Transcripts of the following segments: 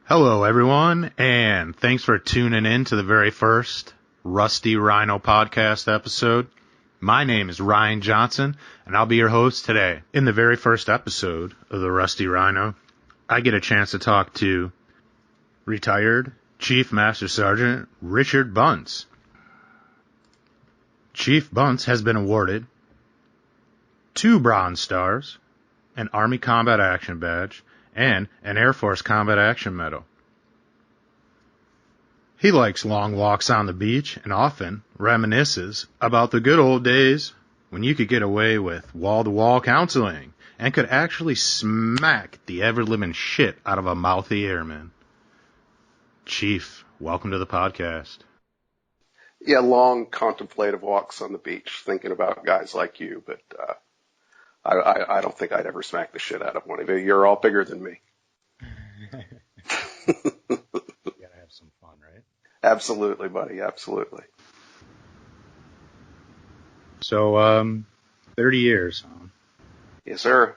Hello, everyone, and thanks for tuning in to the very first Rusty Rhino podcast episode. My name is Ryan Johnson, and I'll be your host today. In the very first episode of the Rusty Rhino, I get a chance to talk to retired Chief Master Sergeant Richard Bunce. Chief Bunce has been awarded 2 Bronze Stars, an Army Combat Action Badge, and an Air Force Combat Action Medal. He likes long walks on the beach and often reminisces about the good old days when you could get away with wall-to-wall counseling and could actually smack the ever-living shit out of a mouthy airman. Chief, welcome to the podcast. Yeah, long contemplative walks on the beach thinking about guys like you, but I don't think I'd ever smack the shit out of one of you. You're all bigger than me. You gotta have some fun, right? Absolutely, buddy. Absolutely. So, 30 years, huh? Yes, sir.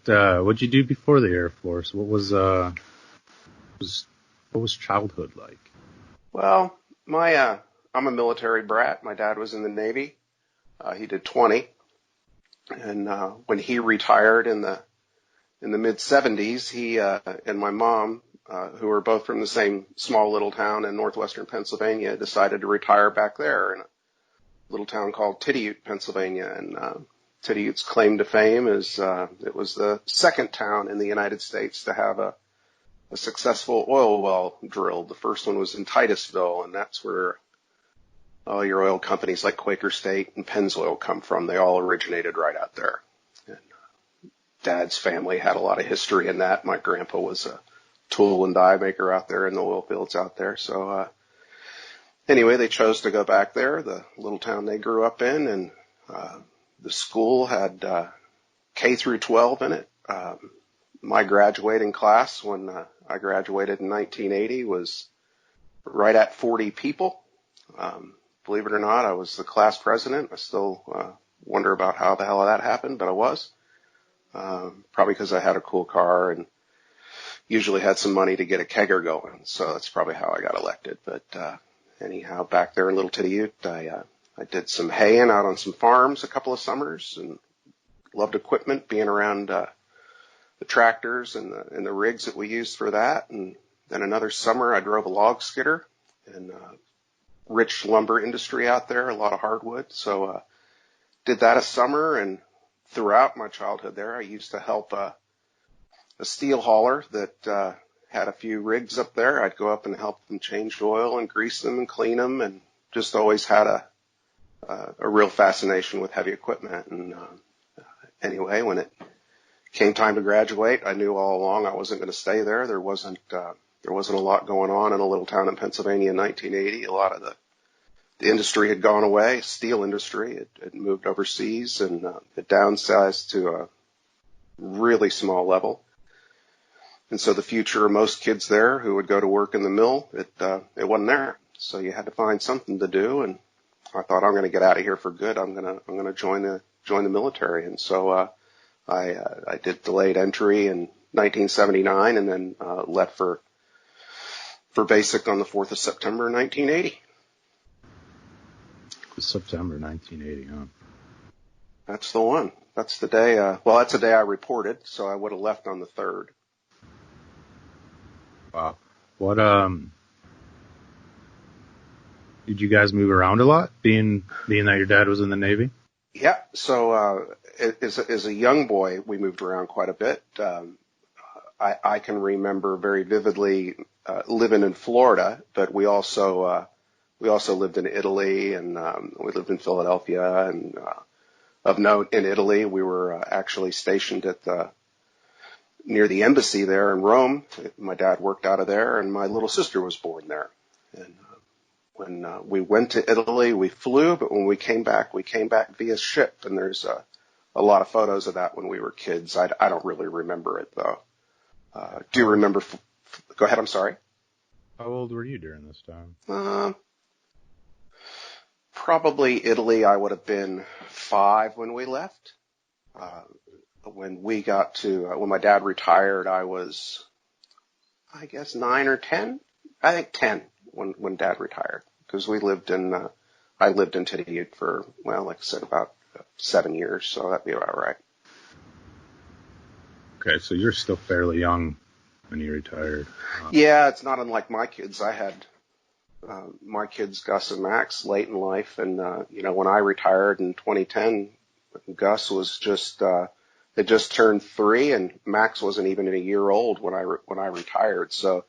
What'd you do before the Air Force? What was childhood like? Well, I'm a military brat. My dad was in the Navy. He did 20. And when he retired in the mid-70s, he and my mom, who were both from the same small little town in northwestern Pennsylvania, decided to retire back there in a little town called Tiddiout, Pennsylvania. And Tiddiout's claim to fame is it was the second town in the United States to have a successful oil well drilled. The first one was in Titusville, and that's where all your oil companies like Quaker State and Pennzoil come from. They all originated right out there. And Dad's family had a lot of history in that. My grandpa was a tool and die maker out there in the oil fields out there. So anyway, they chose to go back there, the little town they grew up in, and the school had K through 12 in it. My graduating class when I graduated in 1980 was right at 40 people. Believe it or not, I was the class president. I still wonder about how the hell that happened, but I was. Probably because I had a cool car and usually had some money to get a kegger going. So that's probably how I got elected. But anyhow, back there in Little Tiddiout, I did some haying out on some farms a couple of summers and loved equipment, being around the tractors and the rigs that we used for that. And then another summer, I drove a log skidder and rich lumber industry out there, a lot of hardwood. So did that a summer, and throughout my childhood there, I used to help a steel hauler that had a few rigs up there. I'd go up and help them change oil and grease them and clean them, and just always had a real fascination with heavy equipment. And anyway, when it came time to graduate, I knew all along I wasn't going to stay there. There wasn't a lot going on in a little town in Pennsylvania in 1980. A lot of the industry had gone away, steel industry. It had moved overseas, and it downsized to a really small level. And so the future of most kids there who would go to work in the mill, it wasn't there. So you had to find something to do, and I thought, I'm going to get out of here for good. I'm going to join the military. And so I did delayed entry in 1979, and then left for basic on the 4th of September, 1980. September 1980, huh? That's the one. That's the day, that's the day I reported, so I would have left on the 3rd. Wow. What, did you guys move around a lot, being that your dad was in the Navy? Yeah, so as a young boy, we moved around quite a bit. I can remember very vividly living in Florida, but we also lived in Italy, and we lived in Philadelphia. And of note, in Italy, we were actually stationed near the embassy there in Rome. My dad worked out of there, and my little sister was born there. And when we went to Italy, we flew, but when we came back via ship. And there's a lot of photos of that when we were kids. I don't really remember it though. Do you remember? Go ahead. I'm sorry. How old were you during this time? Probably Italy. I would have been 5 when we left. When my dad retired, I was I guess 9 or 10. I think 10 when Dad retired, because I lived in Tidditude for, well, like I said, about 7 years, so that'd be about right. Okay, so you're still fairly young when you retired. Yeah, it's not unlike my kids. I had my kids, Gus and Max, late in life, and when I retired in 2010, Gus was had just turned 3, and Max wasn't even a year old when I retired. So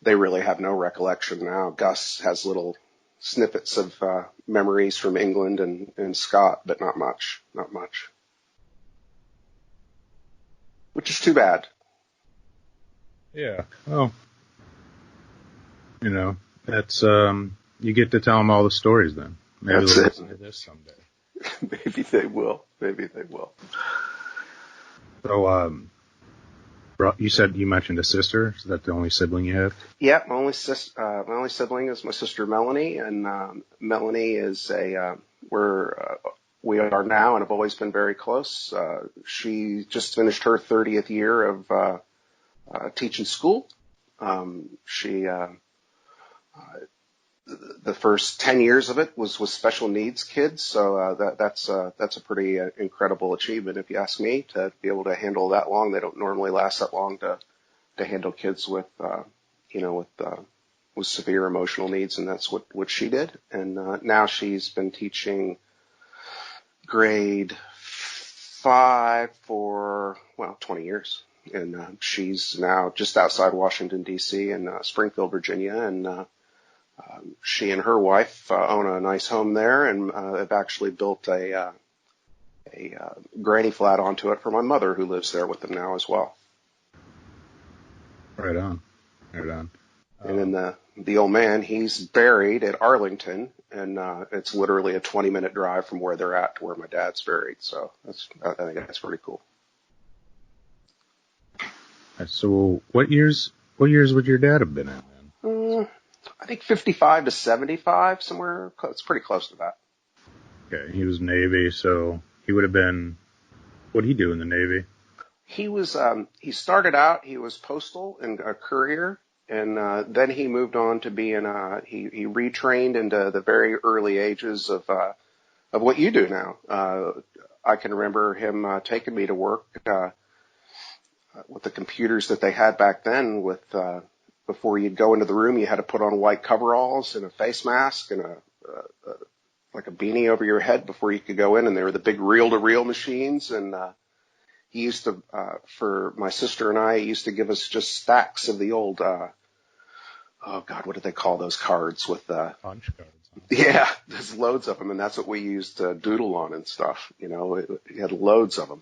they really have no recollection now. Gus has little snippets of memories from England and Scott, but not much, which is too bad. Yeah. Well, that's you get to tell them all the stories then. Maybe That's they'll it. listen to this someday. Maybe they will. So, you said you mentioned a sister. Is that the only sibling you have? Yeah, my only sibling is my sister Melanie, and Melanie is we are now and have always been very close. She just finished her 30th year of teaching school. The first 10 years of it was with special needs kids, so that's a pretty incredible achievement, if you ask me, to be able to handle that long. They don't normally last that long to handle kids with severe emotional needs, and that's what she did. And now she's been teaching grade 5 for 20 years, and she's now just outside Washington D.C. in Springfield, Virginia, and she and her wife own a nice home there, and have actually built a granny flat onto it for my mother, who lives there with them now as well. Right on. And then the old man, he's buried at Arlington, and it's literally a 20-minute drive from where they're at to where my dad's buried. So I think that's pretty cool. So what years would your dad have been at then? I think 55 to 75, somewhere. It's pretty close to that. Okay, he was Navy, so he would have been. What did he do in the Navy? He was. He started out. He was postal and a courier, and then he moved on to being. He retrained into the very early ages of what you do now. I can remember him taking me to work with the computers that they had back then. Before you'd go into the room, you had to put on white coveralls and a face mask and like a beanie over your head before you could go in. And they were the big reel-to-reel machines. And he used to, for my sister and I, he used to give us just stacks of the old, what do they call those cards with punch cards? Yeah, there's loads of them, and that's what we used to doodle on and stuff. He had loads of them,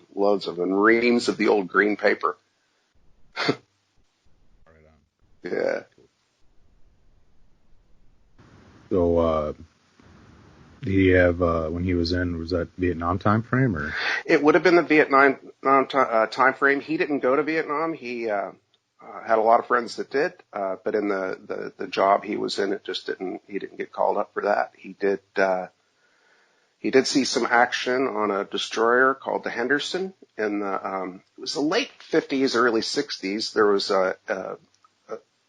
and reams of the old green paper. Yeah. So, did he have, when he was in, was that Vietnam time frame, or? It would have been the Vietnam time frame. He didn't go to Vietnam. He had a lot of friends that did, but in the job he was in, he didn't get called up for that. He did see some action on a destroyer called the Henderson in it was the late 50s, early 60s. There was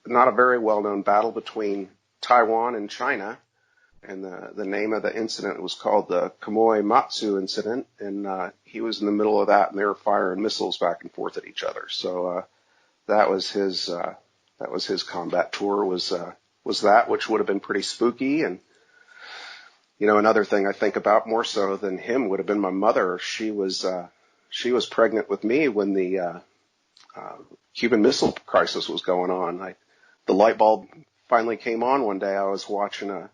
not a very well-known battle between Taiwan and China, and the name of the incident was called the Kamoi Matsu incident, and he was in the middle of that, and they were firing missiles back and forth at each other. So that was his combat tour was that, which would have been pretty spooky. And another thing I think about more so than him would have been my mother. She was pregnant with me when the Cuban Missile Crisis was going on. The light bulb finally came on one day. I was watching a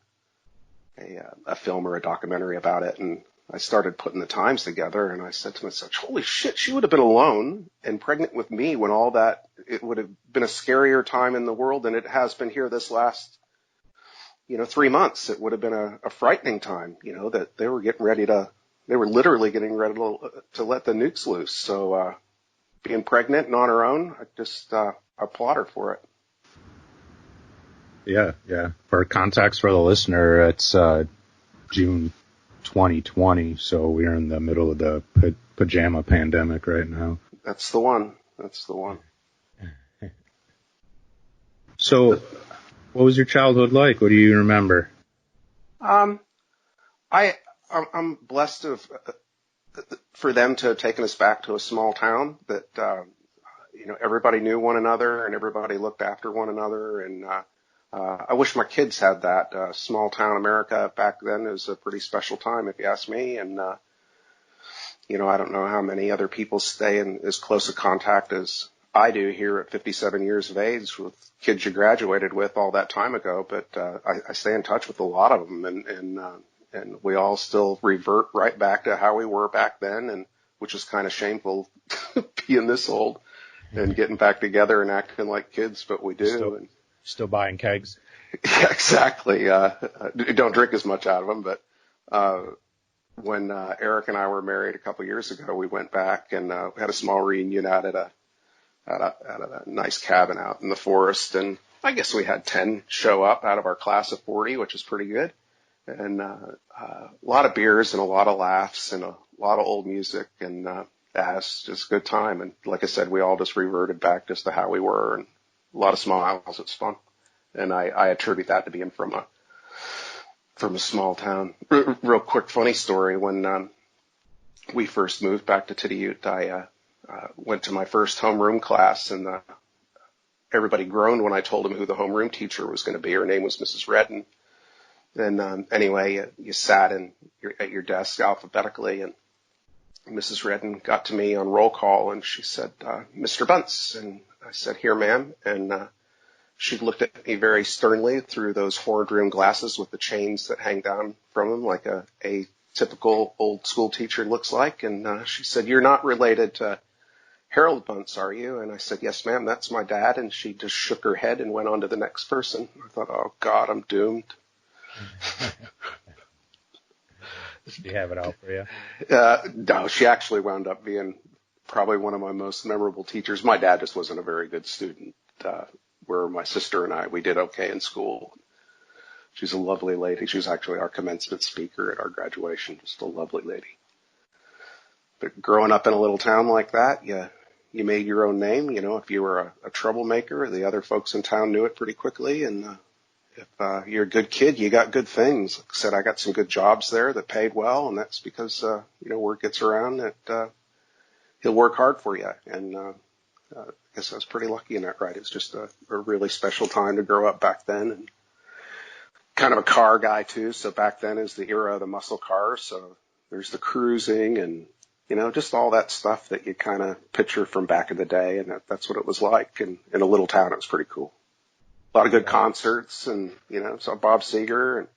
film or a documentary about it, and I started putting the times together, and I said to myself, holy shit, she would have been alone and pregnant with me when all that, it would have been a scarier time in the world than it has been here this last, 3 months. It would have been a frightening time, that they were literally getting ready to let the nukes loose. So, being pregnant and on her own, I just, applaud her for it. Yeah. For context for the listener, it's June 2020, so we're in the middle of the pajama pandemic right now. That's the one. So, what was your childhood like? What do you remember? I'm blessed for them to have taken us back to a small town that, everybody knew one another and everybody looked after one another. And, I wish my kids had that. Small town America back then is a pretty special time, if you ask me. And, I don't know how many other people stay in as close a contact as I do here at 57 years of age with kids you graduated with all that time ago. But, I stay in touch with a lot of them and we all still revert right back to how we were back then, and which is kind of shameful being this old and getting back together and acting like kids, but we do. Still buying kegs. Yeah, exactly. Don't drink as much out of them, but when Eric and I were married a couple years ago, we went back and we had a small reunion out at a nice cabin out in the forest, and I guess we had 10 show up out of our class of 40, which is pretty good. And a lot of beers and a lot of laughs and a lot of old music, and it's just a good time. And like I said, we all just reverted back just to how we were, and a lot of smiles. It's fun, and I attribute that to being from a small town. Real quick funny story: when we first moved back to Tiddiyut, I went to my first homeroom class, and everybody groaned when I told them who the homeroom teacher was going to be. Her name was Mrs. Redden. And anyway, you sat at your desk alphabetically, and Mrs. Redden got to me on roll call, and she said, Mr. Bunce. And I said, here, ma'am. And she looked at me very sternly through those horn-rimmed glasses with the chains that hang down from them, like a typical old school teacher looks like. And she said, you're not related to Harold Bunce, are you? And I said, yes, ma'am, that's my dad. And she just shook her head and went on to the next person. I thought, oh, God, I'm doomed. Did she have it out for you? No, she actually wound up being probably one of my most memorable teachers. My dad just wasn't a very good student. Where my sister and I, we did okay in school. She's a lovely lady. She was actually our commencement speaker at our graduation. Just a lovely lady. But growing up in a little town like that, you made your own name. If you were a troublemaker, the other folks in town knew it pretty quickly. And if you're a good kid, you got good things. Like I said, I got some good jobs there that paid well, and that's because, word gets around that he'll work hard for you. And I guess I was pretty lucky in that, right? It's just a really special time to grow up back then, and kind of a car guy, too. So back then is the era of the muscle cars. So there's the cruising and, just all that stuff that you kind of picture from back in the day, and that's what it was like. And in a little town, it was pretty cool. A lot of good concerts, and, saw Bob Seger and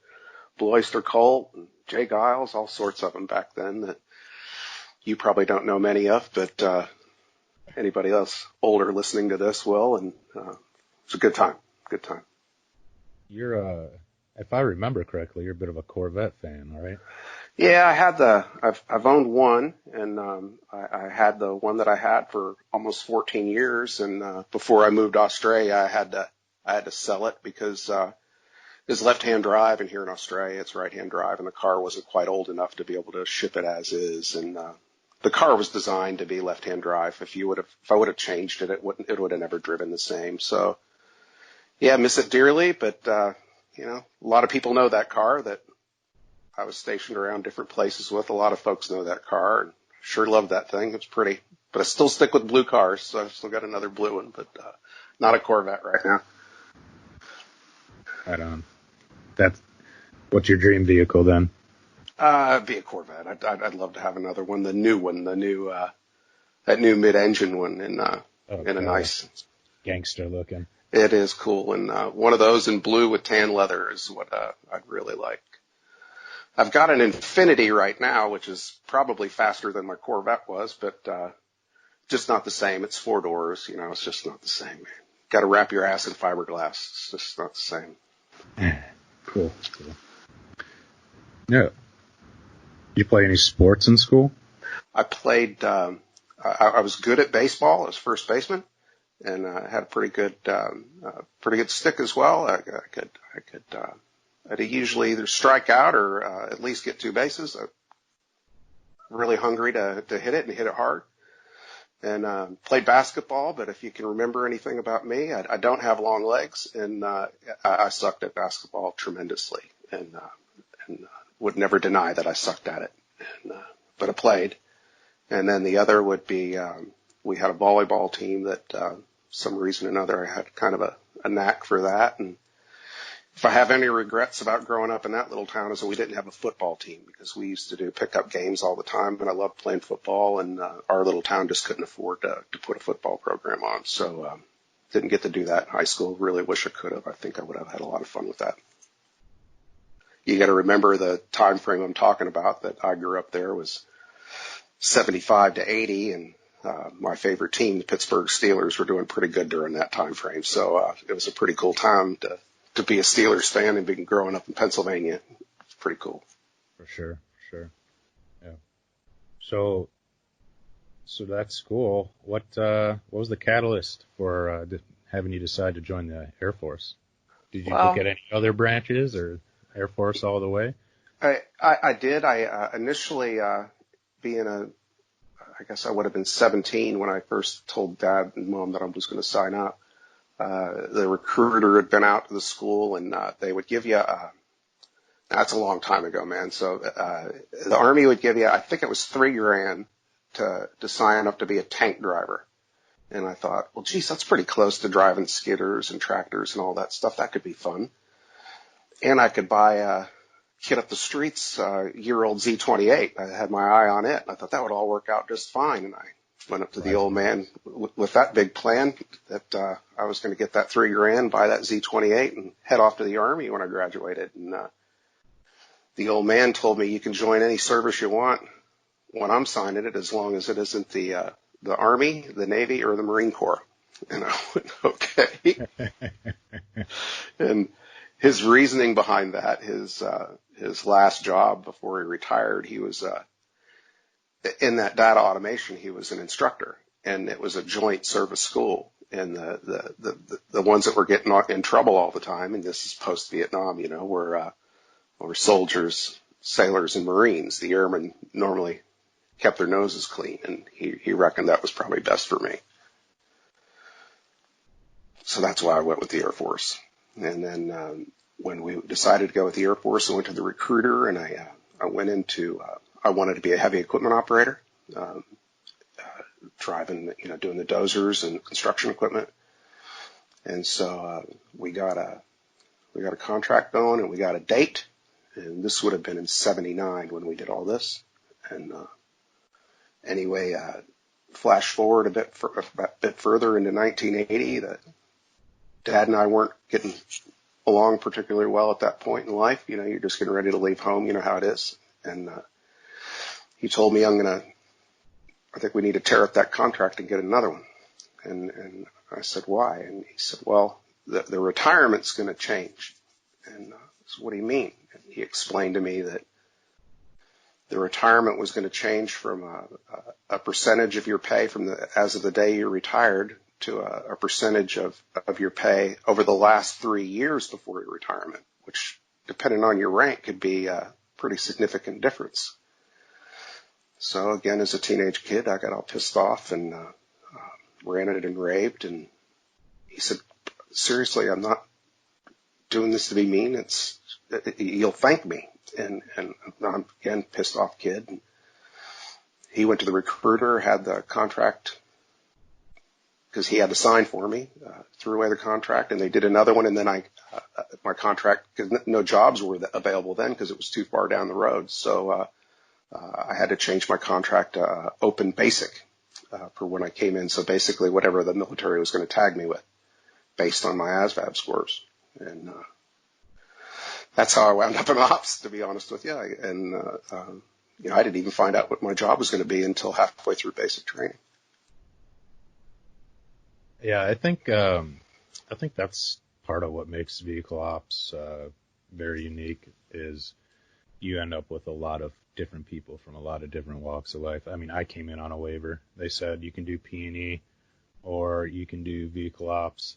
Blue Oyster Cult and Jay Giles, all sorts of them back then that you probably don't know many of, but anybody else older listening to this will, and it's a good time. Good time. You're, if I remember correctly, you're a bit of a Corvette fan, all right? Yeah, I've owned one, and I had the one that I had for almost 14 years, and before I moved to Australia, I had to sell it because it's left-hand drive, and here in Australia it's right-hand drive, and the car wasn't quite old enough to be able to ship it as is. And the car was designed to be left-hand drive. If I would have changed it, it would have never driven the same. So yeah, I miss it dearly, but a lot of people know that car that I was stationed around different places with. A lot of folks know that car, and sure love that thing. It's pretty, but I still stick with blue cars, so I've still got another blue one, but not a Corvette right now. Right on. What's your dream vehicle then? Be a Corvette. I'd love to have another one, the new one, that new mid-engine one, in a nice gangster looking. It is cool, and one of those in blue with tan leather is what I'd really like. I've got an Infiniti right now, which is probably faster than my Corvette was, but just not the same. It's 4 doors, it's just not the same, man. Got to wrap your ass in fiberglass. It's just not the same. Cool. Yeah. You play any sports in school? I played. I was good at baseball as first baseman, and I had a pretty good stick as well. I'd usually either strike out or at least get 2 bases. I'm really hungry to hit it and hit it hard. and played basketball. But if you can remember anything about me, I don't have long legs, and I sucked at basketball tremendously, and would never deny that I sucked at it. But I played. And then the other would be we had a volleyball team that some reason or another I had kind of a knack for that. And if I have any regrets about growing up in that little town is that we didn't have a football team, because we used to do pickup games all the time, and I loved playing football, and our little town just couldn't afford to put a football program on. So didn't get to do that in high school. Really wish I could have. I think I would have had a lot of fun with that. You got to remember the time frame I'm talking about, that I grew up there was 75 to 80, and my favorite team, the Pittsburgh Steelers, were doing pretty good during that time frame. So it was a pretty cool time to be a Steelers fan and be growing up in Pennsylvania. It's pretty cool. For sure. Yeah. So that's cool. What was the catalyst for having you decide to join the Air Force? Did you look at any other branches, or Air Force all the way? I did. I initially, I guess I would have been 17 when I first told Dad and Mom that I was going to sign up. The recruiter had been out to the school, and they would give you that's a long time ago, man. So the Army would give you, I think it was $3,000 to sign up to be a tank driver. And I thought, well, geez, that's pretty close to driving skidders and tractors and all that stuff. That could be fun. And I could buy a kid up the streets, year-old Z28. I had my eye on it. I thought that would all work out just fine. And I went up to the old man with that big plan that I was going to get that $3,000, buy that Z28, and head off to the Army when I graduated. And the old man told me, you can join any service you want when I'm signing it, as long as it isn't the Army, the Navy, or the Marine Corps. And I went, okay. And his reasoning behind that, his last job before he retired, he was in that data automation. He was an instructor, and it was a joint service school. And the ones that were getting in trouble all the time, and this is post Vietnam, were soldiers, sailors, and Marines. The airmen normally kept their noses clean, and he reckoned that was probably best for me. So that's why I went with the Air Force. And then when we decided to go with the Air Force, I went to the recruiter, and I went into I wanted to be a heavy equipment operator, driving, doing the dozers and construction equipment. And so we got a contract going, and we got a date, and this would have been in '79 when we did all this. And anyway, flash forward a bit further into 1980, that Dad and I weren't getting along particularly well at that point in life. You're just getting ready to leave home. You know how it is. And he told me, I think we need to tear up that contract and get another one. And I said, why? And he said, well, the retirement's going to change. And I said, what do you mean? And he explained to me that the retirement was going to change from a percentage of your pay as of the day you retired to a percentage of your pay over the last 3 years before your retirement, which, depending on your rank, could be a pretty significant difference. So again, as a teenage kid, I got all pissed off and ranted and raved. And he said, seriously, I'm not doing this to be mean. You'll thank me. And I'm, again, pissed off kid. And he went to the recruiter, had the contract, because he had to sign for me, threw away the contract, and they did another one. And then my contract, because no jobs were available then because it was too far down the road. So I had to change my contract to open basic for when I came in. So basically whatever the military was going to tag me with based on my ASVAB scores. And that's how I wound up in ops, to be honest with you. And I didn't even find out what my job was going to be until halfway through basic training. Yeah, I think that's part of what makes vehicle ops very unique, is you end up with a lot of different people from a lot of different walks of life. I mean, I came in on a waiver. They said you can do P&E or you can do vehicle ops.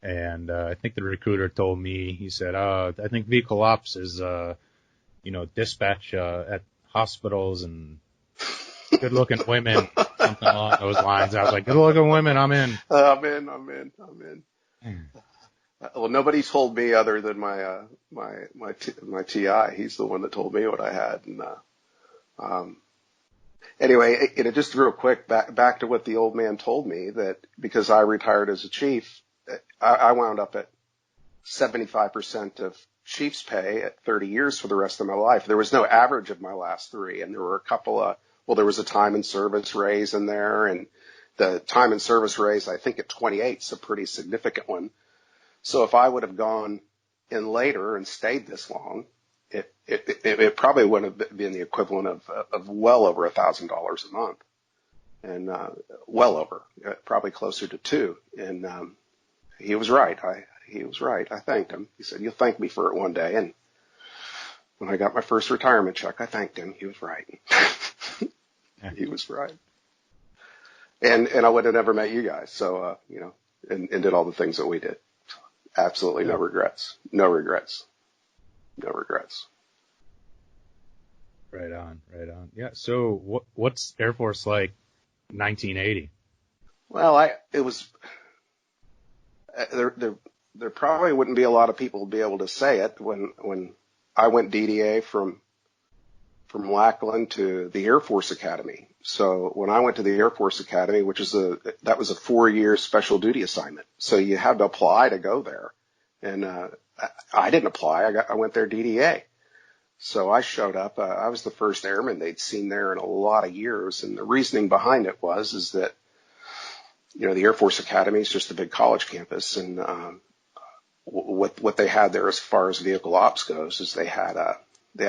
And I think the recruiter told me, he said, I think vehicle ops is, dispatch at hospitals and good-looking women something along those lines. I was like, good looking women, I'm in. I'm in. Well, nobody told me other than my TI. He's the one that told me what I had. And, anyway, just real quick, back to what the old man told me, that because I retired as a chief, I wound up at 75% of chief's pay at 30 years for the rest of my life. There was no average of my last three, and there were a couple of, there was a time and service raise in there, and the time and service raise, I think at 28 is a pretty significant one. So if I would have gone in later and stayed this long, it probably would have been the equivalent of well over $1,000 a month, and well over, probably closer to two. And he was right. He was right. I thanked him. He said, "You'll thank me for it one day." And when I got my first retirement check, I thanked him. He was right. He was right. And I would have never met you guys. So, and did all the things that we did. Absolutely no regrets. No regrets. No regrets. Right on. Yeah. So what's Air Force like 1980? Well, there probably wouldn't be a lot of people who'd be able to say it when I went DDA from Lackland to the Air Force Academy. So when I went to the Air Force Academy, that was a 4-year special duty assignment. So you had to apply to go there. And, I didn't apply. I went there DDA. So I showed up. I was the first airman they'd seen there in a lot of years. And the reasoning behind it is that, the Air Force Academy is just a big college campus. And, what they had there as far as vehicle ops goes is they had a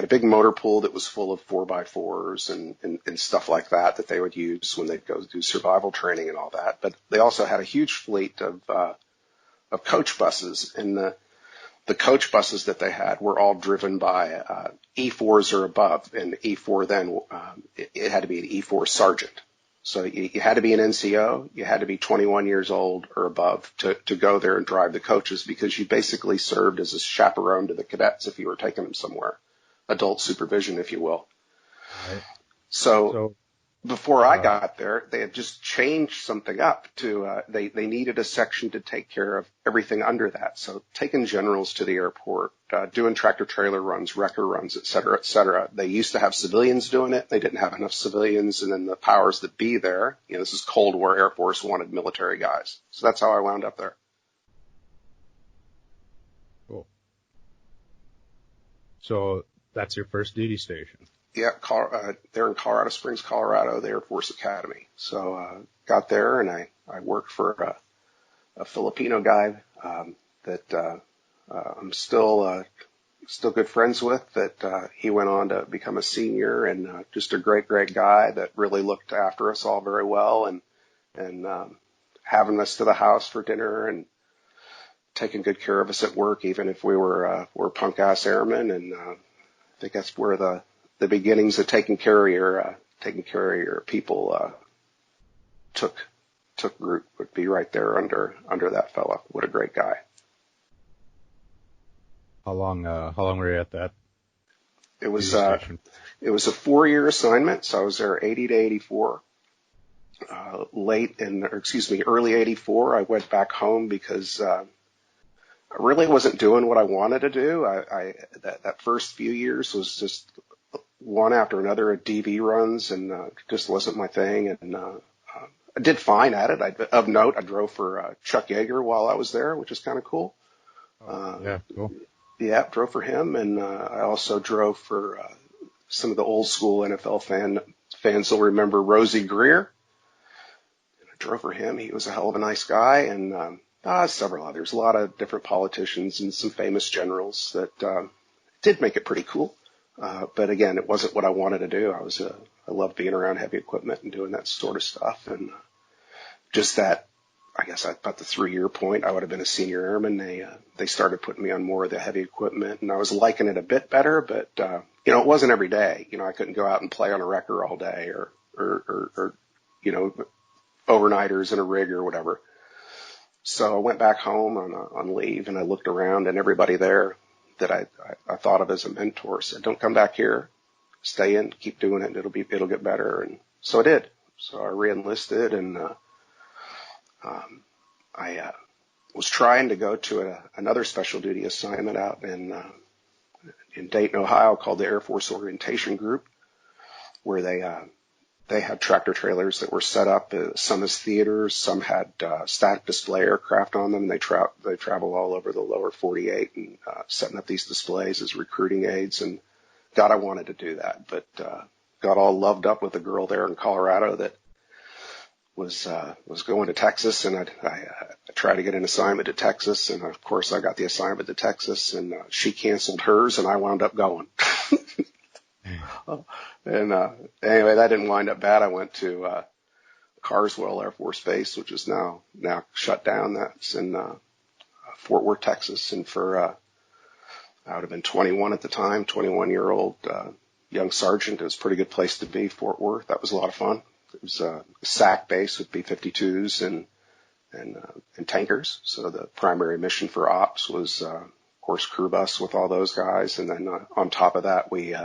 big motor pool that was full of 4x4s and stuff like that they would use when they'd go do survival training and all that. But they also had a huge fleet of coach buses, and the coach buses that they had were all driven by E4s or above. And E4 then, it had to be an E4 sergeant. So you had to be an NCO, you had to be 21 years old or above to go there and drive the coaches, because you basically served as a chaperone to the cadets if you were taking them somewhere. Adult supervision, if you will. Right. So before I got there, they had just changed something up to, they needed a section to take care of everything under that. So taking generals to the airport, doing tractor trailer runs, wrecker runs, et cetera, et cetera. They used to have civilians doing it. They didn't have enough civilians. And then the powers that be there, this is Cold War Air Force, wanted military guys. So that's how I wound up there. Cool. So that's your first duty station. Yeah, they're in Colorado Springs, Colorado, the Air Force Academy. So got there, and I worked for a Filipino guy that I'm still good friends with. That he went on to become a senior, and just a great guy that really looked after us all very well, and having us to the house for dinner and taking good care of us at work, even if we were punk ass airmen. And I think that's where the beginnings of taking care of your people took root, would be right there under that fella. What a great guy. How long were you at that? It was a 4-year assignment, so I was there 80 to 84. Early 84, I went back home because I really wasn't doing what I wanted to do. That first few years was just one after another of DV runs, and just wasn't my thing. And I did fine at it. Of note, I drove for Chuck Yeager while I was there, which is kind of cool. Yeah, cool. Yeah, drove for him, and I also drove for some of the old school NFL fans will remember Rosie Greer. I drove for him. He was a hell of a nice guy, and several others, a lot of different politicians and some famous generals that did make it pretty cool. But again, it wasn't what I wanted to do. I loved being around heavy equipment and doing that sort of stuff. And just that, I guess about the 3-year point, I would have been a senior airman. They started putting me on more of the heavy equipment, and I was liking it a bit better, but, it wasn't every day. I couldn't go out and play on a wrecker all day or overnighters in a rig or whatever. So I went back home on leave, and I looked around, and everybody there that I thought of as a mentor said, "Don't come back here, stay in, keep doing it, and it'll get better." And so I did. So I re-enlisted, and I was trying to go to another special duty assignment out in Dayton, Ohio, called the Air Force Orientation Group, where they had tractor trailers that were set up, some as theaters, some had static display aircraft on them. And they travel all over the lower 48 and setting up these displays as recruiting aids. And God, I wanted to do that, but got all loved up with a girl there in Colorado that was going to Texas, and I tried to get an assignment to Texas, and of course I got the assignment to Texas, and she canceled hers, and I wound up going. And anyway, that didn't wind up bad. I went to Carswell Air Force Base, which is now shut down. That's in Fort Worth, Texas. And for I would have been 21 at the time, 21-year-old young sergeant. It was a pretty good place to be, Fort Worth. That was a lot of fun. It was a SAC base with B-52s and tankers. So the primary mission for ops was, of course, crew bus with all those guys. And then on top of that, we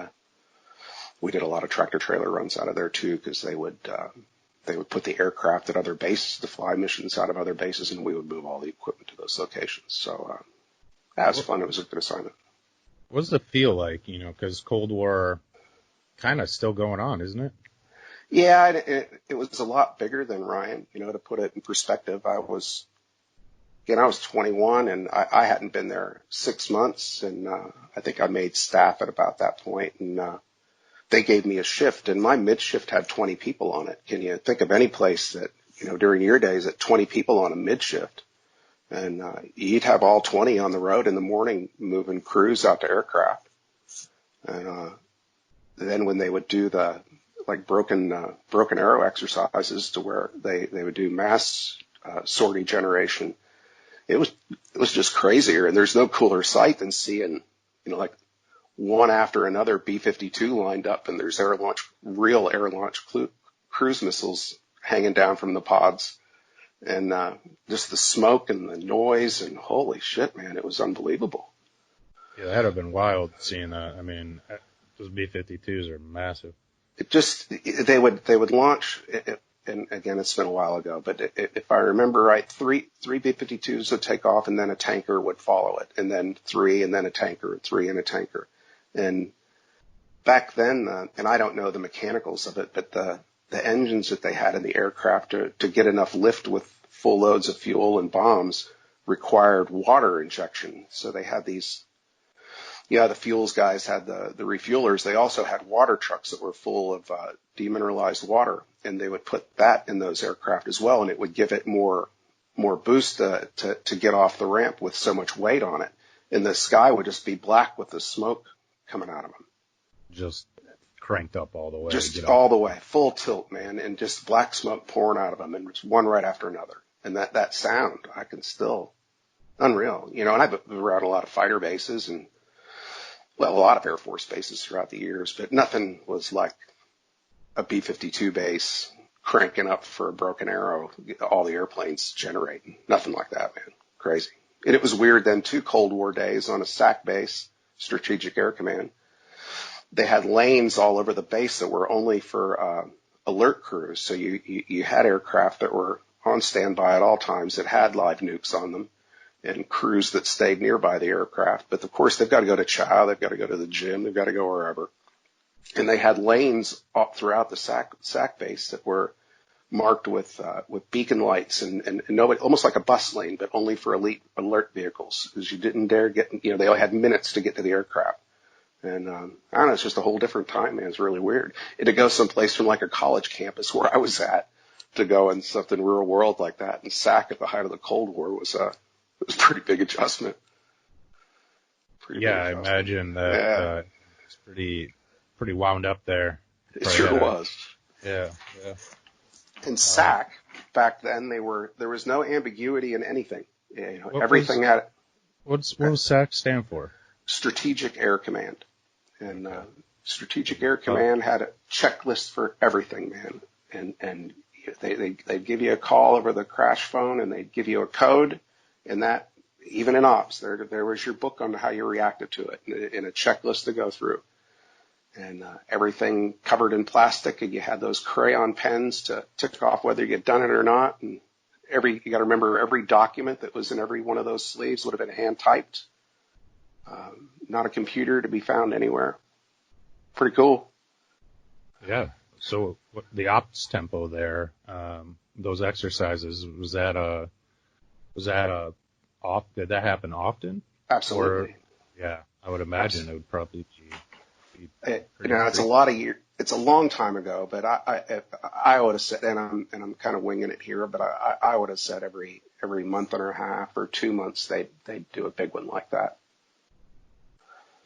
did a lot of tractor trailer runs out of there too, because they would put the aircraft at other bases to fly missions out of other bases, and we would move all the equipment to those locations. So that was fun. It was a good assignment. What's the feel like, because Cold War kind of still going on, isn't it? Yeah, it was a lot bigger than Ryan. To put it in perspective, I was 21, and I hadn't been there 6 months, and I think I made staff at about that point, and they gave me a shift, and my mid shift had 20 people on it. Can you think of any place that, during your days at 20 people on a mid shift? And you'd have all 20 on the road in the morning moving crews out to aircraft. And then when they would do the broken arrow exercises, to where they would do mass sortie generation, it was just crazier. And there's no cooler sight than seeing, one after another B-52 lined up, and there's real air launch cruise missiles hanging down from the pods, and just the smoke and the noise, and holy shit, man, it was unbelievable. Yeah, that'd have been wild seeing that. I mean, those B-52s are massive. They would launch, and again, it's been a while ago, but if I remember right, three B-52s would take off, and then a tanker would follow it, and then three, and then a tanker, and three, and a tanker. And back then, and I don't know the mechanicals of it, but the engines that they had in the aircraft to get enough lift with full loads of fuel and bombs required water injection. So they had these, the fuels guys had the refuelers. They also had water trucks that were full of demineralized water, and they would put that in those aircraft as well, and it would give it more boost to get off the ramp with so much weight on it. And the sky would just be black with the smoke coming out of them. Just cranked up all the way. Just all the way, full tilt, man, and just black smoke pouring out of them, and just one right after another. And that sound, I can still, unreal. And I've been around a lot of fighter bases and, a lot of Air Force bases throughout the years, but nothing was like a B-52 base cranking up for a broken arrow, all the airplanes generating. Nothing like that, man. Crazy. And it was weird then, too, Cold War days on a SAC base, Strategic Air Command. They had lanes all over the base that were only for alert crews. So you had aircraft that were on standby at all times that had live nukes on them, and crews that stayed nearby the aircraft. But of course, they've got to go to chow, they've got to go to the gym, they've got to go wherever. And they had lanes up throughout the SAC base that were marked with beacon lights and nobody, almost like a bus lane, but only for elite alert vehicles, because you didn't dare get, they only had minutes to get to the aircraft. And I don't know, it's just a whole different time, man. It's really weird. And to go someplace from like a college campus where I was at to go in something real world like that and SAC at the height of the Cold War was a pretty big adjustment. I imagine that it's pretty wound up there. It sure was. Yeah. And SAC back then, there was no ambiguity in anything. Everything had. What does SAC stand for? Strategic Air Command. And Strategic Air Command had a checklist for everything, man. And they'd give you a call over the crash phone, and they'd give you a code, and that, even in ops, there was your book on how you reacted to it, and a checklist to go through. and everything covered in plastic, and you had those crayon pens to tick off whether you'd done it or not. And you got to remember, every document that was in every one of those sleeves would have been hand typed, not a computer to be found anywhere. Pretty cool. Yeah. So the ops tempo there, those exercises, did that happen often? Absolutely. Or, yeah, I would imagine it would probably be it's a lot of years. It's a long time ago, but I would have said, and I'm kind of winging it here, but I would have said every month and a half or 2 months they'd do a big one like that.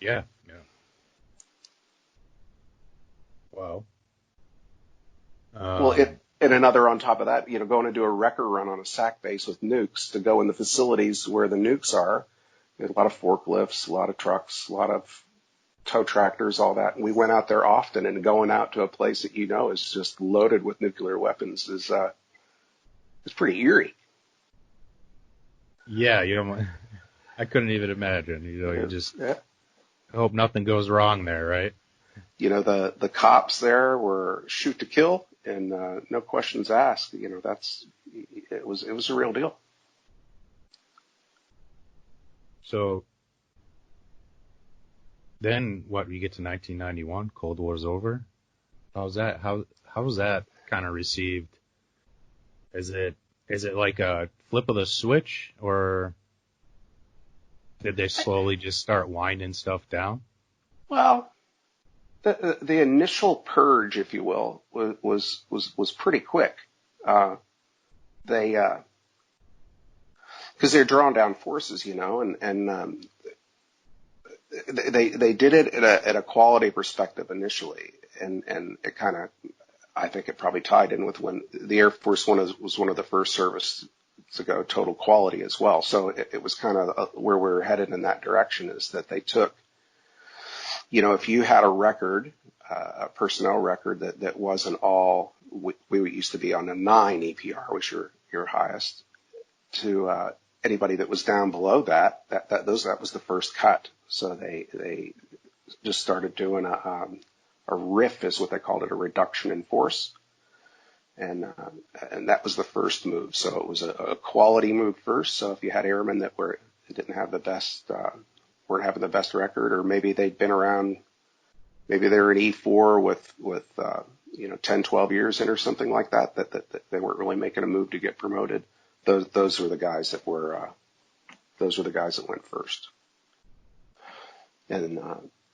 Yeah. Wow. And another on top of that, going to do a wrecker run on a SAC base with nukes to go in the facilities where the nukes are. A lot of forklifts, a lot of trucks, a lot of tow tractors, all that. And we went out there often, and going out to a place that is just loaded with nuclear weapons is pretty eerie. Yeah, I couldn't even imagine. You just hope nothing goes wrong there, right? The cops there were shoot to kill, and no questions asked. It was a real deal. So then we get to 1991, Cold War's over. How was that kind of received? Is it like a flip of the switch, or did they slowly just start winding stuff down? Well, the initial purge, if you will, was pretty quick. Because they're drawn down forces, and they did it at a quality perspective initially, and it kind of, I think it probably tied in with when the Air Force was one of the first service to go total quality as well. So it was kind of where we're headed in that direction, is that they took, if you had a record, a personnel record that wasn't all, we used to be on a 9 EPR, which your highest, to anybody that was down below that was the first cut. So they just started doing a RIF, is what they called it, a reduction in force. And that was the first move. So it was a quality move first. So if you had airmen that didn't have the best, weren't having the best record, or maybe they'd been around, maybe they were an E4 with 10, 12 years in or something like that they weren't really making a move to get promoted. Those were the guys that went first. And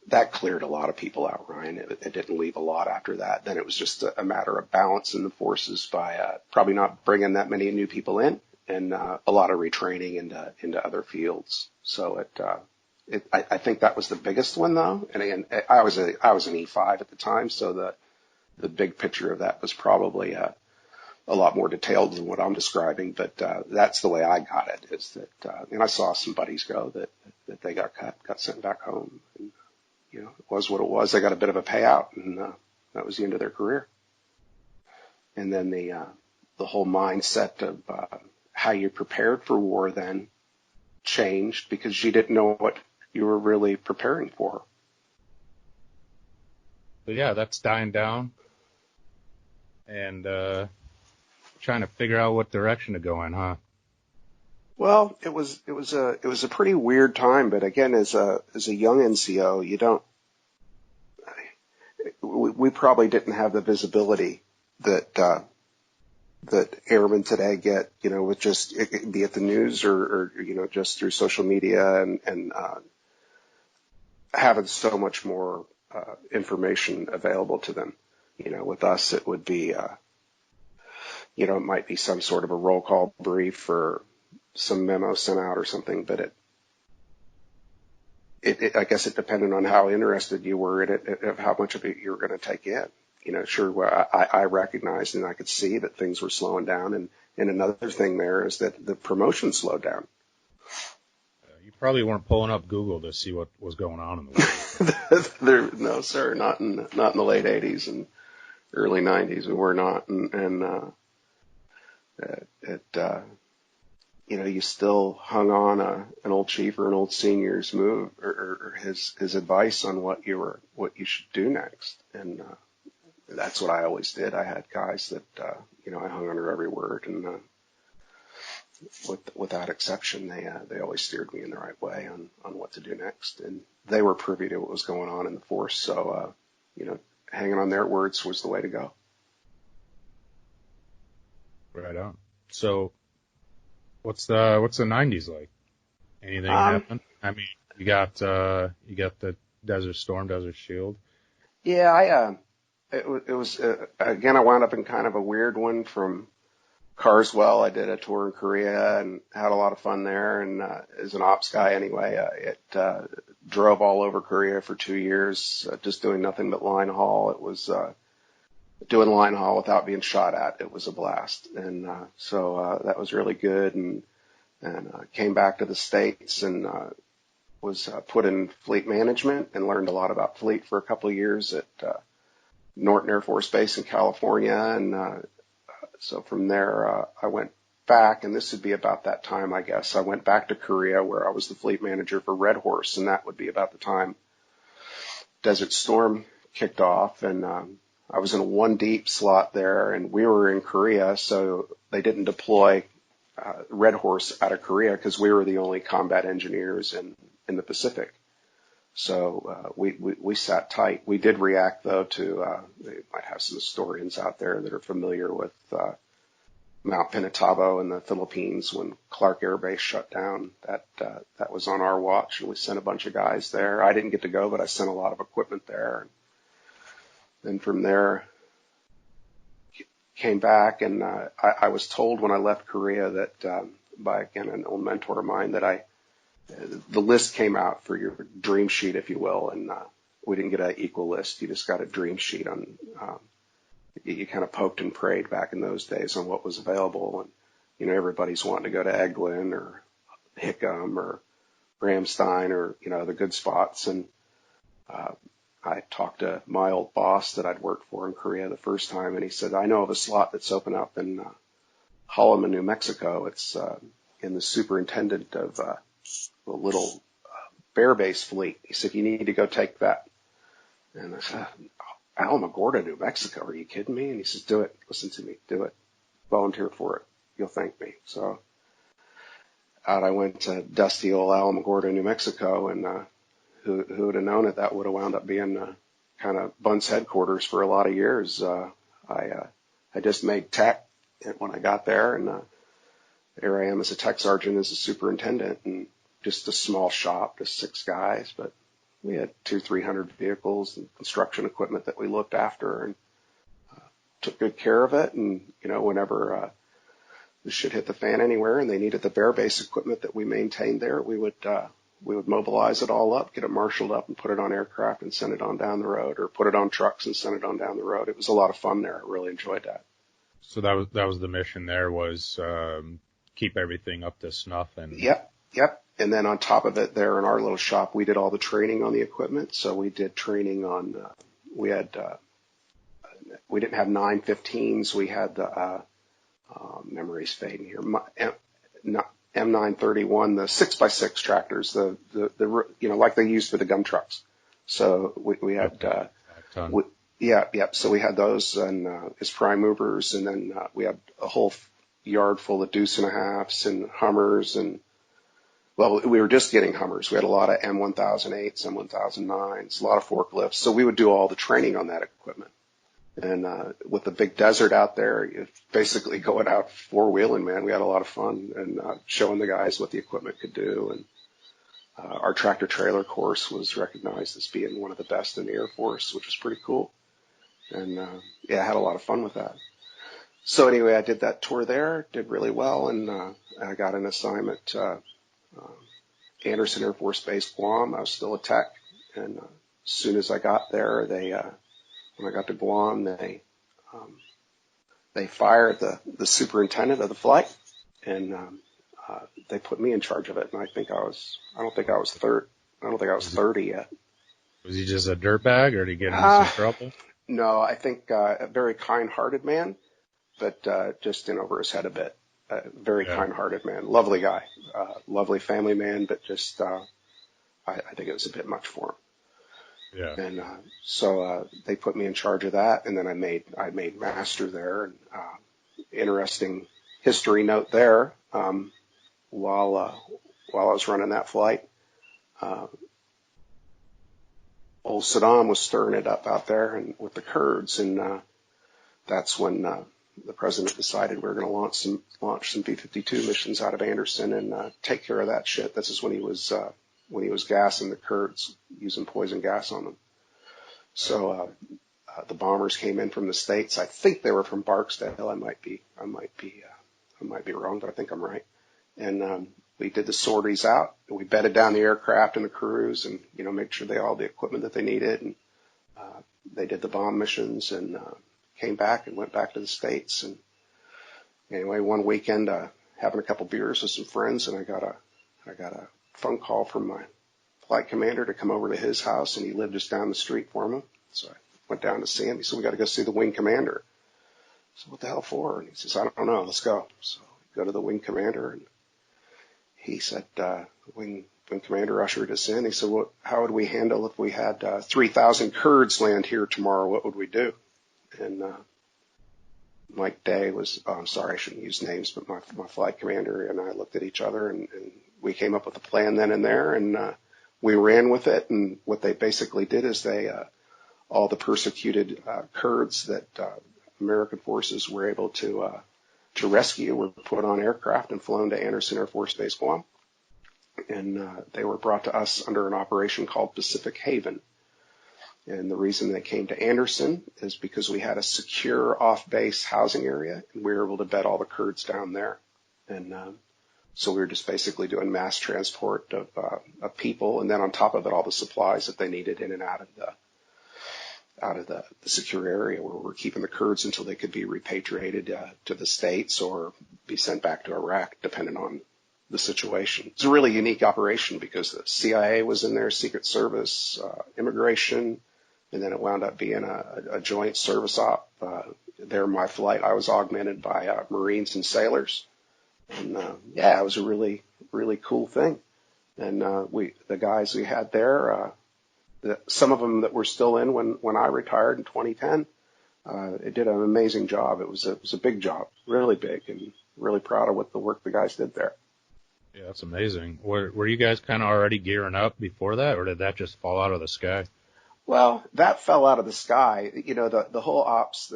that cleared a lot of people out, Ryan. It didn't leave a lot after that. Then it was just a matter of balancing the forces by probably not bringing that many new people in, and a lot of retraining into other fields. So I think that was the biggest one, though. And again, I was an E5 at the time, so the big picture of that was probably a lot more detailed than what I'm describing, but that's the way I got it. Is that, and I saw some buddies go that they got cut, got sent back home. And, it was what it was. They got a bit of a payout, and that was the end of their career. And then the whole mindset of how you prepared for war then changed, because you didn't know what you were really preparing for. But yeah, that's dying down, and trying to figure out what direction to go in, huh? Well, it was a pretty weird time, but again, as a young NCO, we probably didn't have the visibility that airmen today get, with just, be it the news or just through social media and having so much more information available to them. With us, it would be, it might be some sort of a roll call brief or some memo sent out or something, but I guess it depended on how interested you were in it, of how much of it you were going to take in. Sure, I recognized and I could see that things were slowing down, and another thing there is that the promotion slowed down. You probably weren't pulling up Google to see what was going on in the world. No, sir, not in the late 80s and early 90s. We were not, and you still hung on an old chief or an old senior's move or his advice on what you should do next. And that's what I always did. I had guys that I hung under every word, and without exception, they always steered me in the right way on what to do next. And they were privy to what was going on in the force, so hanging on their words was the way to go. Right on. So, what's the 90s like? Anything happen? I mean, you got the Desert Storm, Desert Shield. Yeah, it was again. I wound up in kind of a weird one from Carswell. I did a tour in Korea and had a lot of fun there. And as an ops guy, anyway, drove all over Korea for 2 years, just doing nothing but line haul. It was doing line haul without being shot at. It was a blast, and so that was really good. And came back to the States and was put in fleet management and learned a lot about fleet for a couple of years at Norton Air Force Base in California. And so from there, I went back, and this would be about that time, I guess. I went back to Korea, where I was the fleet manager for Red Horse, and that would be about the time Desert Storm kicked off. And I was in a one deep slot there, and we were in Korea, so they didn't deploy Red Horse out of Korea because we were the only combat engineers in the Pacific. So we sat tight. We did react, though, to they might have some historians out there that are familiar with Mount Pinatubo in the Philippines when Clark Air Base shut down. That was on our watch, and we sent a bunch of guys there. I didn't get to go, but I sent a lot of equipment there. And from there, came back, and I was told when I left Korea that by, again, an old mentor of mine that the list came out for your dream sheet, if you will, and we didn't get an equal list. You just got a dream sheet on, you kind of poked and prayed back in those days on what was available. And, everybody's wanting to go to Eglin or Hickam or Ramstein or, the good spots. And I talked to my old boss that I'd worked for in Korea the first time, and he said, I know of a slot that's open up in Holloman, New Mexico. It's in the superintendent of the little bear base fleet. He said, you need to go take that. And I said, Alamogordo, New Mexico, are you kidding me? And he says, do it. Listen to me. Do it. Volunteer for it. You'll thank me. So out I went to dusty old Alamogordo, New Mexico, and who would have known it? That would have wound up being kind of Bunce headquarters for a lot of years. I just made tech when I got there, and here I am as a tech sergeant, as a superintendent, and just a small shop, just 6 guys, but we had 200-300 vehicles and construction equipment that we looked after and took good care of it. And, whenever the shit hit the fan anywhere and they needed the bear base equipment that we maintained there, we would mobilize it all up, get it marshaled up, and put it on aircraft and send it on down the road, or put it on trucks and send it on down the road. It was a lot of fun there. I really enjoyed that. So that was the mission there, was keep everything up to snuff. And Yep. And then on top of it, there in our little shop, we did all the training on the equipment. So we did training on, we didn't have 915s. We had the, memory's fading here, M931, the 6x6 tractors, the like they used for the gum trucks. So we had, so we had those and as prime movers, and then we had a whole yard full of deuce and a halves and Hummers, and we were just getting Hummers. We had a lot of M1008s, M1009s, a lot of forklifts. So we would do all the training on that equipment. And with the big desert out there, you're basically going out four-wheeling, man. We had a lot of fun and showing the guys what the equipment could do. And our tractor-trailer course was recognized as being one of the best in the Air Force, which was pretty cool. And, I had a lot of fun with that. So anyway, I did that tour there, did really well, and I got an assignment Anderson Air Force Base, Guam. I was still a tech, and as soon as I got there, when I got to Guam, they fired the superintendent of the flight, and they put me in charge of it. And I don't think I was 30 yet. Was he just a dirtbag, or did he get into some trouble? No, I think a very kind-hearted man, but just in over his head a bit. very kind-hearted man, lovely guy, lovely family man, but just I think it was a bit much for him. Yeah. And so they put me in charge of that, and then I made master there. And interesting history note there. While I was running that flight, old Saddam was stirring it up out there and with the Kurds, and that's when the president decided we were going to launch some B-52 missions out of Anderson and take care of that shit. This is when he was gassing the Kurds, using poison gas on them. So the bombers came in from the States. I think they were from Barksdale. I might be wrong, but I think I'm right. And we did the sorties out. We bedded down the aircraft and the crews, and make sure they all had the equipment that they needed. And they did the bomb missions and came back and went back to the States. And anyway, one weekend, having a couple beers with some friends, and I got a phone call from my flight commander to come over to his house, and he lived just down the street from him. So I went down to see him. He said, "We got to go see the wing commander." I said, "What the hell for?" And he says, "I don't know. Let's go." So we go to the wing commander, and he said, the wing commander ushered us in. He said, "Well, how would we handle if we had 3,000 Kurds land here tomorrow? What would we do?" And Mike Day was, I'm sorry, I shouldn't use names, but my flight commander and I looked at each other, and we came up with a plan then and there, and we ran with it. And what they basically did is all the persecuted Kurds that American forces were able to rescue were put on aircraft and flown to Anderson Air Force Base, Guam. And they were brought to us under an operation called Pacific Haven. And the reason they came to Anderson is because we had a secure off-base housing area, and we were able to bed all the Kurds down there. And so we were just basically doing mass transport of people, and then on top of it, all the supplies that they needed in and out of the secure area, where we're keeping the Kurds until they could be repatriated to the States or be sent back to Iraq, depending on the situation. It's a really unique operation because the CIA was in there, Secret Service, immigration, and then it wound up being a joint service op. There, my flight, I was augmented by Marines and sailors. And it was a really, really cool thing. And the guys we had there, some of them that were still in when I retired in 2010, it did an amazing job. It was a big job, really big, and really proud of what the work the guys did there. Yeah, that's amazing. Were you guys kind of already gearing up before that, or did that just fall out of the sky? Well, that fell out of the sky. The whole ops,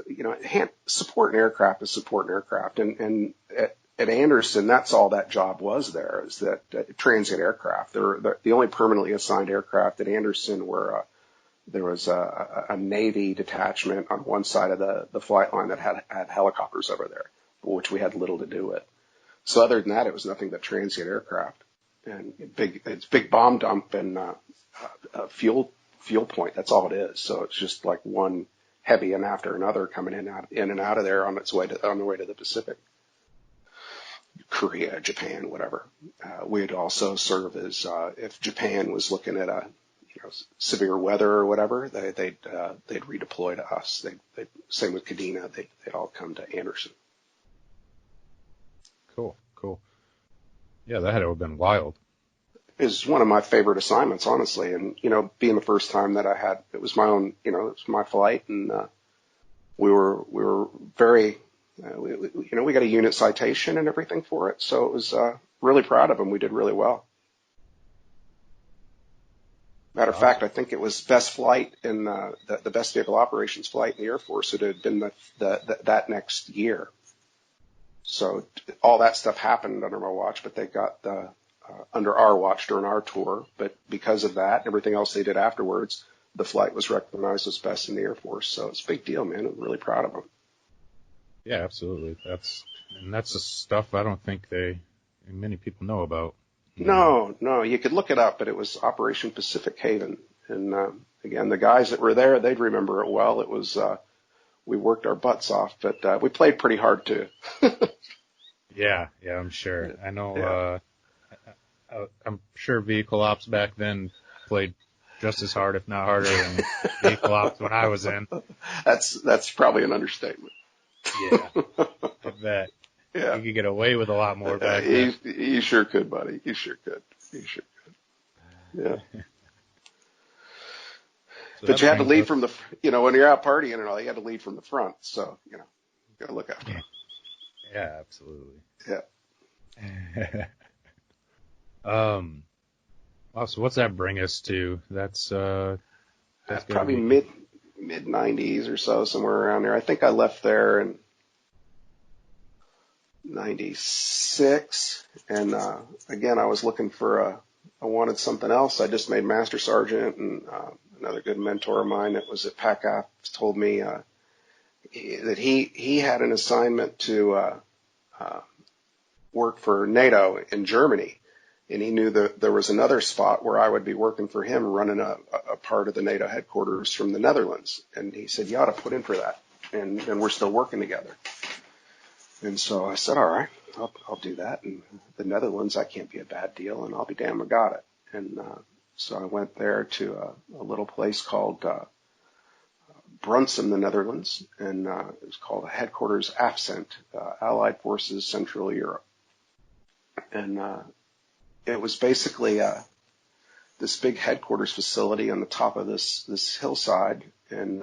supporting aircraft is supporting aircraft. And at Anderson, that's all that job was there, is that transient aircraft. The only permanently assigned aircraft at Anderson there was a Navy detachment on one side of the flight line that had helicopters over there, which we had little to do with. So other than that, it was nothing but transient aircraft and it's big bomb dump and fuel point. That's all it is. So it's just like one heavy and after another coming in and out of there on the way to the Pacific, Korea, Japan, whatever. We'd also serve as if Japan was looking at severe weather or whatever, they'd redeploy to us. Same with Kadena. They'd all come to Anderson. Cool. Yeah, that had to have been wild. It was one of my favorite assignments, honestly. And, being the first time that I had, it was my own, it was my flight. And, we were very, we got a unit citation and everything for it. So it was, really proud of them. We did really well. Matter of fact, I think it was best flight in the best vehicle operations flight in the Air Force. It had been that next year. So all that stuff happened under my watch, but they got under our watch during our tour. But because of that, everything else they did afterwards, the flight was recognized as best in the Air Force. So it's a big deal, man. I'm really proud of them. Yeah, absolutely. That's the stuff I don't think many people know about. No, you could look it up, but it was Operation Pacific Haven. And, again, the guys that were there, they'd remember it well. It was, we worked our butts off, but, we played pretty hard too. Yeah, I'm sure. I know, I'm sure vehicle ops back then played just as hard, if not harder, than vehicle ops when I was in. That's probably an understatement. Yeah, I bet. You could get away with a lot more back then. You sure could, buddy. You sure could. Yeah. So But you had to lead from the, when you're out partying and all, you had to lead from the front. So, you got to look after it. Yeah, absolutely. Yeah. Wow, so what's that bring us to? That's probably mid 90s or so, somewhere around there. I think I left there in 96. And, again, I was looking for I wanted something else. I just made Master Sergeant, and, another good mentor of mine that was at PACAF told me, that he had an assignment to, work for NATO in Germany. And he knew that there was another spot where I would be working for him, running a part of the NATO headquarters from the Netherlands. And he said, you ought to put in for that. And we're still working together. And so I said, all right, I'll do that. And the Netherlands, that can't be a bad deal, and I'll be damned I got it. And so I went there to a little place called Bunce in the Netherlands, and it was called Headquarters AFCENT, Allied Forces Central Europe. And it was basically this big headquarters facility on the top of this hillside, and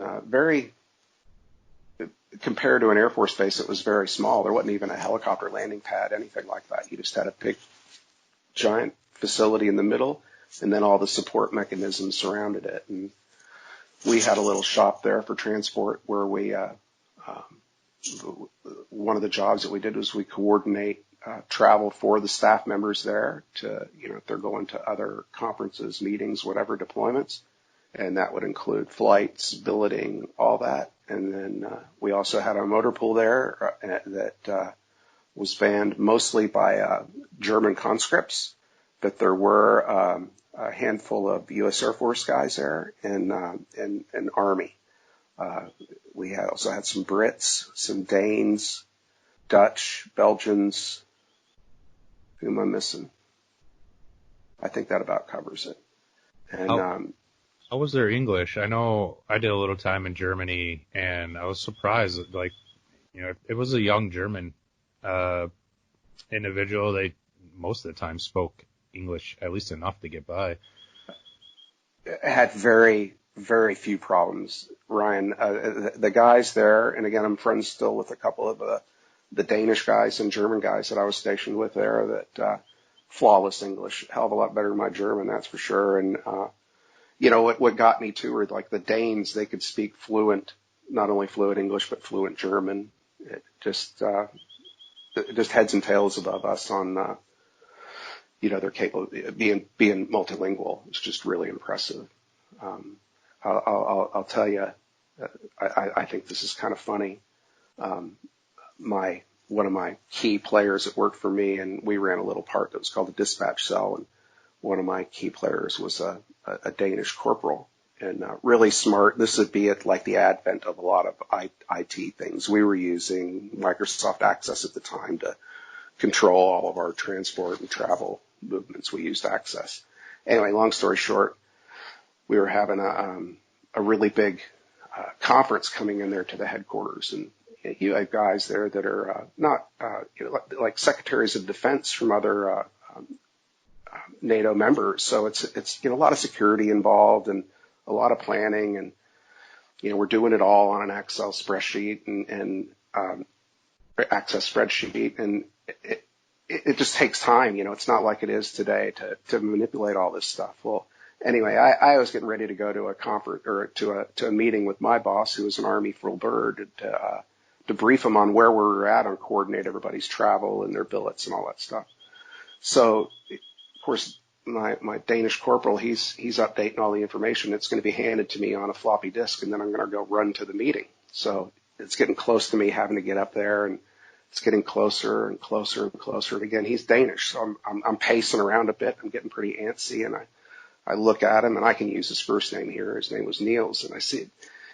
compared to an Air Force base, it was very small. There wasn't even a helicopter landing pad, anything like that. You just had a big, giant facility in the middle, and then all the support mechanisms surrounded it. And we had a little shop there for transport where we, one of the jobs that we did was we coordinate travel for the staff members there to, if they're going to other conferences, meetings, whatever, deployments. And that would include flights, billeting, all that. And then we also had a motor pool there that was manned mostly by German conscripts, but there were a handful of U.S. Air Force guys there and Army. We also had some Brits, some Danes, Dutch, Belgians. Who am I missing? I think that about covers it. And how was their English? I know I did a little time in Germany, and I was surprised that, it was a young German individual. They most of the time spoke English, at least enough to get by. Had very, very few problems, Ryan. The guys there, and again, I'm friends still with a couple of the Danish guys and German guys that I was stationed with there that flawless English, hell of a lot better than my German, that's for sure. And what got me too were like the Danes, they could speak not only fluent English, but fluent German. It just heads and tails above us on, they're capable of being multilingual. It's just really impressive. I'll tell you, I think this is kind of funny. One of my key players that worked for me, and we ran a little part that was called the dispatch cell, and one of my key players was a Danish corporal, and really smart. This would be at like the advent of a lot of IT things. We were using Microsoft Access at the time to control all of our transport and travel movements. We used Access. Anyway, long story short, we were having a really big conference coming in there to the headquarters, and you have guys there that are not like secretaries of defense from other NATO members. So it's a lot of security involved and a lot of planning, and we're doing it all on an Excel spreadsheet and Access spreadsheet, and it just takes time. It's not like it is today to manipulate all this stuff. Well, anyway, I was getting ready to go to a conference or to a meeting with my boss, who was an Army full bird, to brief him on where we were at and coordinate everybody's travel and their billets and all that stuff. So, of course, my Danish corporal, he's updating all the information. It's going to be handed to me on a floppy disk, and then I'm going to go run to the meeting. So it's getting close to me having to get up there, and it's getting closer and closer and closer. And again, he's Danish, so I'm pacing around a bit. I'm getting pretty antsy, and I look at him, and I can use his first name here. His name was Niels, and I said,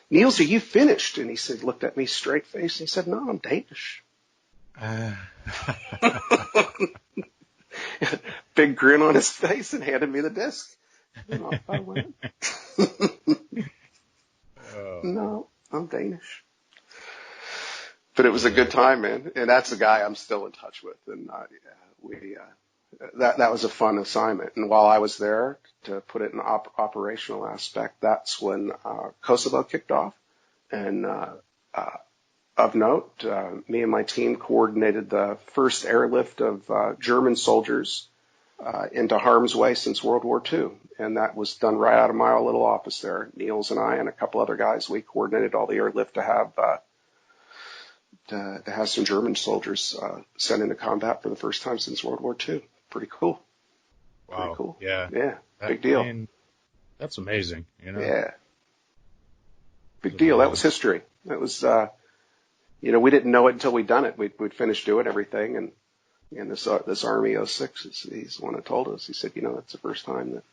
"Niels, are you finished?" And he said, looked at me straight face, and he said, "No, I'm Danish." Big grin on his face, and handed me the disc. And off I went. No, I'm Danish. But it was a good time, man. And that's a guy I'm still in touch with. And that was a fun assignment. And while I was there, to put it in operational aspect, that's when Kosovo kicked off. And of note, me and my team coordinated the first airlift of German soldiers into harm's way since World War II. And that was done right out of my little office there. Niels and I and a couple other guys, we coordinated all the airlift to have some German soldiers sent into combat for the first time since World War II. Pretty cool. Wow. Pretty cool. Yeah. Yeah. Big deal. I mean, that's amazing. Yeah. Big deal. That was history. That was, we didn't know it until we'd done it. We'd finished doing everything. And this Army 06, he's the one that told us. He said, that's the first time that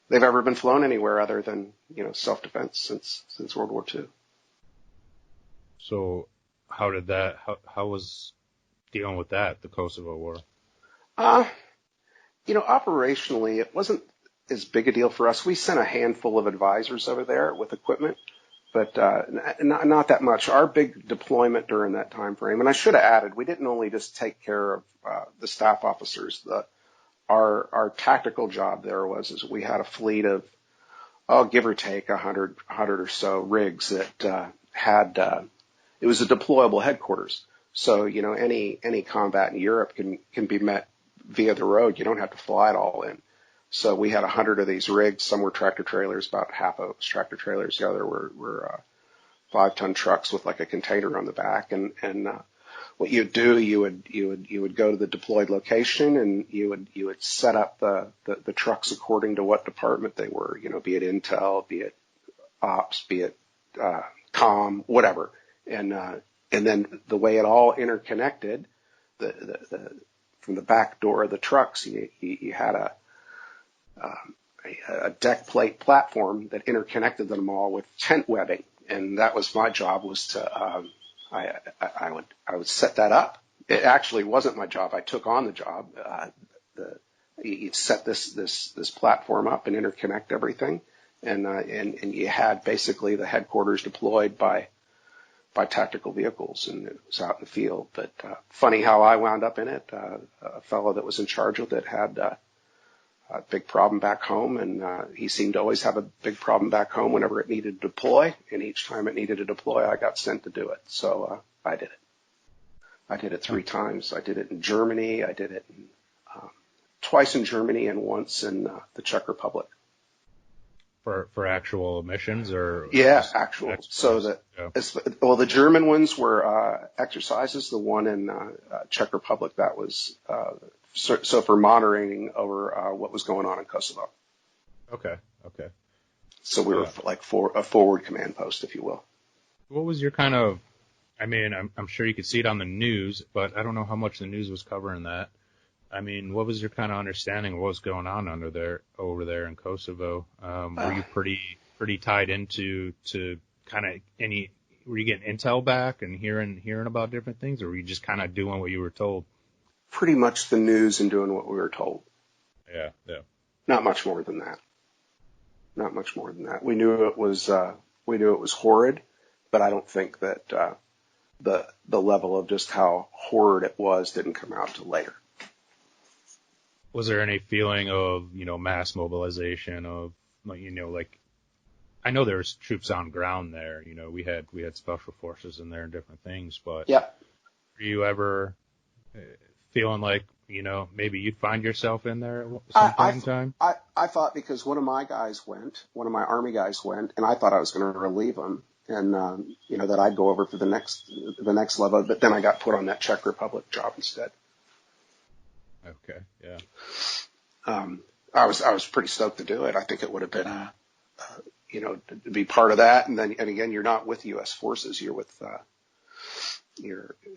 they've ever been flown anywhere other than, self-defense since World War II. So how was dealing with that, the Kosovo War? Operationally, it wasn't as big a deal for us. We sent a handful of advisors over there with equipment, but not that much. Our big deployment during that time frame, and I should have added, we didn't only just take care of the staff officers. Our tactical job there is we had a fleet of, give or take 100 or so rigs that had it was a deployable headquarters. So, any combat in Europe can be met via the road. You don't have to fly it all in. So we had 100 of these rigs. Some were tractor trailers, about half of it was tractor trailers. The other were 5-ton trucks with like a container on the back. And what you'd do, you would go to the deployed location and you would set up the trucks according to what department they were, be it intel, be it ops, be it comm, whatever. And then the way it all interconnected, from the back door of the trucks, you had a deck plate platform that interconnected them all with tent webbing, and that was my job. Was to I would set that up. It actually wasn't my job. I took on the job. You'd set this platform up and interconnect everything, and you had basically the headquarters deployed by tactical vehicles, and it was out in the field. But funny how I wound up in it. A fellow that was in charge of it had a big problem back home, and he seemed to always have a big problem back home whenever it needed to deploy. And each time it needed to deploy, I got sent to do it. So I did it. I did it 3 times. I did it in Germany. I did it twice in Germany and once in the Czech Republic. For actual missions or? Yeah, actual. So the German ones were exercises. The one in Czech Republic, that was so for monitoring over what was going on in Kosovo. Okay. So we were like a forward command post, if you will. What was your kind of? I mean, I'm sure you could see it on the news, but I don't know how much the news was covering that. I mean, what was your kind of understanding of what was going on over there in Kosovo? Were you pretty tied into kind of were you getting intel back and hearing about different things, or were you just kind of doing what you were told? Pretty much the news and doing what we were told. Yeah. Not much more than that. We knew it was horrid, but I don't think that the level of just how horrid it was didn't come out till later. Was there any feeling of, mass mobilization of, like, I know there's troops on ground there, we had special forces in there and different things, but yeah. Were you ever feeling like, maybe you'd find yourself in there at some point in time? I thought, because one of my Army guys went, and I thought I was going to relieve him, and, that I'd go over for the next level, but then I got put on that Czech Republic job instead. Okay, yeah. I was pretty stoked to do it. I think it would have been, to be part of that. And again, you're not with U.S. forces. You're with,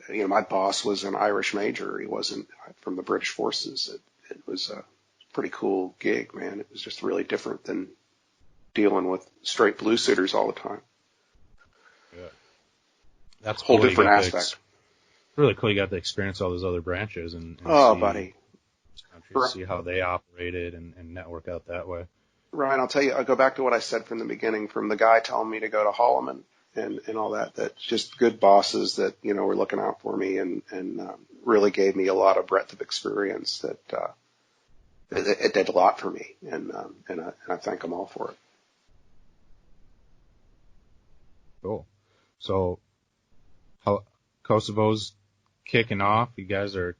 my boss was an Irish major. He wasn't from the British forces. It was a pretty cool gig, man. It was just really different than dealing with straight blue suiters all the time. Yeah. That's a whole different aspect. Really cool. You got to experience all those other branches and buddy, see how they operated and network out that way. Ryan, I'll tell you, I'll go back to what I said from the beginning, from the guy telling me to go to Holloman and all that. That's just good bosses that, were looking out for me and really gave me a lot of breadth of experience that, it did a lot for me. And I thank them all for it. Cool. So how Kosovo's kicking off. You guys are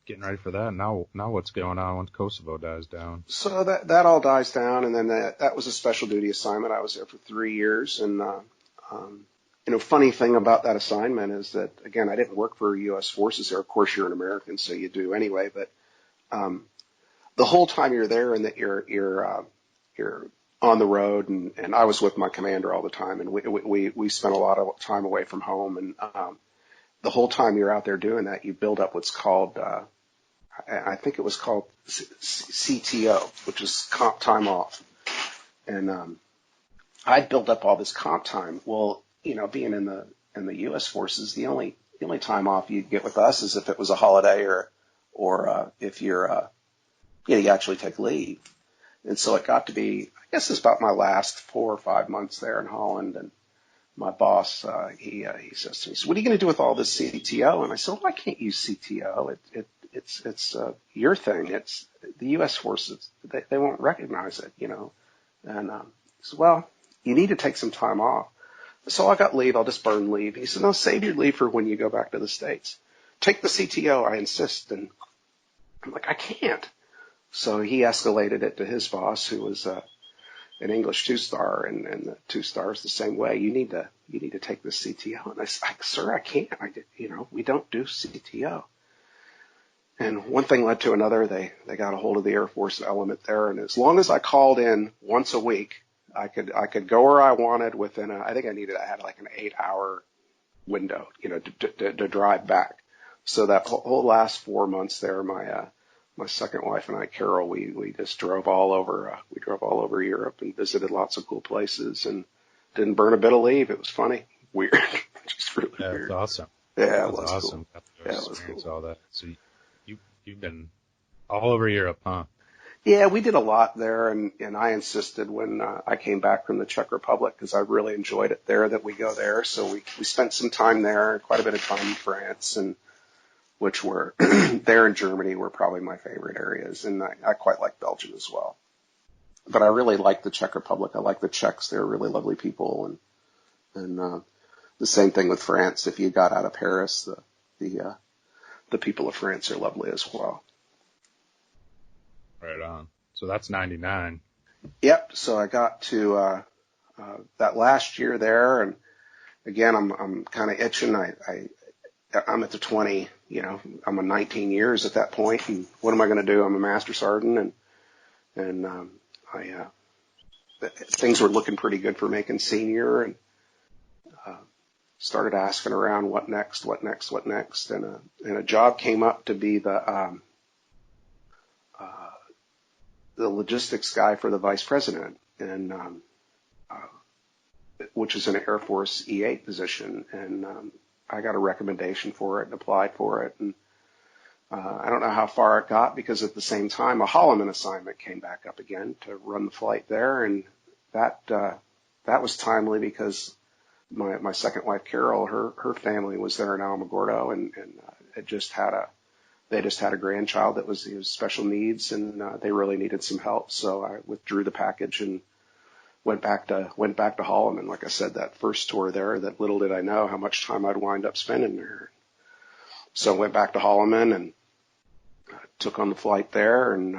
getting ready for that. Now what's going on once Kosovo dies down? So that all dies down, and then that was a special duty assignment. I was there for 3 years, and funny thing about that assignment is that, again, I didn't work for U.S. forces there. Of course, you're an American, so you do anyway. But the whole time you're there, and that you're on the road, and I was with my commander all the time, and we spent a lot of time away from home, and the whole time you're out there doing that, you build up what's called, I think it was called CTO, which is comp time off. And I built up all this comp time. Well, being in the U.S. forces, the only time off you'd get with us is if it was a holiday or if you're, you actually take leave. And so it got to be, I guess it's about my last 4 or 5 months there in Holland, and my boss, he says to me, "So what are you going to do with all this CTO?" And I said, "Well, I can't use CTO. It's your thing. It's the U.S. forces. They won't recognize it, And he said, "Well, you need to take some time off." So I got leave. I'll just burn leave. He said, "No, save your leave for when you go back to the States. Take the CTO. I insist." And I'm like, "I can't." So he escalated it to his boss, who was an English 2-star, and the 2-star is the same way. You need to take the CTO. And I said, "Sir, I can't. We don't do CTO." And one thing led to another. They got a hold of the Air Force element there, and as long as I called in once a week, I could go where I wanted within I had like an 8-hour window, to drive back. So that whole last 4 months there, my second wife and I, Carol, we just drove all over. We drove all over Europe and visited lots of cool places and didn't burn a bit of leave. It was funny, weird, just really weird. That's awesome. Yeah, it was awesome. Cool. Yeah, it was cool. All that. So you've been all over Europe, huh? Yeah, we did a lot there, and I insisted when I came back from the Czech Republic, because I really enjoyed it there, that we go there. So we spent some time there, quite a bit of time in France, and which were there in Germany were probably my favorite areas, and I quite like Belgium as well. But I really like the Czech Republic. I like the Czechs; they're really lovely people, and the same thing with France. If you got out of Paris, the people of France are lovely as well. Right on. So that's 99. Yep. So I got to that last year there, and again, I'm kind of itching. I'm at the 20. I'm a 19 years at that point, and what am I going to do? I'm a master sergeant, and things were looking pretty good for making senior, and started asking around what next, and a job came up to be the logistics guy for the vice president, and which is an Air Force E8 position, and I got a recommendation for it and applied for it, and I don't know how far it got, because at the same time a Holloman assignment came back up again to run the flight there, and that was timely because my second wife Carol, her family was there in Alamogordo, and they just had a grandchild that was special needs, and they really needed some help. So I withdrew the package and went back to Holloman. Like I said, that first tour there, that little did I know how much time I'd wind up spending there. So I went back to Holloman and took on the flight there, and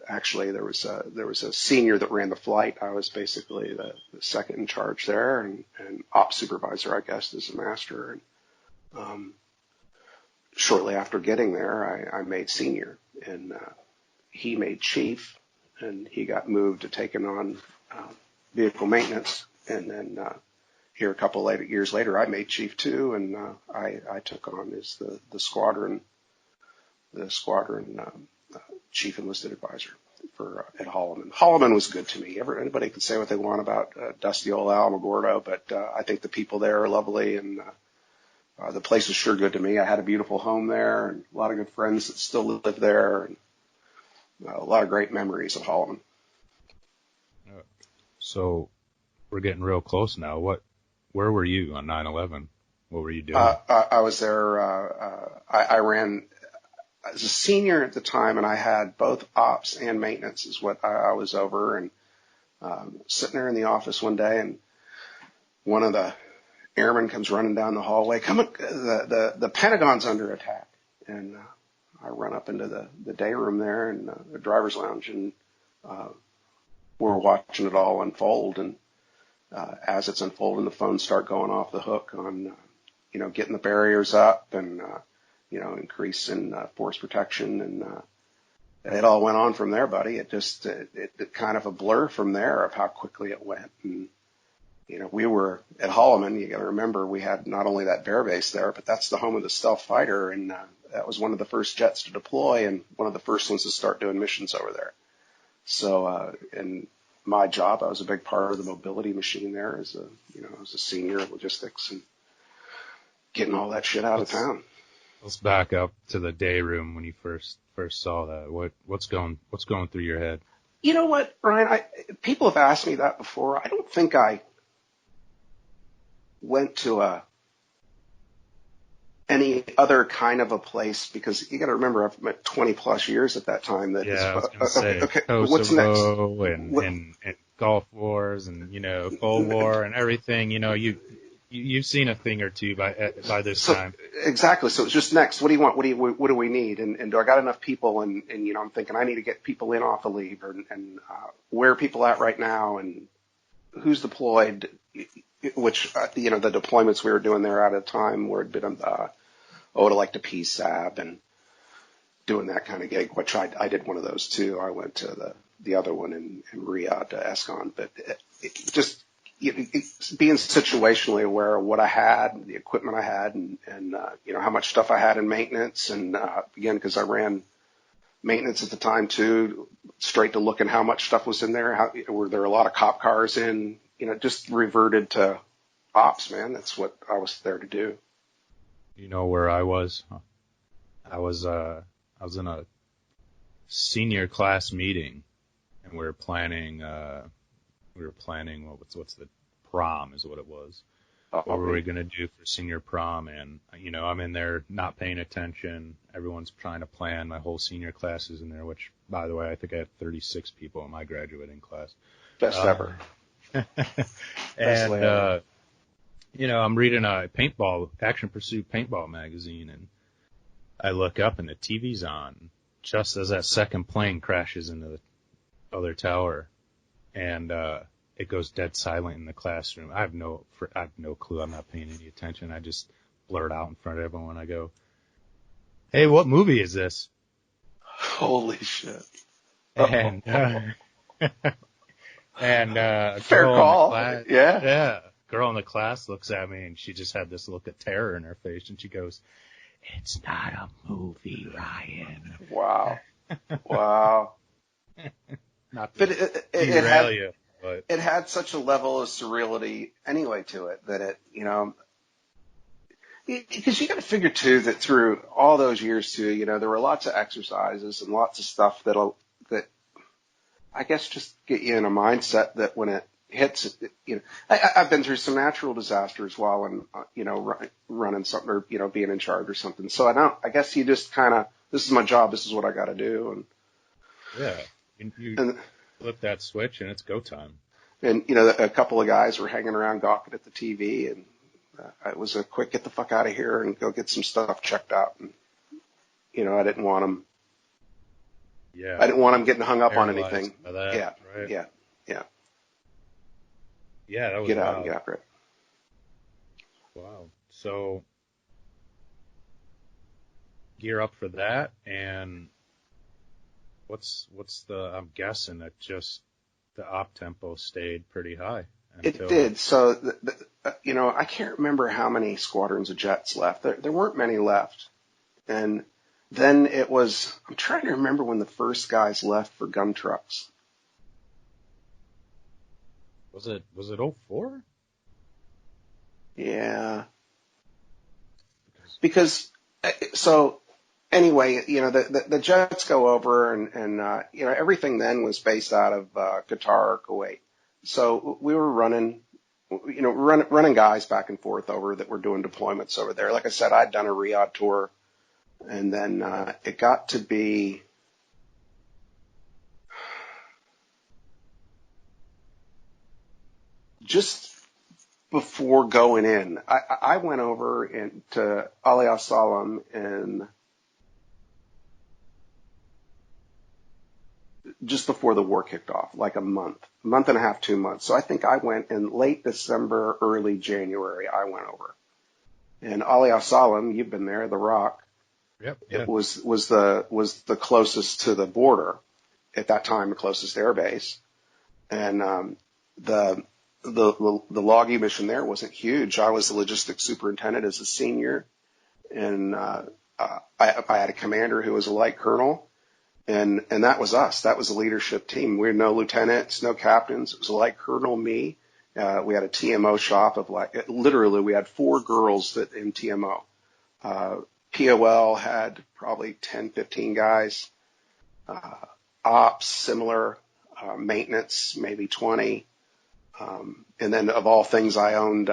actually there was a senior that ran the flight. I was basically the second in charge there, and ops supervisor, I guess, as a master. And shortly after getting there, I made senior, and he made chief, and he got moved to taking on vehicle maintenance. And then here a couple years later, I made chief too, and I took on as the squadron chief enlisted advisor at Holloman. Holloman was good to me. Anybody can say what they want about dusty old Alamogordo, but I think the people there are lovely, and the place was sure good to me. I had a beautiful home there, and a lot of good friends that still live there, and a lot of great memories of Holloman. So we're getting real close now. What where were you on 9/11? What were you doing? I was there. I ran as a senior at the time, and I had both ops and maintenance is what I was over. And sitting there in the office one day, and one of the airmen comes running down the hallway. The Pentagon's under attack, and I run up into the day room there and the driver's lounge, and we're watching it all unfold. And as it's unfolding, the phones start going off the hook on getting the barriers up and increase in force protection, and it all went on from there, buddy. It just it kind of a blur from there of how quickly it went. And we were at Holloman. You got to remember, we had not only that bear base there, but that's the home of the stealth fighter, and that was one of the first jets to deploy and one of the first ones to start doing missions over there. So, in my job, I was a big part of the mobility machine there as a senior logistics and getting all that shit out of town. Let's back up to the day room when you first saw that. What's going through your head? You know what, Ryan? People have asked me that before. I don't think I went to any other kind of a place, because you got to remember, I've met 20 plus years at that time. I was going to say, okay, Kosovo, what's next? And Gulf Wars and Cold War and everything. You've seen a thing or two by this time. Exactly. So it's just next. What do you want? What do we need? And do I got enough people? And I'm thinking I need to get people in off of leave, and where are people at right now, and who's deployed, which, the deployments we were doing there at a time where it'd been, to like the PSAB and doing that kind of gig, which I did one of those too. I went to the other one in Riyadh to ESCON, but it just, being situationally aware of what I had, the equipment I had, and how much stuff I had in maintenance. And, again, cause I ran maintenance at the time too, straight to looking how much stuff was in there. Were there a lot of cop cars in, just reverted to ops, man. That's what I was there to do. You know where I was? I was in a senior class meeting, and we were planning what's the prom is what it was. What were we going to do for senior prom? And, I'm in there not paying attention. Everyone's trying to plan. My whole senior class is in there, which, by the way, I think I had 36 people in my graduating class. Best ever. And, I'm reading a Action Pursuit paintball magazine, and I look up and the TV's on just as that second plane crashes into the other tower. And, it goes dead silent in the classroom. I have no clue. I'm not paying any attention. I just blurt out in front of everyone. I go, "Hey, what movie is this?" Holy shit. And, fair call. Yeah. Girl in the class looks at me, and she just had this look of terror in her face, and she goes, "It's not a movie, Ryan." Wow. Wow. Not to derail you. But it had such a level of surreality anyway to it that it, because you got to figure too that through all those years too, there were lots of exercises and lots of stuff that I guess just get you in a mindset that when it hits, I've been through some natural disasters while I'm, running something or, being in charge or something. So I guess you just kind of, this is my job. This is what I got to do. And you flip that switch and it's go time. And, a couple of guys were hanging around gawking at the TV, and it was a quick get the fuck out of here and go get some stuff checked out. And, I didn't want them. Yeah. I didn't want them getting hung up on anything. That, yeah. Right? Yeah. Yeah. That was get out and get after it. Wow. So gear up for that. And what's I'm guessing that just the op tempo stayed pretty high. It did. So, I can't remember how many squadrons of jets left. There weren't many left. And then it was, I'm trying to remember when the first guys left for gun trucks. Was it 04? Yeah. Because, anyway, the jets go over and everything then was based out of Qatar or Kuwait. So we were running running guys back and forth over that were doing deployments over there. Like I said, I'd done a Riyadh tour, and then it got to be just before going in. I went over to Ali al-Salam in just before the war kicked off, like a month and a half, 2 months. So I think I went in late December, early January. I went over, and Ali al-Salam, you've been there, the Rock. Yep. It was the closest to the border at that time, the closest air base, and the loggy mission there wasn't huge. I was the logistics superintendent as a senior, and I had a commander who was a light colonel. And that was us. That was a leadership team. We had no lieutenants, no captains. It was a light colonel, me. We had a TMO shop of literally we had 4 girls in TMO. POL had probably 10, 15 guys. Ops, similar. Maintenance, maybe 20. And then of all things, I owned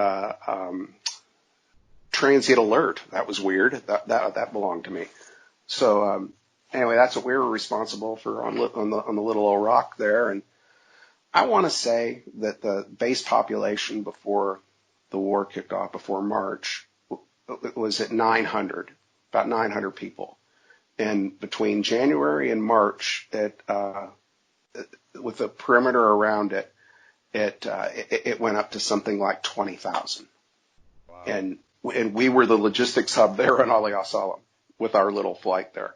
transient alert. That was weird. That belonged to me. So anyway, that's what we were responsible for on the little old rock there. And I want to say that the base population before the war kicked off, before March, was at 900, about 900 people. And between January and March, with the perimeter around it, it went up to something like 20,000. Wow. And we were the logistics hub there in Ali al-Salam with our little flight there.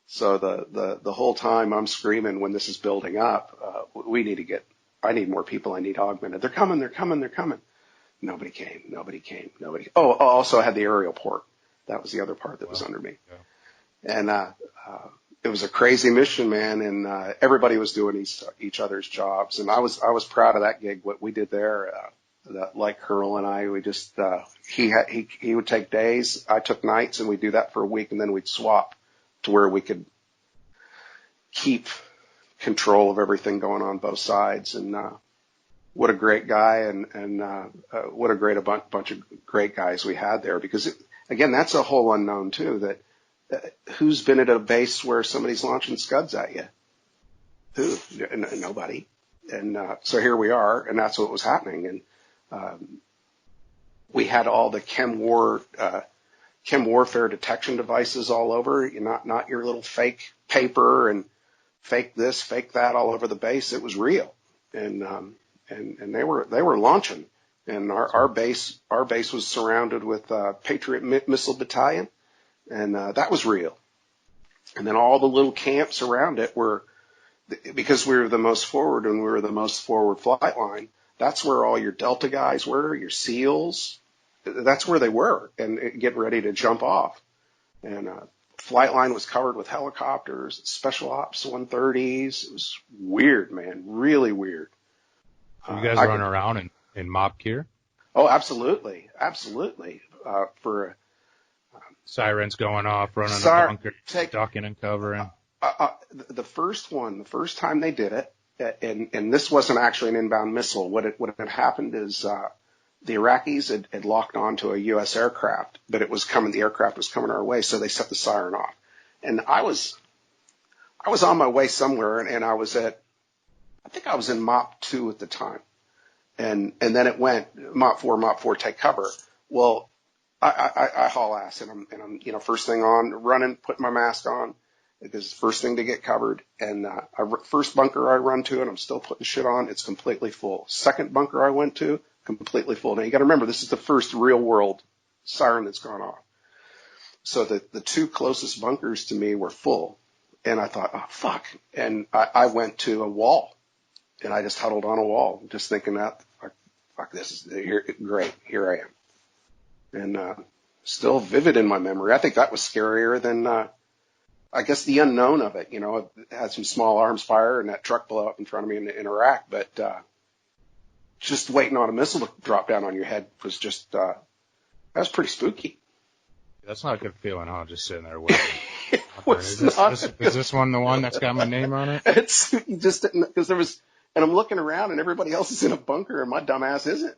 So the whole time I'm screaming when this is building up, I need more people. I need augmented. They're coming. Nobody came. Oh, also I had the aerial port. That was the other part that was under me. Yeah. And, it was a crazy mission, man. And, everybody was doing each other's jobs. And I was proud of that gig, what we did there. That like Colonel and I, we just, he would take days. I took nights, and we'd do that for a week, and then we'd swap to where we could keep control of everything going on both sides. And what a great guy, and what a great bunch of great guys we had there. Because again, that's a whole unknown too. That who's been at a base where somebody's launching scuds at you? Who? Nobody. And so here we are, and that's what was happening. And we had all the chem warfare detection devices all over, not your little fake paper and fake this, fake that all over the base. It was real. And they were launching, and our base was surrounded with, Patriot missile battalion, and, that was real. And then all the little camps around it were, because we were the most forward and we were the most forward flight line, that's where all your Delta guys were, your SEALs. That's where they were, and getting ready to jump off. And flight line was covered with helicopters, special ops 130s. It was weird, man, really weird. So you guys run around in mob gear? Oh, absolutely. For sirens going off, running a bunker, ducking and covering. The first time they did it, and this wasn't actually an inbound missile. What had happened is the Iraqis had locked onto a U.S. aircraft, but the aircraft was coming our way, so they set the siren off. And I was on my way somewhere, and I think I was in MOP 2 at the time. And then it went MOP 4, take cover. Well, I haul ass, and I'm first thing on, running, putting my mask on, because first thing to get covered. And first bunker I run to, and I'm still putting shit on, it's completely full. Second bunker I went to, completely full. Now you got to remember, this is the first real world siren that's gone off. So the 2 closest bunkers to me were full, and I thought, oh fuck, and I went to a wall, and I just huddled on a wall, just thinking that, fuck, this is great, here I am, and still vivid in my memory. I think that was scarier than I guess the unknown of it. It had some small arms fire and that truck blow up in front of me in Iraq, but just waiting on a missile to drop down on your head was just, that was pretty spooky. That's not a good feeling, huh? Just sitting there waiting. Is this one the one that's got my name on it? It's just because and I'm looking around and everybody else is in a bunker and my dumb ass isn't.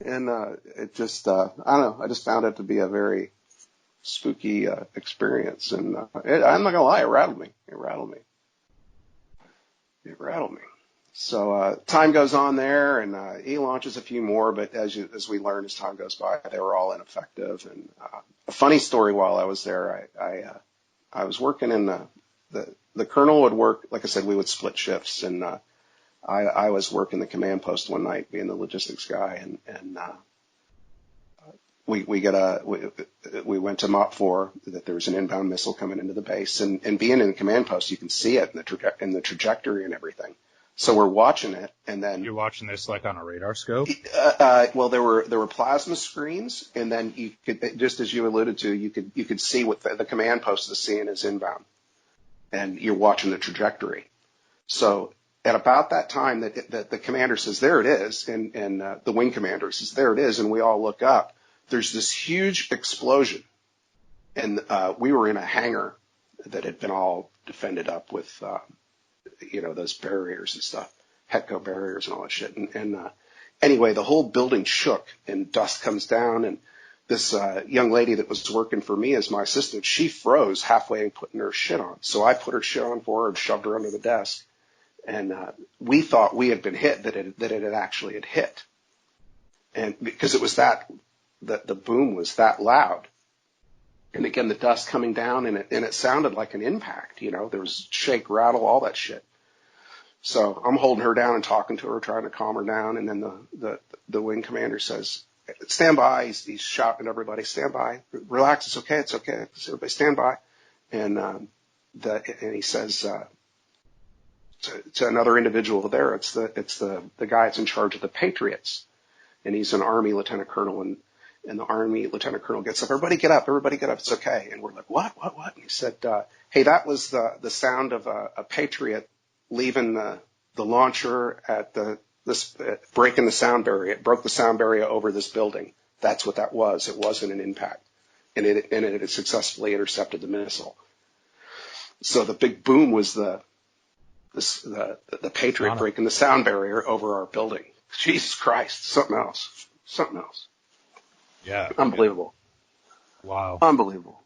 And it just, I don't know, I just found it to be a very spooky experience. And I'm not going to lie, it rattled me. It rattled me. It rattled me. So time goes on there, and he launches a few more, but as we learn as time goes by, they were all ineffective. And a funny story while I was there, I was working in the colonel would work, like I said, we would split shifts, and I was working the command post one night, being the logistics guy, and we went to Mop 4 that there was an inbound missile coming into the base, and being in the command post, you can see it in the trajectory and everything. So we're watching it, and then you're watching this like on a radar scope. Well, there were plasma screens, and then you could, just as you alluded to, you could see what the command post is seeing as inbound, and you're watching the trajectory. So at about that time that the commander says, there it is, and the wing commander says, there it is, and we all look up. There's this huge explosion, and we were in a hangar that had been all defended up with, those barriers and stuff, Hetco barriers and all that shit. And anyway, the whole building shook, and dust comes down, and this young lady that was working for me as my assistant, she froze halfway in putting her shit on. So I put her shit on for her and shoved her under the desk. And we thought we had been hit, that it had actually had hit. And because it was that the boom was that loud. And again, the dust coming down, and it sounded like an impact, there was shake, rattle, all that shit. So I'm holding her down and talking to her, trying to calm her down. And then the wing commander says, stand by. He's shouting at everybody, stand by, relax. It's okay. It's okay. Everybody stand by. And he says, to another individual there, it's the guy that's in charge of the Patriots. And he's an Army lieutenant colonel, and the Army lieutenant colonel gets up. Everybody get up. It's okay. And we're like, what? And he said, hey, that was the sound of a Patriot leaving the launcher at breaking the sound barrier. It broke the sound barrier over this building. That's what that was. It wasn't an impact. And it had successfully intercepted the missile. So the big boom was the Patriot breaking the sound barrier over our building. Jesus Christ. Something else. Yeah. Unbelievable. Wow. Unbelievable.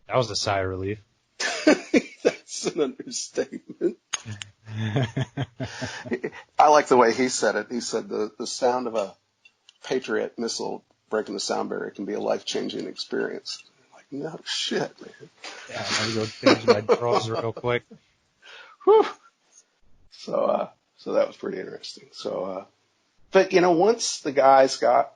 That was a sigh of relief. That's an understatement. I like the way he said it. He said the sound of a Patriot missile breaking the sound barrier can be a life-changing experience. I'm like, no shit, man. Yeah, I'm going to go change my drawers real quick. Whew. So that was pretty interesting. So, but once the guys got,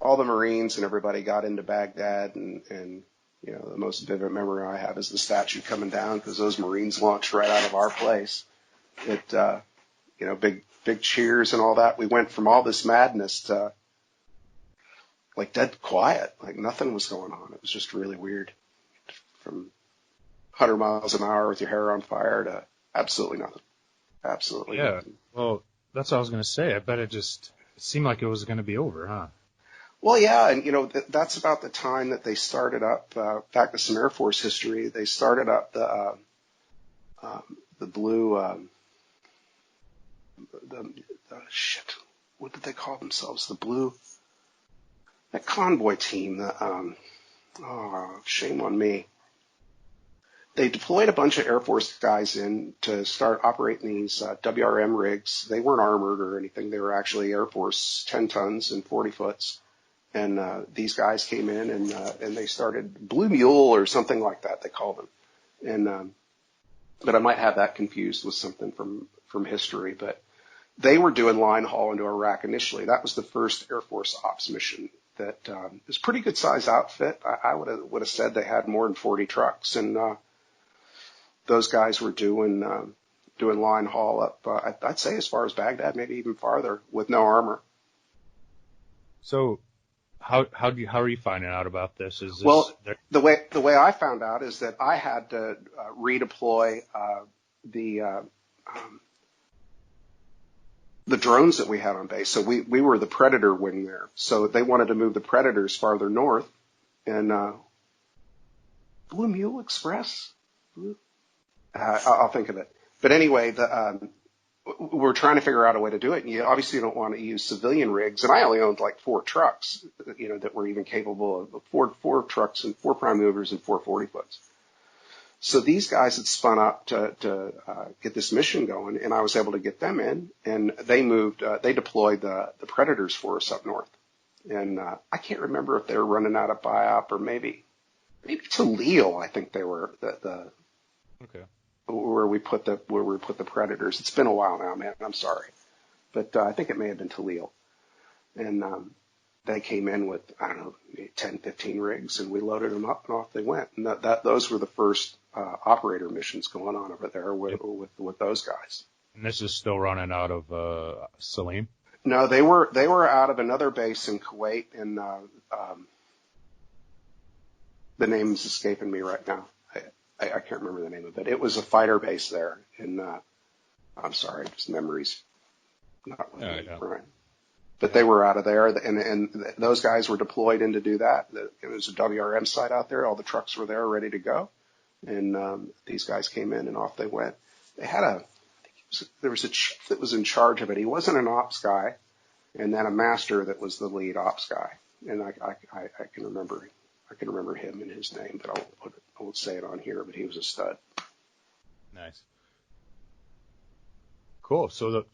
all the Marines and everybody got into Baghdad, and the most vivid memory I have is the statue coming down, because those Marines launched right out of our place. It, big cheers and all that. We went from all this madness to like dead quiet, like nothing was going on. It was just really weird. From 100 miles an hour with your hair on fire to absolutely nothing. Absolutely nothing. Well, that's what I was going to say. I bet it seemed like it was going to be over, huh? Well, yeah, and that's about the time that they started up. Back to some Air Force history, they started up the blue. Shit, what did they call themselves? The blue. That convoy team. Shame on me. They deployed a bunch of Air Force guys in to start operating these WRM rigs. They weren't armored or anything. They were actually Air Force 10 tons and 40 foots. And these guys came in and they started Blue Mule or something like that, they called them. And but I might have that confused with something from history. But they were doing line haul into Iraq initially. That was the first Air Force ops mission. That is a pretty good size outfit. I would have said they had more than 40 trucks, and those guys were doing line haul up. I'd say as far as Baghdad, maybe even farther, with no armor. So, how are you finding out about this? The way I found out is that I had to redeploy the drones that we had on base. So we were the Predator wing there. So they wanted to move the Predators farther north, and Blue Mule Express. I'll think of it. But anyway, we're trying to figure out a way to do it. And you obviously don't want to use civilian rigs. And I only owned like 4 trucks, that were even capable of four trucks and 4 prime movers and 4 40-foots. So these guys had spun up to get this mission going, and I was able to get them in, and they deployed the Predators for us up north. And I can't remember if they were running out of BIOP or maybe Toledo. I think they were Okay. where we put the Predators. It's been a while now, man. I'm sorry, but I think it may have been Toledo. And they came in with, I don't know, 10, 15 rigs, and we loaded them up, and off they went. And those were the first operator missions going on over there with those guys. And this is still running out of Salim? No, they were out of another base in Kuwait, and the name's escaping me right now. I can't remember the name of it. It was a fighter base there, and I'm sorry, just memories not with me, right? But they were out of there, and those guys were deployed in to do that. It was a WRM site out there. All the trucks were there ready to go. And these guys came in, and off they went. They had there was a chief that was in charge of it. He wasn't an ops guy, and then a master that was the lead ops guy. And I can remember him and his name, but I won't say it on here, but he was a stud. Nice. Cool. So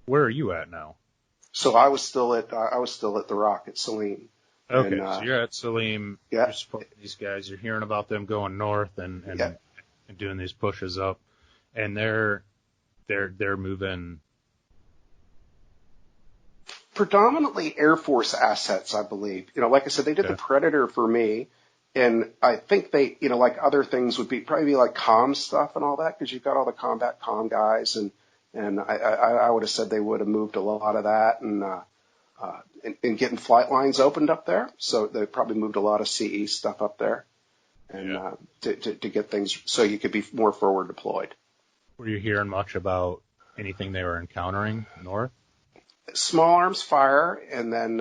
where are you at now? So I was still at the Rock at Salim. Okay, so you're at Salim. Yeah. You're supporting these guys. You're hearing about them going north and doing these pushes up, and they're moving. Predominantly Air Force assets, I believe. Like I said, they did the Predator for me, and I think they, like other things would probably like comm stuff and all that, because you've got all the combat comm guys, and I would have said they would have moved a lot of that, and getting flight lines opened up there. So they probably moved a lot of CE stuff up there, and to get things so you could be more forward deployed. Were you hearing much about anything they were encountering north? Small arms fire, and then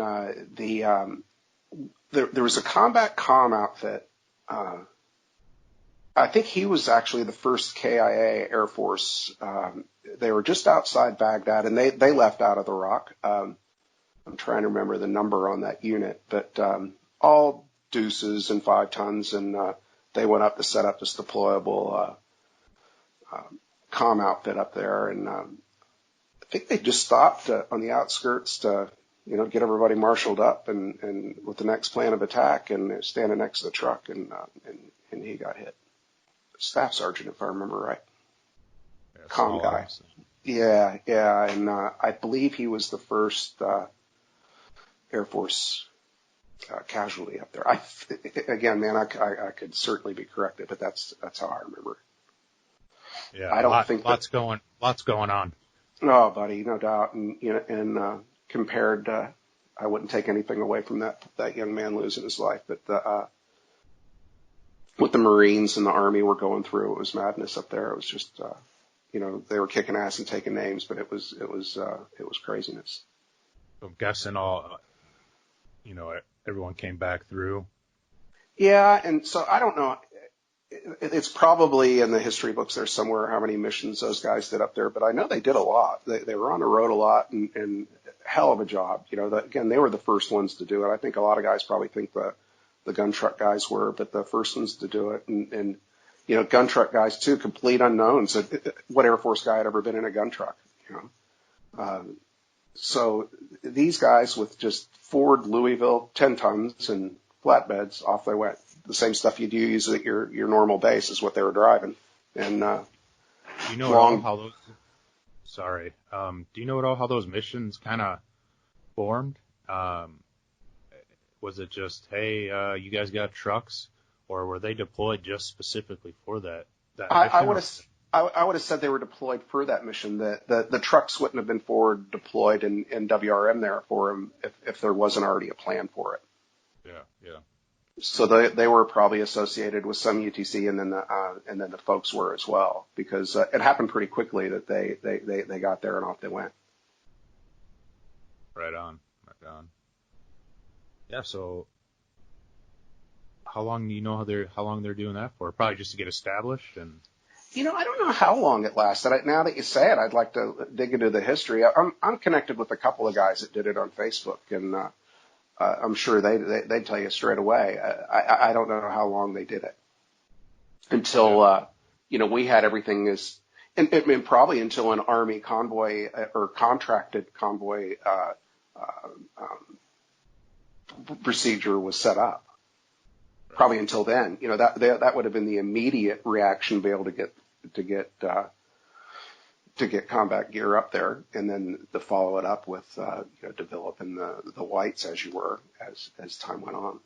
there was a combat comm outfit. I think he was actually the first KIA Air Force. They were just outside Baghdad, and they left out of the Rock. I'm trying to remember the number on that unit, but all deuces and 5 tons, and they went up to set up this deployable comm outfit up there, and I think they just stopped on the outskirts to, get everybody marshaled up and with the next plan of attack, and standing next to the truck, and he got hit. Staff sergeant, if I remember right. Yeah, Comm guy. Awesome. Yeah, and I believe he was the first Air Force casualty up there. Again, man, I could certainly be corrected, but that's how I remember it. Yeah, I don't think lots going on. Oh, buddy, no doubt. And compared, I wouldn't take anything away from that young man losing his life, but what the Marines and the Army were going through, it was madness up there. It was just, they were kicking ass and taking names, but it was craziness. I'm guessing everyone came back through. Yeah, and so I don't know. It's probably in the history books there somewhere how many missions those guys did up there, but I know they did a lot. They were on the road a lot, and hell of a job. Again, they were the first ones to do it. I think a lot of guys probably think the gun truck guys were, but the first ones to do it. And gun truck guys too, complete unknowns. What Air Force guy had ever been in a gun truck? So these guys with just Ford Louisville 10 tons and flatbeds, off they went. The same stuff you'd use at your normal base is what they were driving. And do you know how those? Sorry. Do you know at all how those missions kind of formed? Was it just, hey, you guys got trucks, or were they deployed just specifically for that mission? I would have said they were deployed for that mission. The trucks wouldn't have been forward deployed in WRM there for them if there wasn't already a plan for it. Yeah. So they were probably associated with some UTC, and then the folks were as well, because it happened pretty quickly that they got there and off they went. Right on. Yeah. So how long do you know how long they're doing that for? Probably just to get established and. I don't know how long it lasted. Now that you say it, I'd like to dig into the history. I'm connected with a couple of guys that did it on Facebook, and I'm sure they'd tell you straight away. I don't know how long they did it until we had everything and probably until an Army convoy or contracted convoy procedure was set up. Probably until then, that would have been the immediate reaction to be able to get combat gear up there, and then to follow it up with developing the whites as time went on.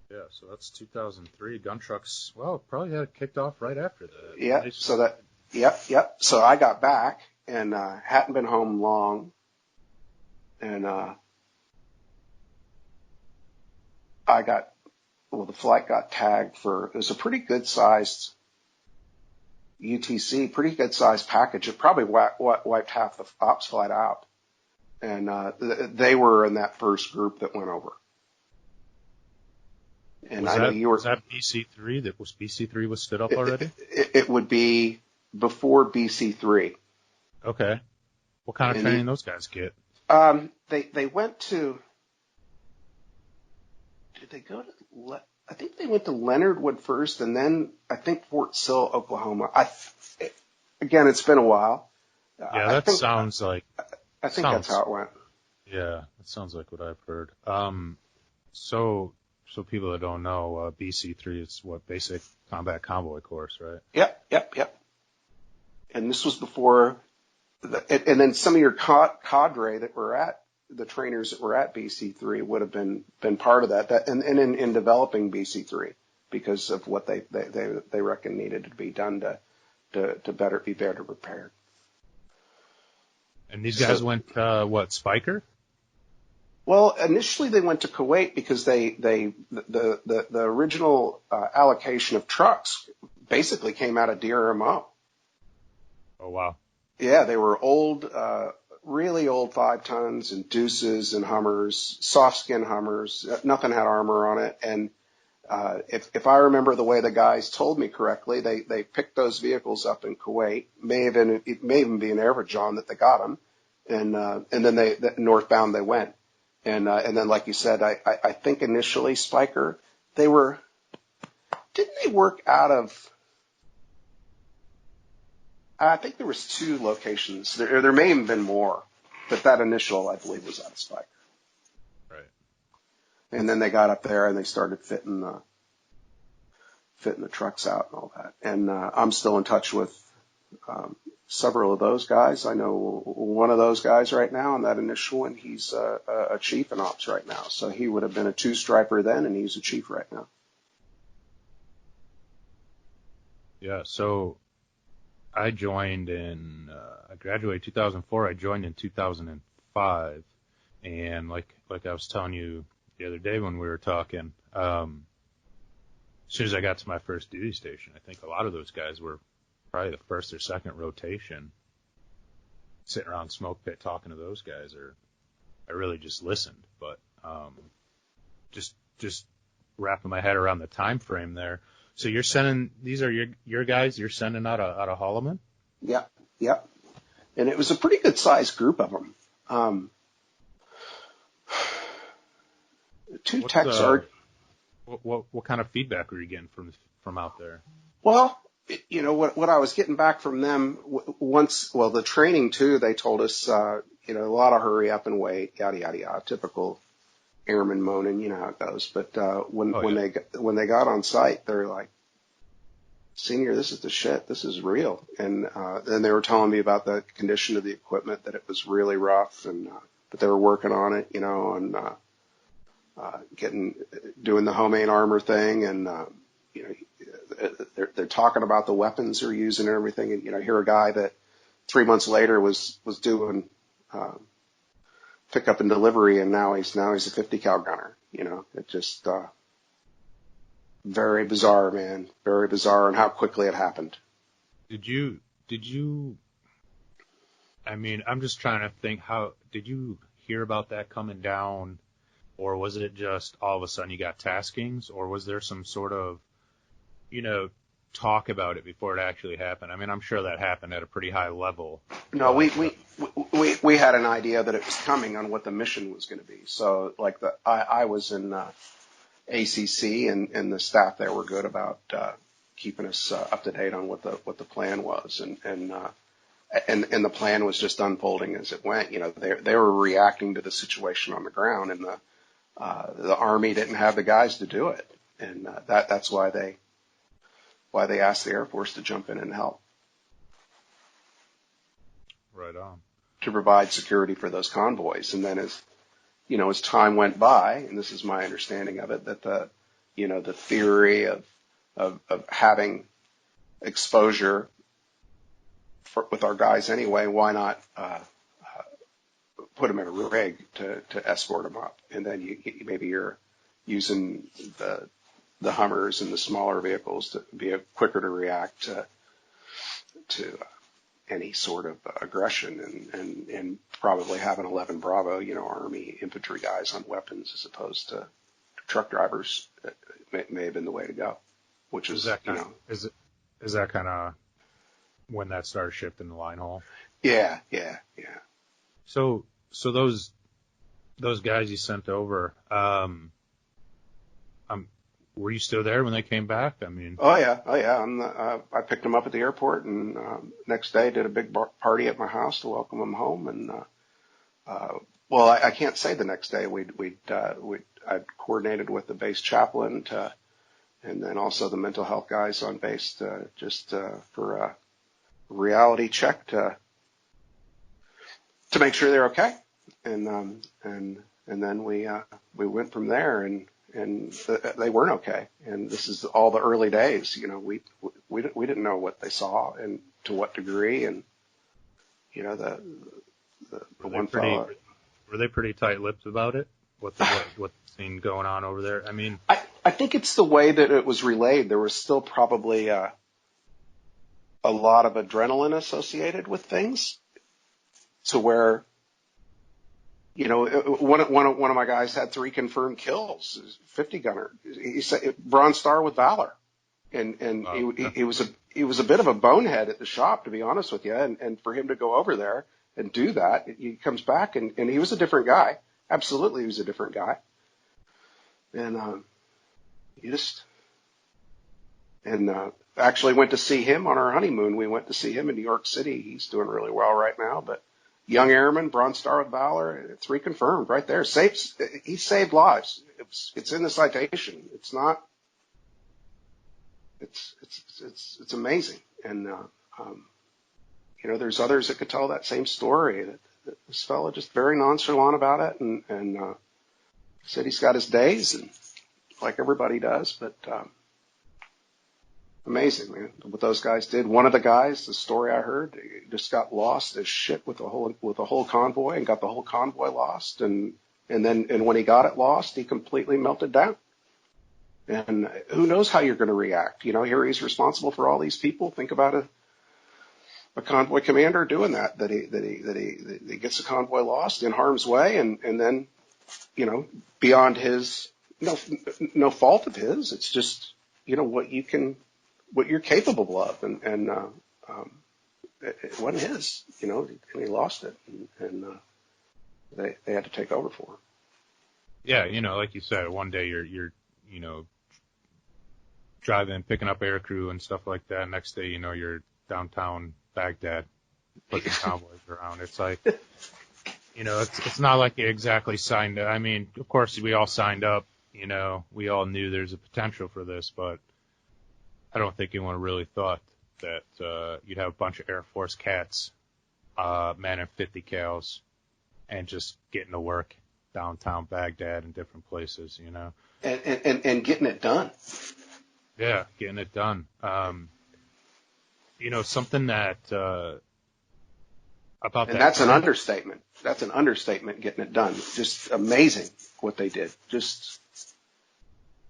Yeah, so that's 2003. Gun trucks, probably had it kicked off right after that. Yeah, yep. So I got back and hadn't been home long, and the flight got tagged it was a pretty good sized UTC, pretty good sized package. It probably wiped half the ops flight out, and they were in that first group that went over. And was that BC3? BC3 was stood up already? It would be before BC3. Okay. What kind of training those guys get? They went to. Did they go to? I think they went to Leonard Wood first, and then I think Fort Sill, Oklahoma. Again, it's been a while. Yeah, sounds like. I think that's how it went. Yeah, that sounds like what I've heard. So people that don't know, BC3 is what, basic combat convoy course, right? Yep. And this was before, and then some of your cadre that were at, the trainers that were at BC3 would have been part of that and in developing BC3 because of what they reckon needed to be done to be better prepared. And these guys went, Spiker? Well, initially they went to Kuwait because the original allocation of trucks basically came out of DRMO. Oh, wow. Yeah, they were old, really old 5 tons and Deuces and Hummers, soft skin Hummers. Nothing had armor on it. And if I remember the way the guys told me correctly, they picked those vehicles up in Kuwait. It may even be in Azerbaijan that they got them, and then northbound they went. And then, like you said, I think initially Spiker, didn't they work out of, I think there was 2 locations. There may have been more, but that initial, I believe, was out of Spiker. Right. And then they got up there and they started fitting the trucks out and all that. And I'm still in touch with several of those guys. I know one of those guys right now, and that initial one, he's a chief in ops right now. So he would have been a 2-striper then, and he's a chief right now. Yeah, so I joined I graduated 2004. I joined in 2005. And like I was telling you the other day when we were talking, as soon as I got to my first duty station, I think a lot of those guys were probably the first or second rotation, sitting around smoke pit talking to those guys, or I really just listened. But just wrapping my head around the time frame there. So you're sending, these are your guys you're sending out of Holloman? Yep. And it was a pretty good sized group of them. 2 techs are. What kind of feedback were you getting from out there? Well, what I was getting back from them the training too, they told us, a lot of hurry up and wait, yada, yada, yada, typical airman moaning, you know how it goes. But, when they got on site, they're like, senior, this is the shit. This is real. And, then they were telling me about the condition of the equipment, that it was really rough but they were working on it, and, doing the homemade armor thing, and they're talking about the weapons they're using and everything. And hear a guy that 3 months later was doing pickup and delivery, and now he's a 50 cal gunner. It just very bizarre, man, very bizarre, and how quickly it happened. Did you? I mean, I'm just trying to think. How did you hear about that coming down? Or was it just all of a sudden you got taskings? Or was there some sort of, talk about it before it actually happened? I mean, I'm sure that happened at a pretty high level. No, we had an idea that it was coming on what the mission was going to be. So like I was in ACC and the staff there were good about keeping us up to date on what the plan was, and the plan was just unfolding as it went. You know, they were reacting to the situation on the ground, and the Army didn't have the guys to do it, and that's why they asked the Air Force to jump in and help. Right on. To provide security for those convoys, and then as time went by, and this is my understanding of it, that the theory of having exposure with our guys anyway, why not put them in a rig to escort them up, and then maybe you're using the Hummers and the smaller vehicles to be quicker to react to any sort of aggression, and probably have an 11 Bravo, Army infantry guys on weapons as opposed to truck drivers. May have been the way to go, which is that kind of when that started shifting the line haul? Yeah. So those guys you sent over, were you still there when they came back? I mean, oh yeah. I picked them up at the airport, and next day did a big party at my house to welcome them home. And well, I can't say the next day. I coordinated with the base chaplain and then also the mental health guys on base for a reality check to make sure they're okay. And then we went from there, and they weren't okay. And this is all the early days. We didn't know what they saw and to what degree. And the one fellow. Were they pretty tight-lipped about it? What's seen going on over there? I mean, I think it's the way that it was relayed. There was still probably a lot of adrenaline associated with things, to where, one of my guys had 3 confirmed kills, 50 gunner. He said Bronze Star with Valor, and he was a bit of a bonehead at the shop, to be honest with you. And for him to go over there and do that, he comes back and he was a different guy. Absolutely, he was a different guy. And actually went to see him on our honeymoon. We went to see him in New York City. He's doing really well right now, but young airman, Bronze Star with Valor, 3 confirmed right there. He saved lives. It's in the citation. It's not. It's amazing. And there's others that could tell that same story. That this fellow just very nonchalant about it, and said he's got his days, and like everybody does, but amazing, man, what those guys did. One of the guys, the story I heard, just got lost as shit with the whole convoy, and got the whole convoy lost, and when he got it lost, he completely melted down. And who knows how you're going to react? Here he's responsible for all these people. Think about a convoy commander doing that he gets the convoy lost in harm's way, and then beyond his no fault of his, it's just what you're capable of, and it wasn't his, and he lost it, and they had to take over for him. Yeah, like you said, one day you're driving, picking up air crew and stuff like that. Next day, you're downtown Baghdad, putting convoys around. It's like, it's not like you exactly signed up. I mean, of course, we all signed up. We all knew there's a potential for this, but I don't think anyone really thought that you'd have a bunch of Air Force cats manning 50 cals and just getting to work downtown Baghdad and different places, And getting it done. Yeah, getting it done. Something that about and that. That's an understatement. That's an understatement, getting it done. Just amazing what they did. Just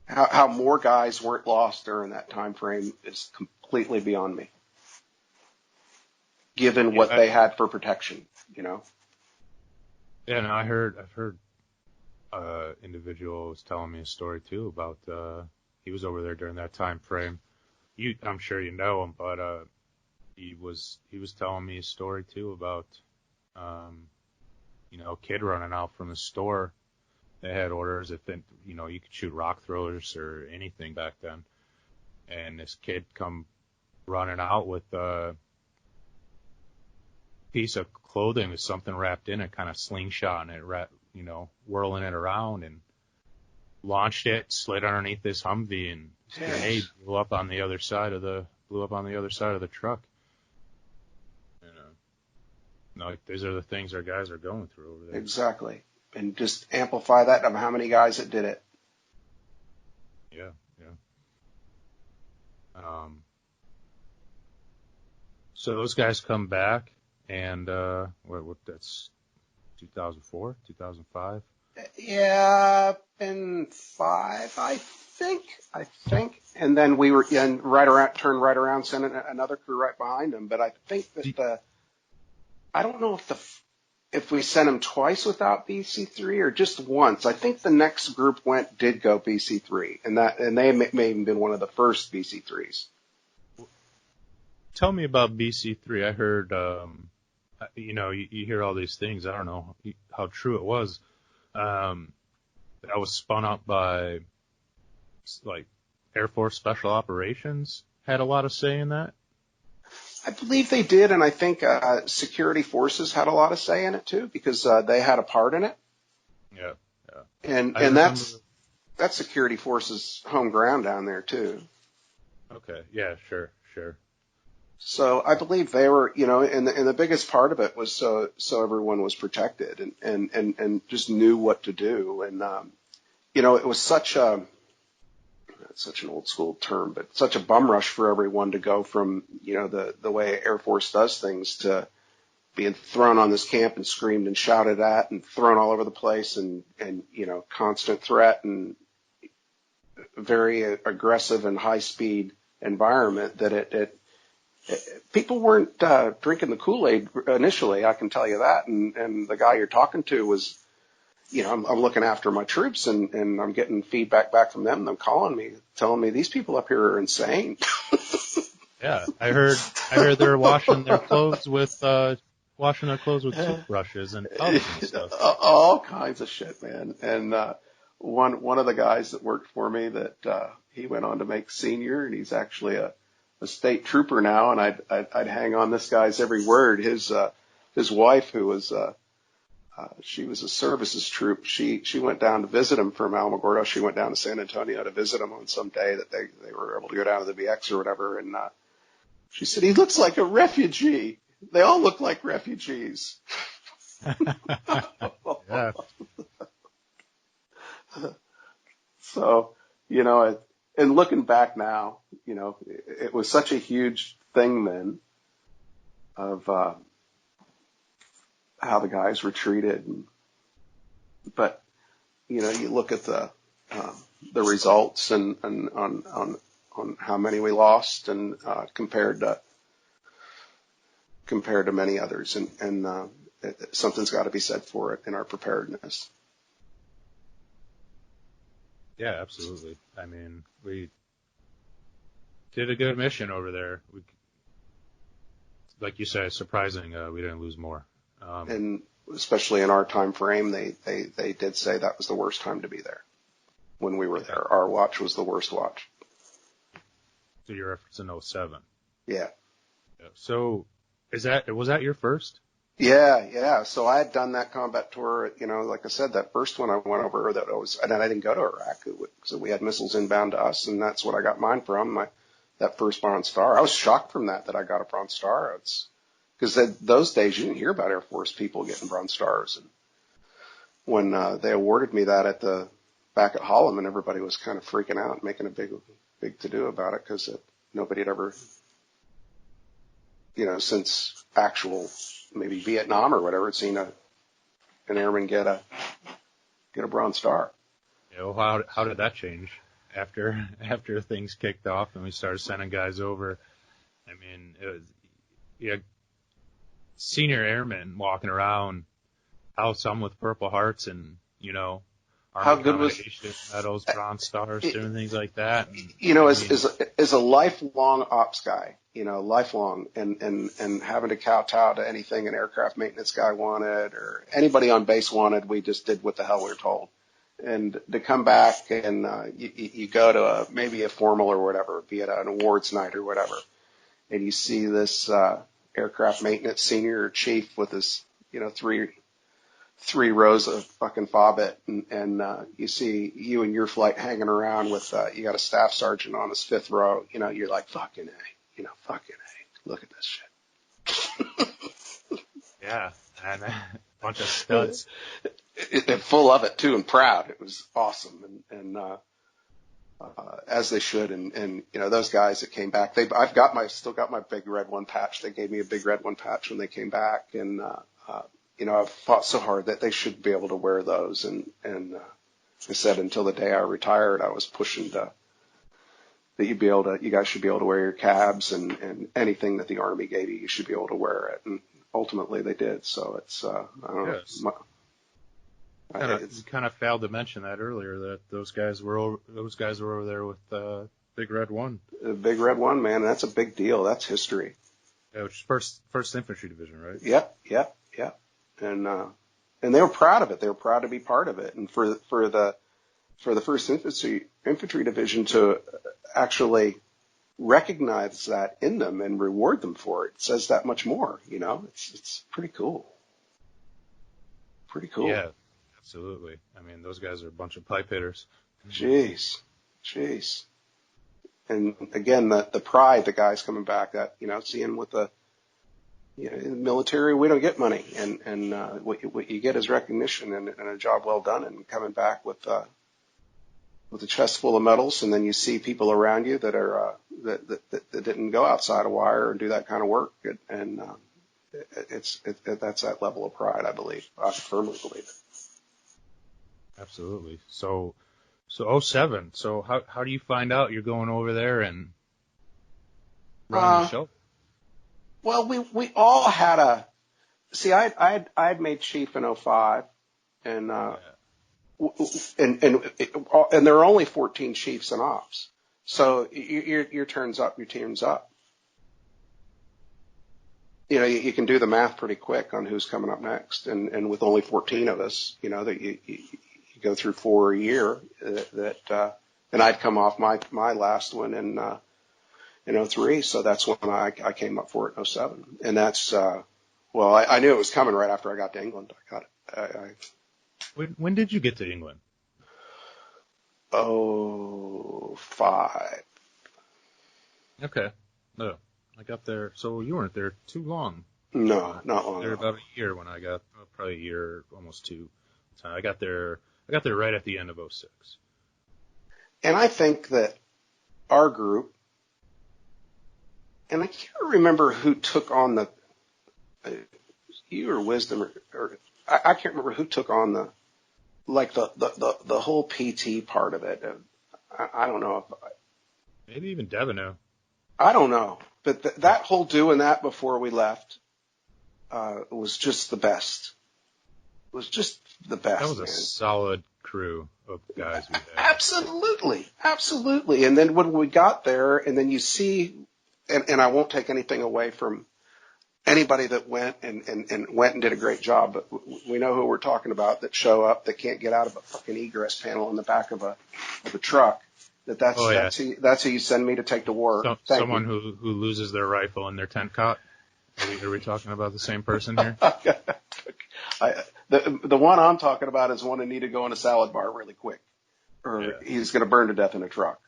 how more guys weren't lost during that time frame is completely beyond me, given what they had for protection, Yeah, and I've heard individual was telling me a story too about he was over there during that time frame. I'm sure you know him, but he was telling me a story too about a kid running out from the store. They had orders if you could shoot rock throwers or anything back then, and this kid come running out with a piece of clothing with something wrapped in it, kind of slingshot, and it whirling it around, and launched it, slid underneath this Humvee, and this grenade blew up on the other side of the truck. These are the things our guys are going through over there. Exactly. And just amplify that of how many guys that did it. Yeah. So those guys come back, and that's 2004, 2005. Yeah, been 5, I think. And then we were turned right around, sent another crew right behind him. But I think that I don't know if we sent him twice without BC3 or just once. I think the next group did go BC3, and they may have been one of the first BC3s. Tell me about BC3. I heard, you hear all these things. I don't know how true it was. That was spun up by, like, Air Force Special Operations had a lot of say in that. I believe they did, and I think security forces had a lot of say in it too, because they had a part in it. Yeah. And that's security forces' home ground down there too. Okay. Yeah. Sure. So I believe they were, and the biggest part of it was so everyone was protected and just knew what to do. And, it was such an old school term, but such a bum rush for everyone to go from, the way Air Force does things to being thrown on this camp and screamed and shouted at and thrown all over the place and constant threat and very aggressive and high speed environment that people weren't drinking the Kool-Aid initially, I can tell you that. And the guy you're talking to was, I'm looking after my troops and I'm getting feedback back from them. They're calling me, telling me these people up here are insane. Yeah, I heard they're washing their clothes with toothbrushes and tubs and stuff. All kinds of shit, man. And one of the guys that worked for me that he went on to make senior, and he's actually a state trooper now, and I'd hang on this guy's every word. His wife, who was she was a services troop, she went down to visit him from Alamogordo. She went down to San Antonio to visit him on some day that they were able to go down to the BX or whatever, and she said, he looks like a refugee. They all look like refugees. Yeah. So, and looking back now, it was such a huge thing then of how the guys were treated. But, you look at the results and on how many we lost and compared to many others. And something's got to be said for it in our preparedness. Yeah, absolutely. I mean, we did a good mission over there. Like you said, surprising, we didn't lose more. And especially in our time frame, they did say that was the worst time to be there when we were there. Our watch was the worst watch. So you're referencing 07. Yeah. So was that your first? Yeah. So I had done that combat tour, like I said, that first one I went over, and I didn't go to Iraq, so we had missiles inbound to us, and that's what I got mine from, that first Bronze Star. I was shocked from that I got a Bronze Star. Because those days you didn't hear about Air Force people getting Bronze Stars. And when they awarded me that back at Holloman, everybody was kind of freaking out, making a big to-do about it, because nobody had ever, since actual maybe Vietnam or whatever, had seen an airman get a Bronze Star. Yeah, well, how did that change after things kicked off and we started sending guys over? I mean, it was, senior airmen walking around, some with Purple Hearts and, How Army good was, Commendation medals, Bronze Stars, doing things like that. And, as a lifelong ops guy, lifelong and having to kowtow to anything an aircraft maintenance guy wanted or anybody on base wanted, we just did what the hell we were told. And to come back and you go to maybe a formal or whatever, be it an awards night or whatever, and you see this aircraft maintenance senior chief with his, three rows of fucking fobbit, and you see you and your flight hanging around with you got a staff sergeant on his fifth row, you're like, fucking A, fucking A, look at this shit. Yeah, and a bunch of studs. Full of it too, and proud. It was awesome, and as they should, and those guys that came back, I've still got my big red one patch. They gave me a big red one patch when they came back, and I've fought so hard that they should be able to wear those. And I said until the day I retired, I was pushing that you guys should be able to wear your cabs and anything that the Army gave you should be able to wear it. And ultimately they did. So it's, I don't know. You kind of failed to mention that earlier, that those guys were over there with Big Red One. The Big Red One, man, that's a big deal. That's history. Yeah, which is first Infantry Division, right? Yep. And they were proud of it. They were proud to be part of it. And for the First Infantry Division to actually recognize that in them and reward them for it says that much more. It's pretty cool. Pretty cool. Yeah, absolutely. I mean, those guys are a bunch of pipe hitters. Jeez. And again, the pride, the guys coming back, that seeing with the in the military, we don't get money, and what you get is recognition and a job well done, and coming back with a chest full of medals, and then you see people around you that are that didn't go outside a wire and do that kind of work, and that's that level of pride, I believe. I firmly believe it. Absolutely. So 07. So how do you find out you're going over there and running the show? Well, we all had I'd made chief in 05, and and there are only 14 chiefs and ops. So your team's up. You can do the math pretty quick on who's coming up next. And with only 14 of us, that you go through 4 a year, and I'd come off my last one in 03. So that's when I came up for it in 07. And that's, I knew it was coming right after I got to England. I got it. When did you get to England? 05. Okay. No, I got there. So you weren't there too long. No, not long. There about a year when I got, probably a year, almost two. So I got there right at the end of 06. And I think that our group, and I can't remember who took on you or Wisdom, or I can't remember who took on the whole PT part of it. I don't know if maybe even Devino. I don't know, but that whole doing that before we left was just the best. It was just the best. That was a solid crew of guys we had. Absolutely. And then when we got there, and then you see, and I won't take anything away from anybody that went and did a great job, but we know who we're talking about that show up that can't get out of a fucking egress panel in the back of a truck. That's who you send me to take to war. Someone who loses their rifle in their tent cot. Are we talking about the same person here? The one I'm talking about is one who need to go in a salad bar really quick, or he's going to burn to death in a truck.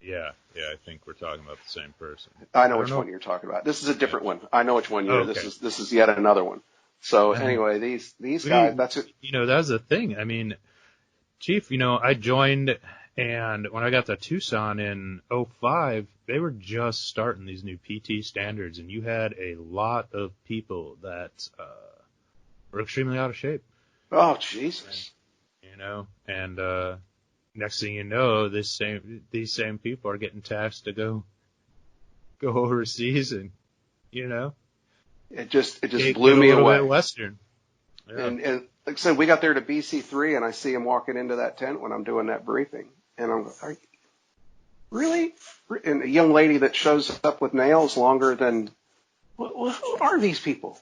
Yeah, I think we're talking about the same person. I know which one you're talking about. This is a different one. I know which one you're. Okay. This is yet another one. So anyway, these guys. That's it. That's the thing. I mean, Chief. I joined, and when I got to Tucson in 05, they were just starting these new PT standards, and you had a lot of people that were extremely out of shape. Oh Jesus! And next thing you know, these same people are getting tasked to go overseas, and it just blew me away. Western. Yeah. And like I said, we got there to BC3, and I see him walking into that tent when I'm doing that briefing. And I'm like, really? And a young lady that shows up with nails longer than, who are these people?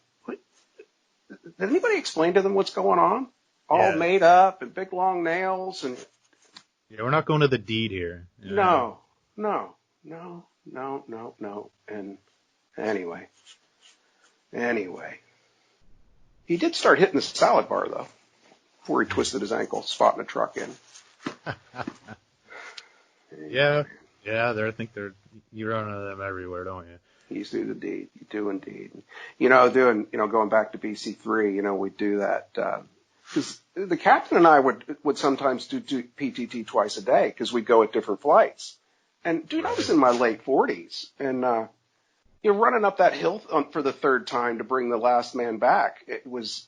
Did anybody explain to them what's going on? All made up and big long nails and. Yeah, we're not going to the deed here. Yeah. No. And anyway. He did start hitting the salad bar, though, before he twisted his ankle, spotting a truck in. Yeah, I think you run into them everywhere, don't you? He's do the deed. You do indeed. Going back to BC3, we do that, because the captain and I would sometimes do PTT twice a day because we'd go at different flights. And dude, I was in my late 40s, and you're running up that hill for the third time to bring the last man back. I was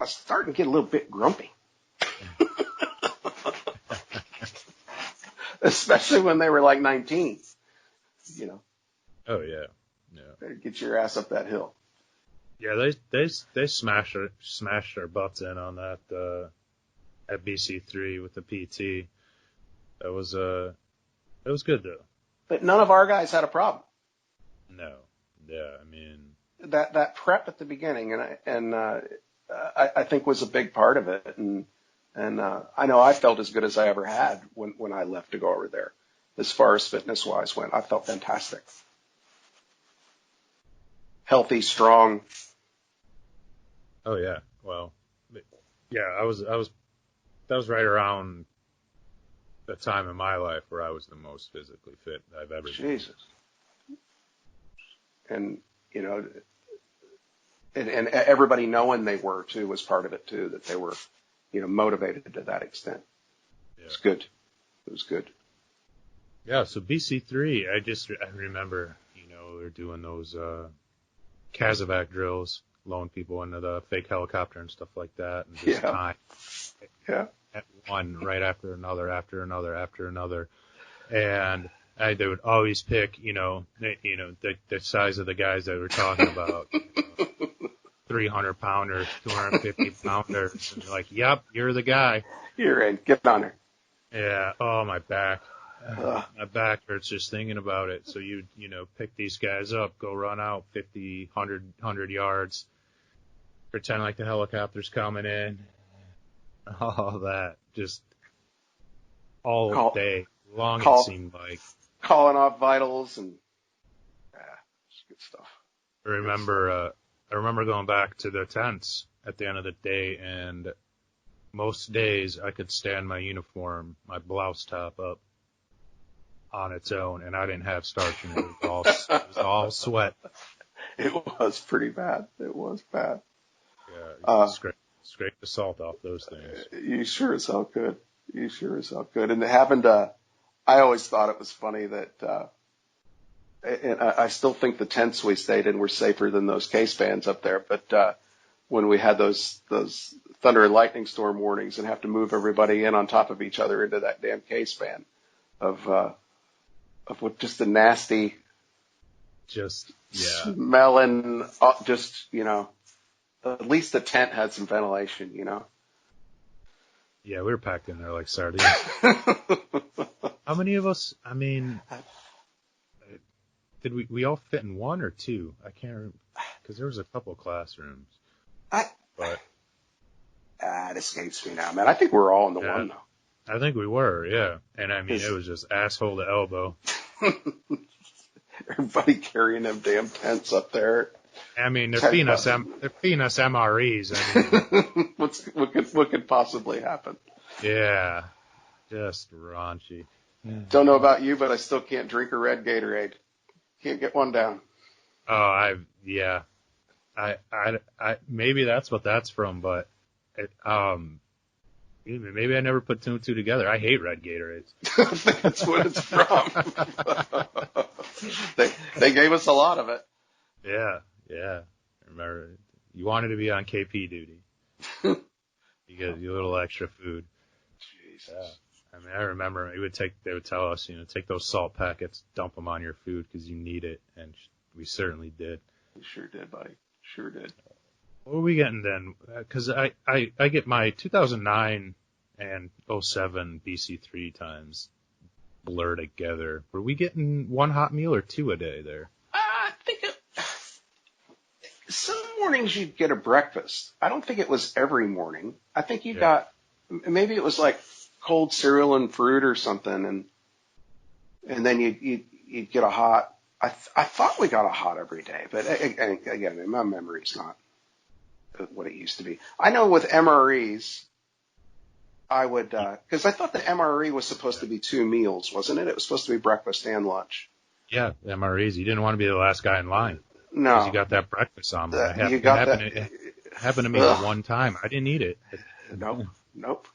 starting to get a little bit grumpy. Especially when they were like 19, Oh, yeah. Better get your ass up that hill. Yeah, they smashed our butts in on that, at BC3 with the PT. It was good though. But none of our guys had a problem. No. Yeah, I mean. That prep at the beginning, and I think was a big part of it. And I know I felt as good as I ever had when I left to go over there. As far as fitness wise went, I felt fantastic. Healthy, strong. Oh yeah. Well, yeah, that was right around the time in my life where I was the most physically fit I've ever been. Jesus. And, and everybody knowing they were too was part of it too, that they were, motivated to that extent. Yeah. It's good. It was good. Yeah. So BC3, I remember, we were doing those, Casevac drills, blowing people into the fake helicopter and stuff like that. And just time. Yeah. At one right after another. And they would always pick, the size of the guys that we're talking about. 300 pounders, 250 pounders. And you're like, yep, you're the guy. You're in. Get on there. Yeah. Oh, my back. My back hurts just thinking about it. So you pick these guys up, go run out 50, 100 yards, pretend like the helicopter's coming in. All that. Just all day long it seemed like. Calling off vitals and it's good stuff. I remember going back to the tents at the end of the day, and most days I could stand my uniform, my blouse top up on its own, and I didn't have starch in it. It was all sweat. It was pretty bad. It was bad. Yeah, scrape the salt off those things. You sure as hell could. And it happened, I always thought it was funny that, and I still think the tents we stayed in were safer than those case bands up there, but, when we had those thunder and lightning storm warnings and have to move everybody in on top of each other into that damn case band of what just a nasty, smelling, at least the tent had some ventilation, Yeah, we were packed in there like sardines. How many of us, did we all fit in one or two? I can't remember, because there was a couple classrooms. It escapes me now, man. I think we're all in the one, though. I think we were, yeah. And it was just asshole to elbow. Everybody carrying them damn tents up there. They're feeding us MREs. What could possibly happen? Yeah. Just raunchy. Don't know about you, but I still can't drink a red Gatorade. Can't get one down. Oh, I maybe that's what that's from, but maybe I never put two and two together. I hate red Gatorades. That's what it's from. They gave us a lot of it. Yeah. I remember you wanted to be on KP duty. You get a little extra food. Jesus. Yeah. I remember they would tell us, take those salt packets, dump them on your food because you need it, and we certainly did. We sure did, buddy. Sure did. What were we getting then? Because I get my 2009 and '07 BC3 times blur together. Were we getting one hot meal or two a day there? I think some mornings you'd get a breakfast. I don't think it was every morning. I think you got, maybe it was like cold cereal and fruit or something, and then you'd get a hot. I thought we got a hot every day, but again, my memory's not what it used to be. I know with MREs, I would, because I thought the MRE was supposed to be 2 meals, wasn't it? It was supposed to be breakfast and lunch. Yeah, MREs. You didn't want to be the last guy in line. No. Because you got that breakfast omelet. It happened to me Ugh. one time. I didn't eat it. Nope.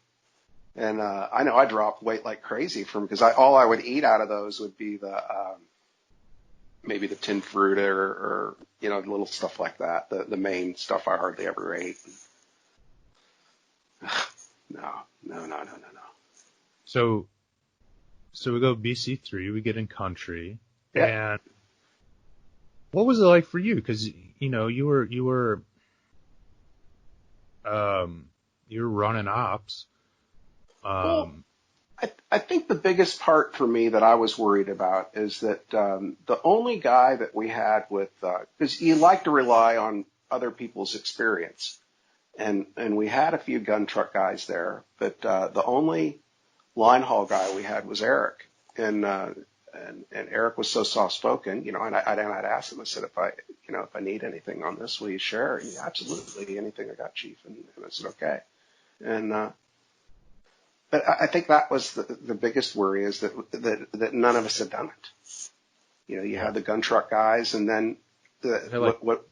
And I know I dropped weight like crazy because all I would eat out of those would be the maybe the tinned fruit or little stuff like that. The main stuff I hardly ever ate. No. So we go BC3. We get in country. Yeah. And what was it like for you? Because you were running ops. Well, I think the biggest part for me that I was worried about is that the only guy that we had with, because you like to rely on other people's experience, and we had a few gun truck guys there, but the only line haul guy we had was Eric, and Eric was so soft spoken, and I'd asked him, I said, if I need anything on this, will you share? And he, absolutely, anything I got, Chief, and I said, okay, and but I think that was the biggest worry is that none of us had done it. You had the gun truck guys, and then what?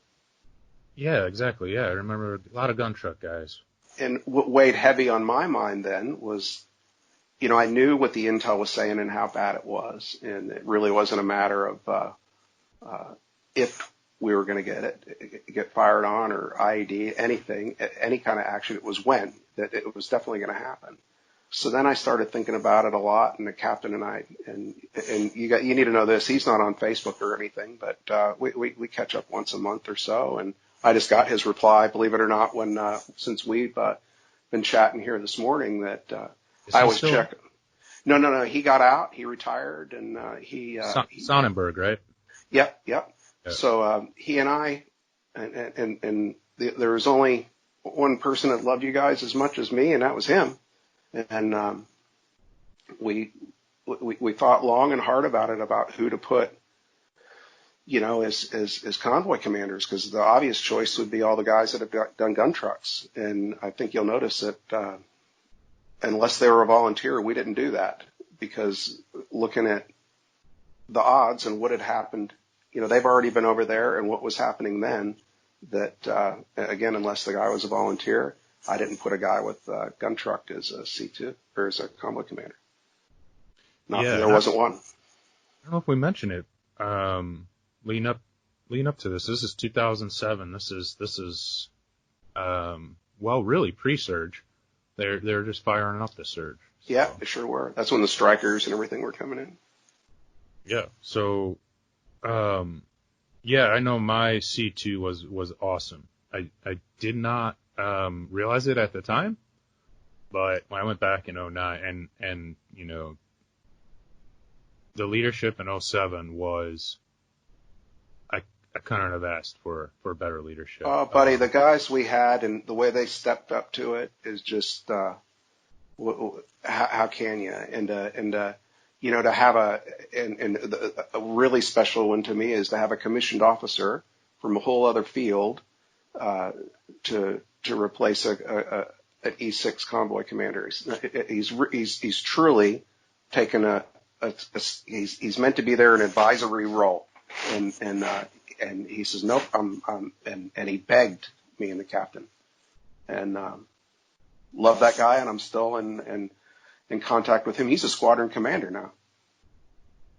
Yeah, exactly. Yeah, I remember a lot of gun truck guys. And what weighed heavy on my mind then was, I knew what the intel was saying and how bad it was, and it really wasn't a matter of if we were going to get fired on or IED, anything, any kind of action. It was when that it was definitely going to happen. So then I started thinking about it a lot, and the captain and I, and you need to know this. He's not on Facebook or anything, but we catch up once a month or so. And I just got his reply, believe it or not, when since we've been chatting here this morning, that I always check. No. He got out. He retired, and he Sonnenberg, right? Yep. Yeah. So he and I, and there was only one person that loved you guys as much as me, and that was him. And we thought long and hard about it, about who to put, as convoy commanders, because the obvious choice would be all the guys that have done gun trucks. And I think you'll notice that unless they were a volunteer, we didn't do that, because looking at the odds and what had happened, they've already been over there, and what was happening then, that again, unless the guy was a volunteer, I didn't put a guy with a gun truck as a C2 or as a convoy commander. Not that there wasn't one. I don't know if we mentioned it. Leading up to this. This is 2007. This is really pre-surge. They're just firing up the surge. So. Yeah, they sure were. That's when the strikers and everything were coming in. Yeah. So, I know my C2 was awesome. I did not realize it at the time, but when I went back in 2009 and the leadership in 2007 was, I couldn't have asked for better leadership. Oh, buddy, the guys we had and the way they stepped up to it is just, how can you? And to have a really special one to me is to have a commissioned officer from a whole other field, to replace an E6 convoy commander. He's truly taken he's meant to be there in an advisory role, and he says nope, and he begged me and the captain, and love that guy, and I'm still in contact with him. He's a squadron commander now.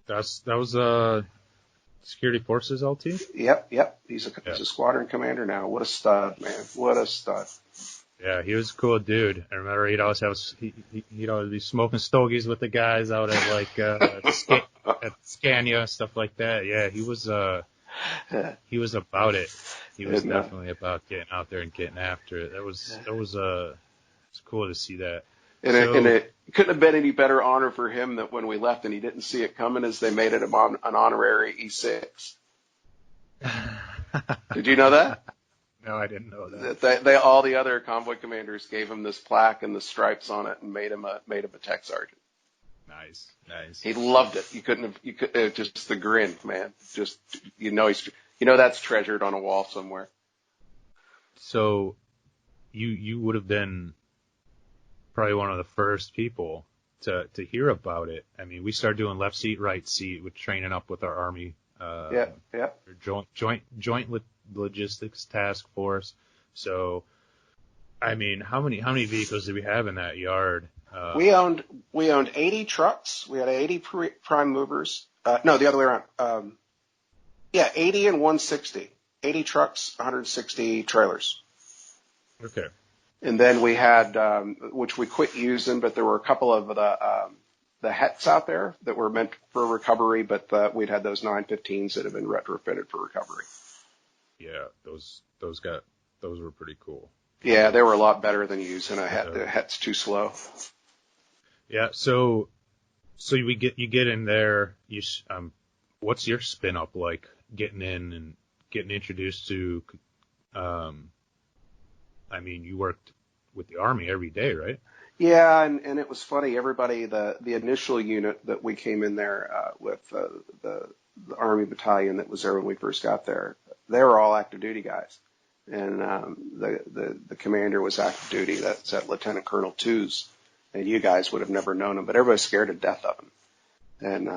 That was Security Forces LT? Yep. He's a squadron commander now. What a stud, man. What a stud. Yeah, he was a cool dude. I remember he'd always be smoking stogies with the guys out at at Scania, stuff like that. Yeah, he was He was about it. He was And, definitely about getting out there and getting after it. It was it's cool to see that. it couldn't have been any better honor for him that when we left and he didn't see it coming, as they made it an honorary E6. Did you know that? No, I didn't know that. They all the other convoy commanders gave him this plaque and the stripes on it and made him a tech sergeant. Nice. He loved it. Just the grin, man. Just, that's treasured on a wall somewhere. So you would have been probably one of the first people to hear about it. I mean, we started doing left seat, right seat with training up with our Army, joint logistics task force. So, I mean, how many vehicles did we have in that yard? We owned 80 trucks. We had 80 prime movers. No, the other way around. 80 and 160. 80 trucks, 160 trailers. Okay. And then we had, which we quit using, but there were a couple of the HETs out there that were meant for recovery, but we'd had those 915s that had been retrofitted for recovery. Yeah, those were pretty cool. Yeah, they were a lot better than using a HET. The HET's too slow. Yeah, so you get in there. What's your spin up like getting in and getting introduced to? I mean, you worked with the Army every day, right? Yeah, and it was funny. Everybody, the initial unit that we came in there with, the Army battalion that was there when we first got there, they were all active duty guys, and the commander was active duty. That's at Lieutenant Colonel Twos. And you guys would have never known him, but everybody's scared to death of him. And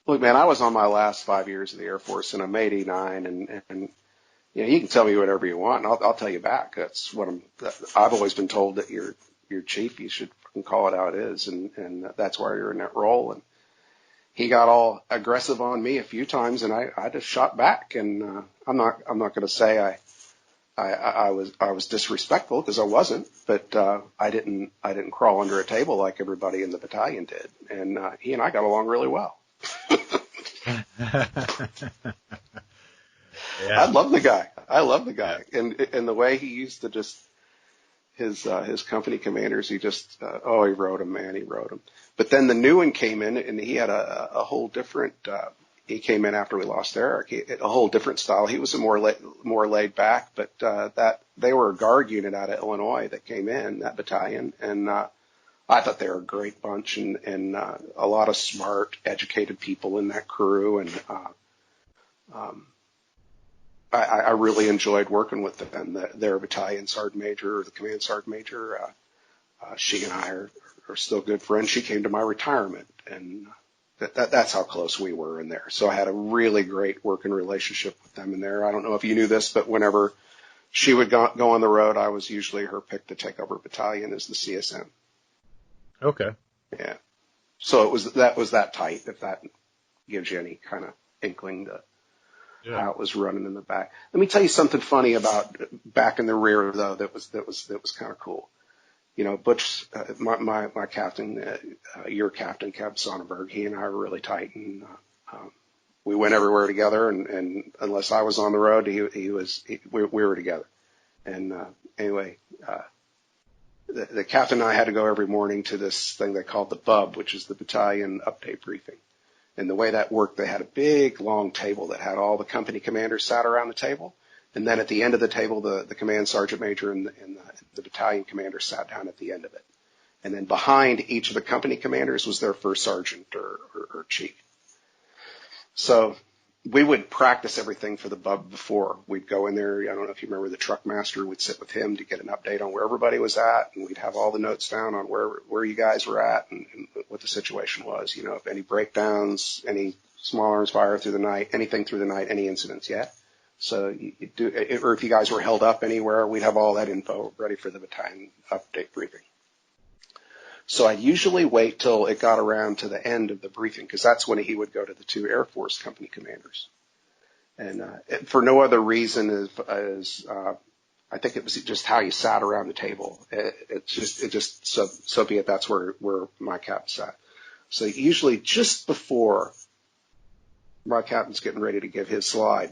look, man, I was on my last 5 years of the Air Force, and I'm 89, and you can tell me whatever you want, and I'll tell you back. That's what I've always been told, that you're chief, you should call it how it is, and that's why you're in that role. And he got all aggressive on me a few times, and I just shot back. And I'm not going to say I was disrespectful, because I wasn't, but I didn't crawl under a table like everybody in the battalion did, and he and I got along really well. Yeah. I love the guy. And the way he used to just his company commanders, he just he wrote them, man, he wrote them. But then the new one came in, and he had a whole different. He came in after we lost Eric, a whole different style. He was more laid back, but that they were a guard unit out of Illinois that came in, that battalion, and I thought they were a great bunch, and a lot of smart, educated people in that crew, and I really enjoyed working with them. Their battalion sergeant major, or the command sergeant major, she and I are still good friends. She came to my retirement, and that's how close we were in there. So I had a really great working relationship with them in there. I don't know if you knew this, but whenever she would go on the road, I was usually her pick to take over battalion as the CSM. Okay. Yeah. So that was that tight, if that gives you any kind of inkling to how it was running in the back. Let me tell you something funny about back in the rear, though, that was kind of cool. Butch, my captain, your captain, Kev Sonnenberg, he and I were really tight, and we went everywhere together. And unless I was on the road, we were together. And anyway, the captain and I had to go every morning to this thing they called the BUB, which is the battalion update briefing. And the way that worked, they had a big, long table that had all the company commanders sat around the table. And then at the end of the table, the command sergeant major and the battalion commander sat down at the end of it. And then behind each of the company commanders was their first sergeant or chief. So we would practice everything for the BUB before. We'd go in there. I don't know if you remember the truck master. We'd sit with him to get an update on where everybody was at, and we'd have all the notes down on where you guys were at and what the situation was. If any breakdowns, any small arms fire through the night, anything through the night, any incidents yet. So or if you guys were held up anywhere, we'd have all that info ready for the battalion update briefing. So I'd usually wait till it got around to the end of the briefing, because that's when he would go to the two Air Force company commanders. And for no other reason as I think it was just how you sat around the table. It just so be it. That's where my cap sat. So usually just before my captain's getting ready to give his slide.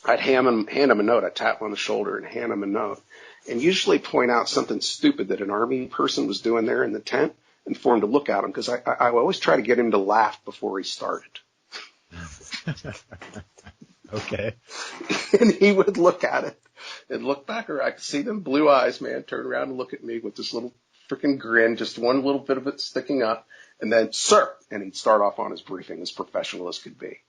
I'd hand him a note. I'd tap him on the shoulder and hand him a note, and usually point out something stupid that an Army person was doing there in the tent, and for him to look at him, because I always try to get him to laugh before he started. Okay. And he would look at it and look back, or I could see them blue eyes, man, turn around and look at me with this little freaking grin, just one little bit of it sticking up, and then, sir, and he'd start off on his briefing as professional as could be.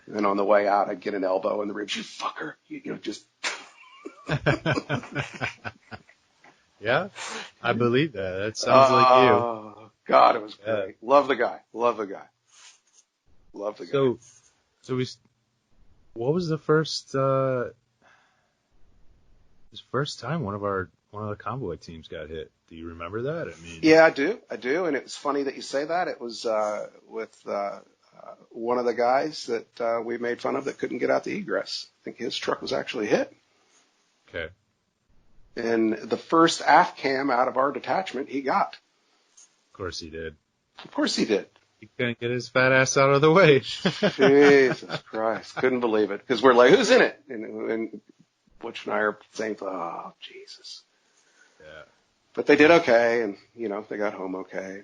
And then on the way out, I'd get an elbow in the ribs. You fucker. You know, just. Yeah, I believe that. That sounds like you. Oh, God, it was great. Love the guy. Love the guy. Love the guy. What was the first time one of the convoy teams got hit? Do you remember that? I mean, yeah, I do, and it was funny that you say that. It was with one of the guys that we made fun of that couldn't get out the egress. I think his truck was actually hit. Okay. And the first AF cam out of our detachment, he got. Of course he did. Of course he did. He couldn't get his fat ass out of the way. Jesus Christ. Couldn't believe it. Because we're like, who's in it? And Butch and I are saying, oh, Jesus. Yeah. But they did okay, and, you know, they got home okay.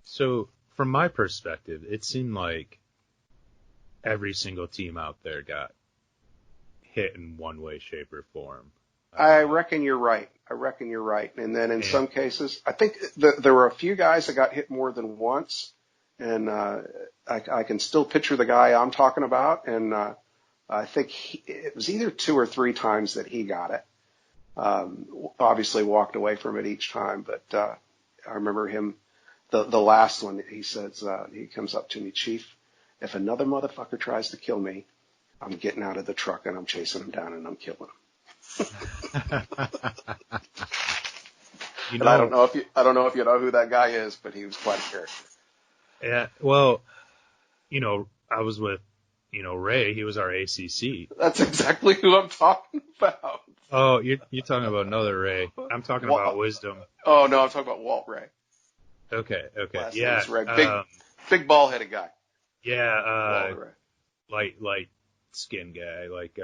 So, from my perspective, it seemed like every single team out there got hit in one way, shape, or form. I reckon you're right. And then in some cases, I think there were a few guys that got hit more than once. And I can still picture the guy I'm talking about. And I think it was either 2 or 3 times that he got it. Obviously walked away from it each time. But I remember him, the last one, he says, he comes up to me, Chief, if another motherfucker tries to kill me, I'm getting out of the truck and I'm chasing him down and I'm killing him. You and know, I don't know if you know who that guy is, but he was quite a character. Yeah, well, you know, I was with, you know, Ray. He was our ACC. That's exactly who I'm talking about. Oh, you're talking about another Ray. I'm talking about Wisdom. Oh no, I'm talking about Walt Ray. Okay, Last yeah. Ray. Big ball-headed guy. Yeah, light skin guy, like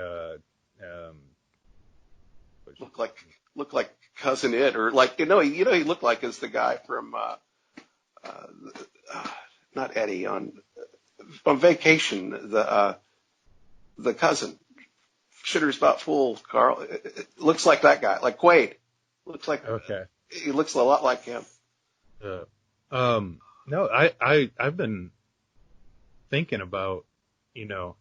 look like Cousin Ed, or like he looked like is the guy from not Eddie on Vacation, the cousin. Shitter's about full, Carl. It looks like that guy, like Quaid. Looks like he looks a lot like him. No, I've been thinking about, you know,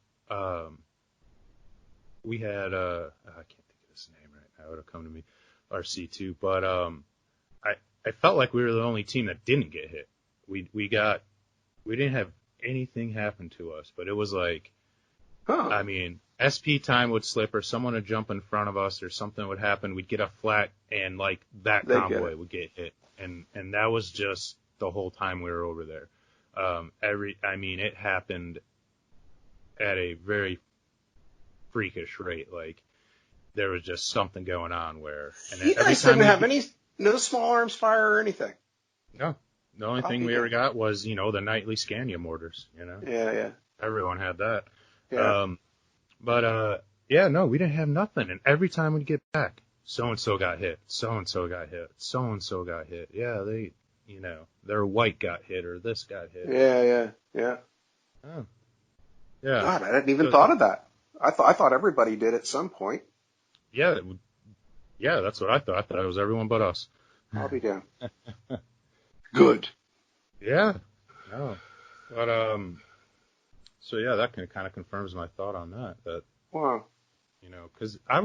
we had I can't think of his name right now. It would have come to me, RC2, but I felt like we were the only team that didn't get hit. We didn't have anything happen to us, but it was like, I mean, SP time would slip or someone would jump in front of us or something would happen. We'd get a flat and like that convoy would get hit. And that was just the whole time we were over there. It happened at a very freakish rate. Like there was just something going on where, and you guys didn't have no small arms fire or anything. No. The only thing we ever got was, you know, the nightly Scania mortars, you know. Yeah. Everyone had that. Yeah. No, we didn't have nothing. And every time we'd get back, so-and-so got hit, so-and-so got hit, so-and-so got hit. Yeah, they, you know, their white got hit or this got hit. Yeah. Oh. Yeah. God, I hadn't even thought of that. I thought everybody did at some point. Yeah. That's what I thought. I thought it was everyone but us. I'll be down. Good. Yeah. No. But, so yeah, that kind of confirms my thought on that. That, wow. You know, cause I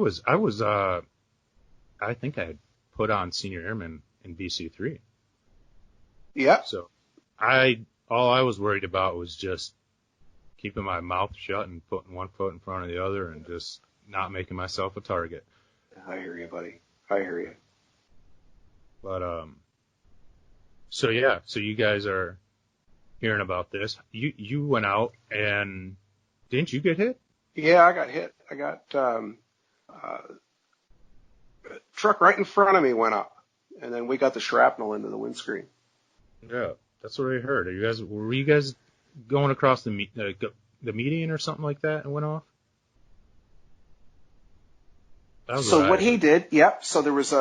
think I had put on senior airman in BC3. Yeah. So all I was worried about was just keeping my mouth shut and putting one foot in front of the other and just not making myself a target. I hear you, buddy. I hear you. But, so yeah, so you guys are hearing about this. You went out and didn't you get hit? Yeah, I got hit. I got, truck right in front of me went up and then we got the shrapnel into the windscreen. Yeah, that's what I heard. Were you guys going across the median or something like that and went off? That was So what he heard. did, yep. So there was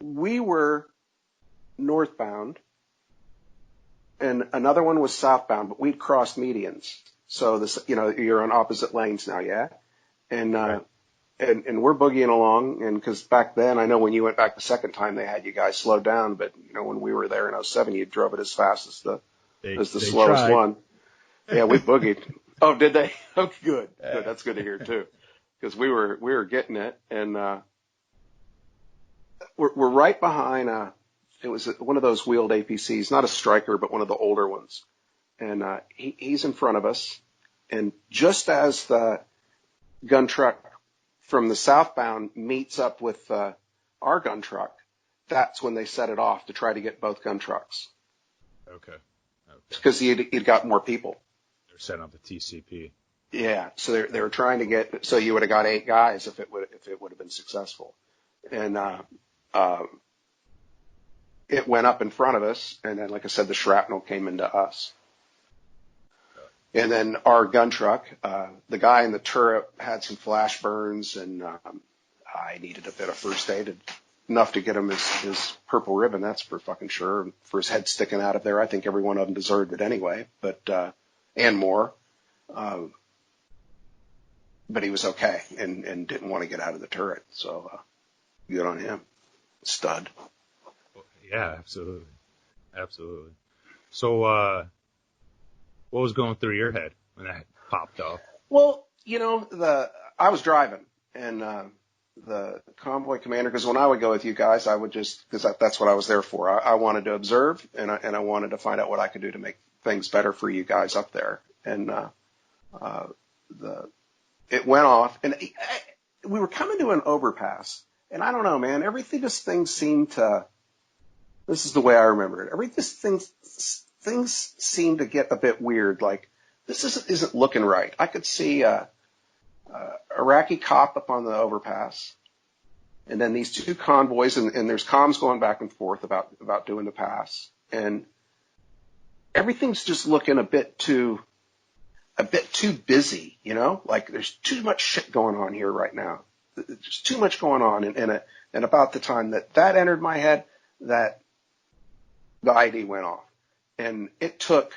we were northbound and another one was southbound, but we'd crossed medians. So this, you're on opposite lanes now, yeah? And, Right. and we're boogieing along. And cause back then, I know when you went back the second time, they had you guys slow down, but when we were there in '07, you drove it as fast as the They slowest tried. one. Yeah, we boogied. Oh, did they? Oh, good. Good. That's good to hear too. Cause we were getting it and, we're right behind, it was one of those wheeled APCs, not a striker, but one of the older ones. And, he's in front of us. And just as the gun truck from the southbound meets up with, our gun truck, that's when they set it off to try to get both gun trucks. Okay. Because he'd got more people. They're setting up the TCP. Yeah. So they were trying to get, so you would have got 8 guys if it would have been successful. And, it went up in front of us, and then, like I said, the shrapnel came into us. And then our gun truck, the guy in the turret had some flash burns, and I needed a bit of first aid, enough to get him his purple ribbon, that's for fucking sure. For his head sticking out of there, I think every one of them deserved it anyway, but and more. But he was okay and didn't want to get out of the turret, so good on him. Stud. Yeah, absolutely. Absolutely. So, what was going through your head when that popped off? Well, I was driving and, the convoy commander, because when I would go with you guys, I would because that's what I was there for. I wanted to observe and I wanted to find out what I could do to make things better for you guys up there. And, it went off and we were coming to an overpass and I don't know, man, this thing seemed to, this is the way I remember it. Things seem to get a bit weird. Like this isn't looking right. I could see Iraqi cop up on the overpass, and then these 2 convoys, and there's comms going back and forth about doing the pass, and everything's just looking a bit too busy. Like there's too much shit going on here right now. There's too much going on, and about the time that entered my head, that the ID went off. And it took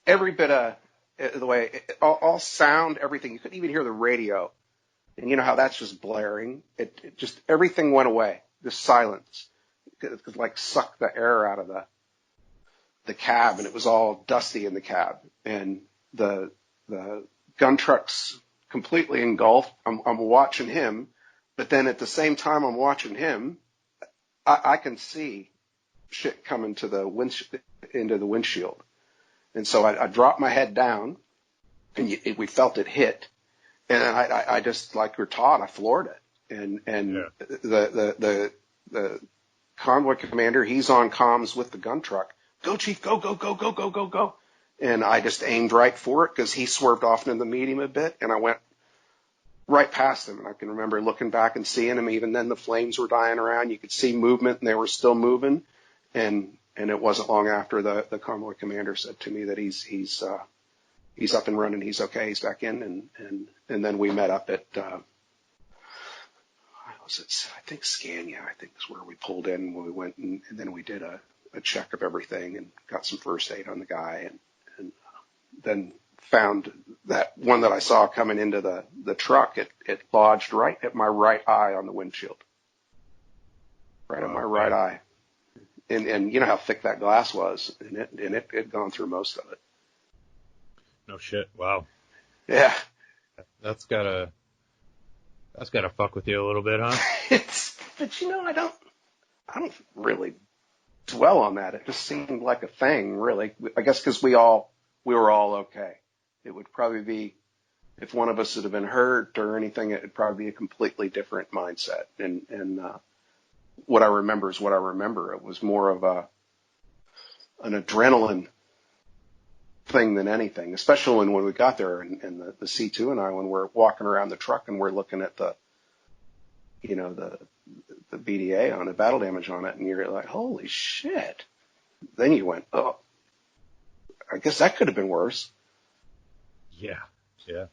every bit of the way, all sound, everything. You couldn't even hear the radio. And you know how that's just blaring. It just, everything went away. Just silence. It could like suck the air out of the cab, and it was all dusty in the cab. And the gun truck's completely engulfed. I'm watching him, but then at the same time I'm watching him, I can see shit coming to into the windshield. And so I dropped my head down and we felt it hit. And I just, like we're taught, I floored it. And the convoy commander, he's on comms with the gun truck. Go, chief, go, go, go, go, go, go, go. And I just aimed right for it because he swerved off into the medium a bit and I went right past him. And I can remember looking back and seeing him. Even then the flames were dying around. You could see movement and they were still moving. And it wasn't long after the convoy commander said to me that he's up and running. He's okay. He's back in. And then we met up at, I think Scania, I think is where we pulled in when we went and then we did a check of everything and got some first aid on the guy and then found that one that I saw coming into the truck. It lodged right at my right eye on the windshield. Right at my right eye. And you know how thick that glass was, and it had gone through most of it. No shit. Wow. Yeah. That's gotta fuck with you a little bit, huh? But I don't really dwell on that. It just seemed like a thing, really. I guess because we were all okay. It would probably be, if one of us had been hurt or anything, it'd probably be a completely different mindset. And what I remember is what I remember. It was more of an adrenaline thing than anything, especially when we got there and the C2 and I, when we're walking around the truck and we're looking at the BDA on it, battle damage on it, and you're like, holy shit. Then you went, oh. I guess that could have been worse. Yeah. Yeah.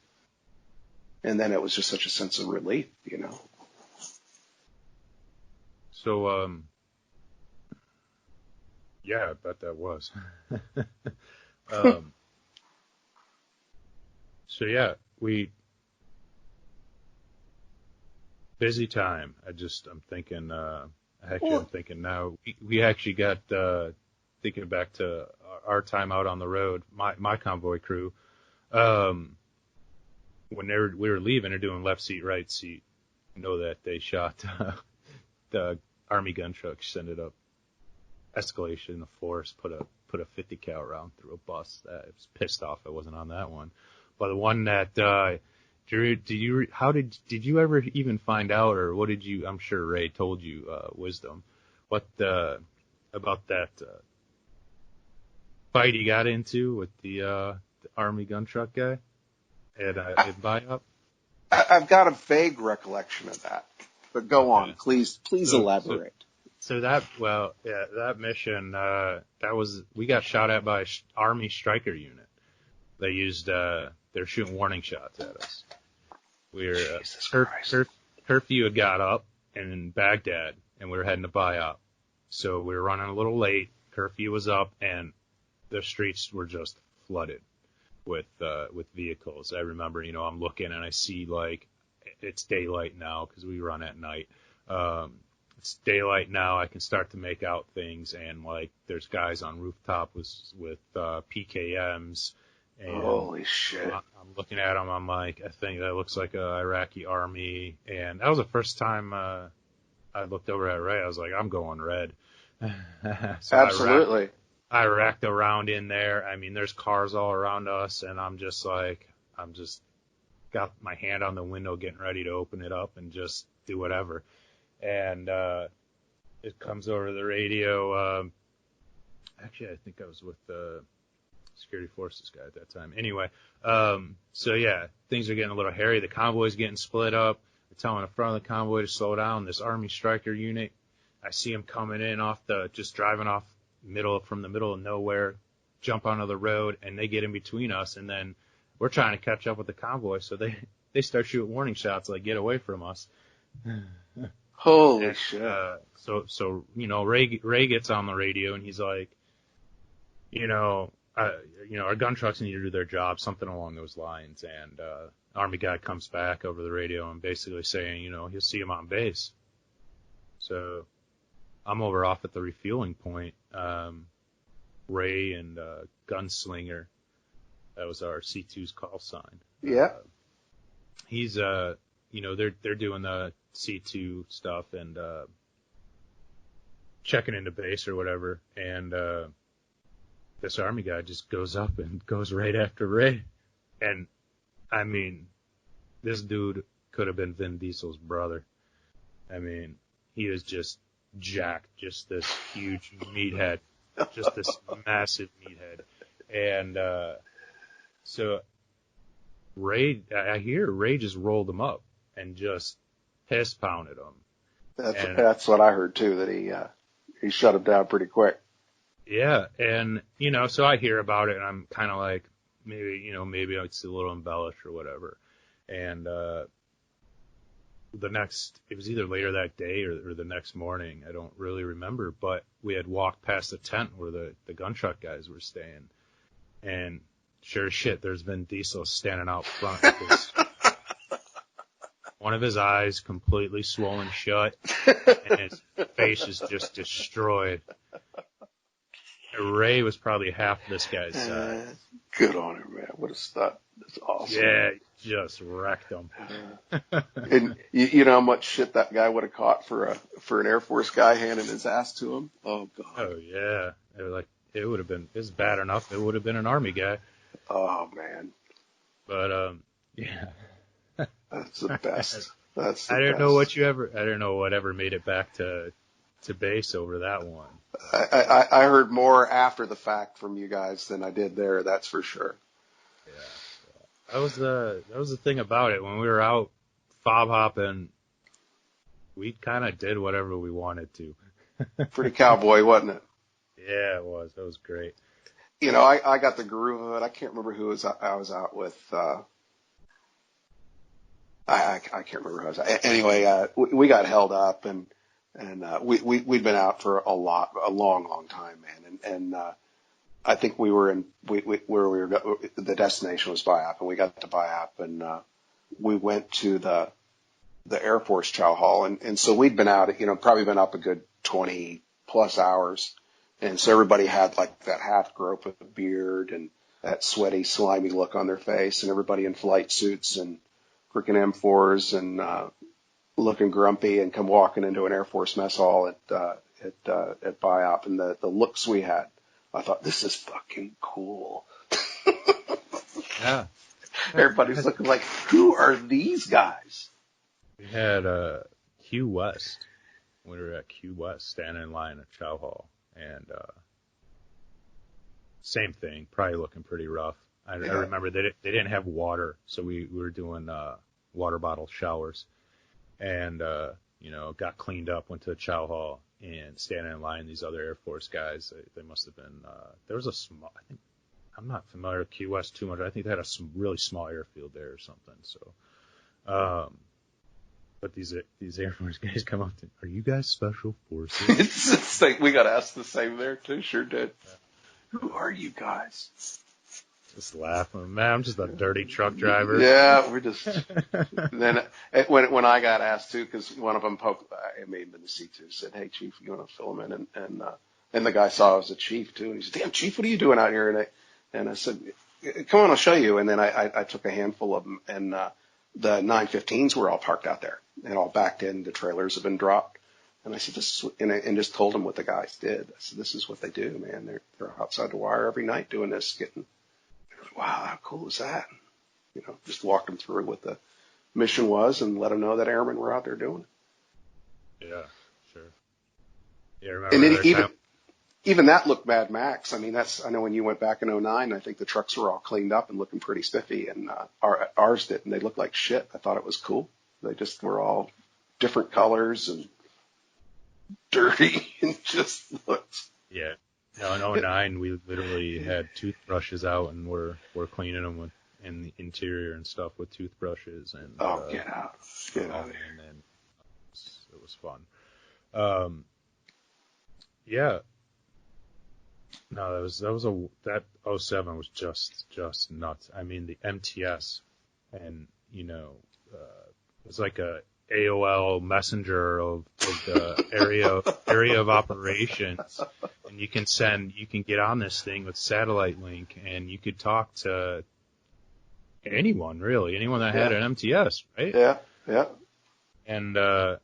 And then it was just such a sense of relief, So, yeah, I bet that was. um, so yeah, busy time. I'm thinking, I'm thinking now, we actually got, thinking back to our time out on the road, my convoy crew, when we were leaving, they're doing left seat, right seat. You know that they shot, the Army gun truck, sent it up escalation in the forest, put a 50 cal round through a bus. I was pissed off I wasn't on that one. But the one that, did you ever even find out, or what did you, I'm sure Ray told you, wisdom, what, about that, fight he got into with the Army gun truck guy at buy up? I've got a vague recollection of that, but go on, please elaborate. So that mission, we got shot at by Army Stryker unit. They used, they're shooting warning shots at us. Curfew had got up in Baghdad, and we were heading to buy up. So we were running a little late. Curfew was up, and the streets were just flooded with vehicles. I remember, I'm looking and I see it's daylight now because we run at night. It's daylight now. I can start to make out things, and there's guys on rooftop with PKMs. And holy shit! I'm looking at them. I'm like, I think that looks like a Iraqi army, and that was the first time I looked over at Ray. I was like, I'm going red. So absolutely. I racked around in there. I mean, there's cars all around us, and I'm just got my hand on the window getting ready to open it up and just do whatever. And it comes over the radio. Actually, I think I was with the security forces guy at that time. Anyway, so yeah, things are getting a little hairy. The convoy's getting split up. They're telling the front of the convoy to slow down. This Army Stryker unit, I see him coming in just driving off from the middle of nowhere, jump onto the road, and they get in between us, and then we're trying to catch up with the convoy, so they start shooting warning shots get away from us. Holy shit. So Ray gets on the radio, and he's like, our gun trucks need to do their job, something along those lines. And Army guy comes back over the radio and basically saying, he'll see him on base. So I'm over off at the refueling point. Ray and Gunslinger, that was our C2's call sign. Yeah. He's they're doing the C2 stuff and checking into base or whatever, and this Army guy just goes up and goes right after Ray. And, I mean, this dude could have been Vin Diesel's brother. I mean, he was just jacked, just this huge meathead, just this massive meathead. And so I hear Ray just rolled him up and just piss pounded him. That's what I heard, too, that he shut him down pretty quick. Yeah, and, so I hear about it, and I'm kind of like, maybe it's a little embellished or whatever. And it was either later that day or the next morning, I don't really remember, but we had walked past the tent where the gun truck guys were staying. And sure as shit, there's Vin Diesel standing out front with one of his eyes completely swollen shut, and his face is just destroyed. Ray was probably half this guy's size. Good on him, man. What a stud. That's awesome. Yeah, just wrecked him. And you know how much shit that guy would have caught for an Air Force guy handing his ass to him? Oh, God. Oh, yeah. It would have been, it's bad enough. It would have been an Army guy. Oh, man. But, yeah. That's the best. That's the I don't best. know I don't know whatever made it back to base over that one. I heard more after the fact from you guys than I did there. That's for sure. Yeah. That was the thing about it. When we were out fob hopping, we kind of did whatever we wanted to. Pretty cowboy, wasn't it? Yeah, it was. That was great. I got the groove of it. I can't remember who I was out with. I can't remember who I was out. Anyway, we got held up and we'd been out for a long time, man. And I think we were the destination was Biop, and we got to Biop, and we went to the Air Force Chow Hall. And so we'd been out, probably been up a good 20 plus hours. And so everybody had like that half growth with a beard and that sweaty, slimy look on their face, and everybody in flight suits and freaking M4s and looking grumpy, and come walking into an Air Force mess hall at Biop, and the looks we had, I thought, this is fucking cool. Yeah. Everybody's looking like, who are these guys? We had Q West. We were at Q West, standing in line at Chow Hall, and same thing, probably looking pretty rough. I remember they didn't have water, so we were doing water bottle showers, and got cleaned up, went to the Chow Hall, and standing in line, these other Air Force guys, they must have been there was a small, I think, I'm not familiar with Key West too much. I think they had a really small airfield there or something. So, but these Air Force guys come up to, are you guys special forces? It's like, we got asked the same there too. Sure did. Yeah. Who are you guys? Just laughing, man. I'm just a dirty truck driver. Yeah, we're just. Then when I got asked too, because one of them I made him in the seat too, said, "Hey, Chief, you want to fill him in?" And the guy saw I was a chief too, and he said, "Damn, Chief, what are you doing out here?" And I said, "Come on, I'll show you." And then I took a handful of them, and the 915s were all parked out there and all backed in. The trailers have been dropped. And I said, "This is," and just told them what the guys did. I said, "This is what they do, man. They're outside the wire every night doing this, getting." Wow, how cool is that? Just walked them through what the mission was and let them know that airmen were out there doing it. Yeah, sure. Yeah, remember. And then even that looked Mad Max. I mean, I know when you went back in '09, I think the trucks were all cleaned up and looking pretty spiffy, and ours did, and they looked like shit. I thought it was cool. They just were all different colors and dirty and just looked. Yeah. No, in '09, we literally had toothbrushes out, and we're cleaning them in the interior and stuff with toothbrushes. And get out of here. And then it was fun. Yeah. No, that 07 was just nuts. I mean, the MTS, and it was like a AOL messenger of the area of operations, and you can get on this thing with satellite link, and you could talk to anyone that had an MTS, right? Yeah. And I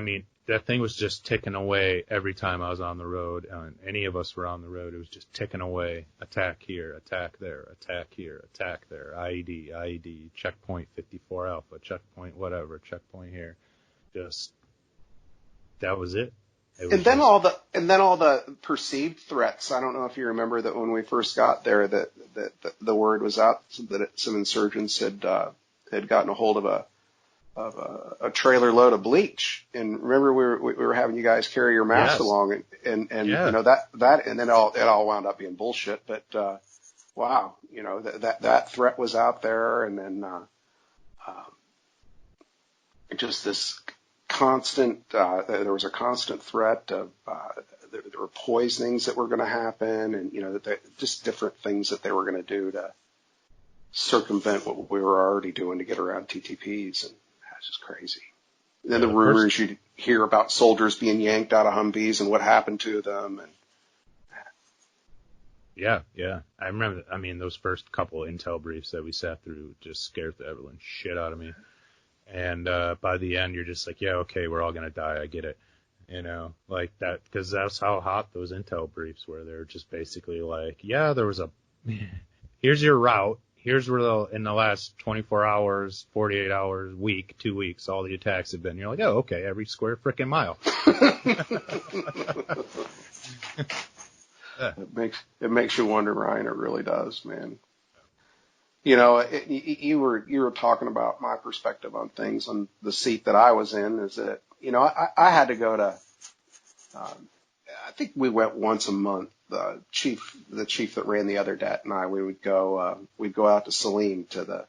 mean, that thing was just ticking away every time I was on the road, and any of us were on the road. It was just ticking away. Attack here, attack there, attack here, attack there. IED, checkpoint 54 Alpha, checkpoint whatever, checkpoint here. Just that was it. And then all the perceived threats. I don't know if you remember that when we first got there, that the word was out that some insurgents had gotten a hold of a trailer load of bleach. And remember, we were having you guys carry your mask along, and that and then it all wound up being bullshit. But wow, that threat was out there, and then just this constant. There was a constant threat of there were poisonings that were going to happen, and just different things that they were going to do to circumvent what we were already doing to get around TTPs, and that's just crazy. And then the rumors you'd hear about soldiers being yanked out of Humvees and what happened to them, and yeah, I remember. I mean, those first couple of intel briefs that we sat through just scared the ever-living shit out of me. And by the end, you're just like, yeah, okay, we're all gonna die. I get it, like that, because that's how hot those intel briefs were. They're just basically like, yeah, there was here's your route. Here's where in the last 24 hours, 48 hours, week, 2 weeks, all the attacks have been. You're like, oh, okay, every square frickin' mile. It makes you wonder, Ryan. It really does, man. You were talking about my perspective on things on the seat that I was in. Is that I had to go to. I think we went once a month the chief that ran the other det and I, we'd go out to Saline to the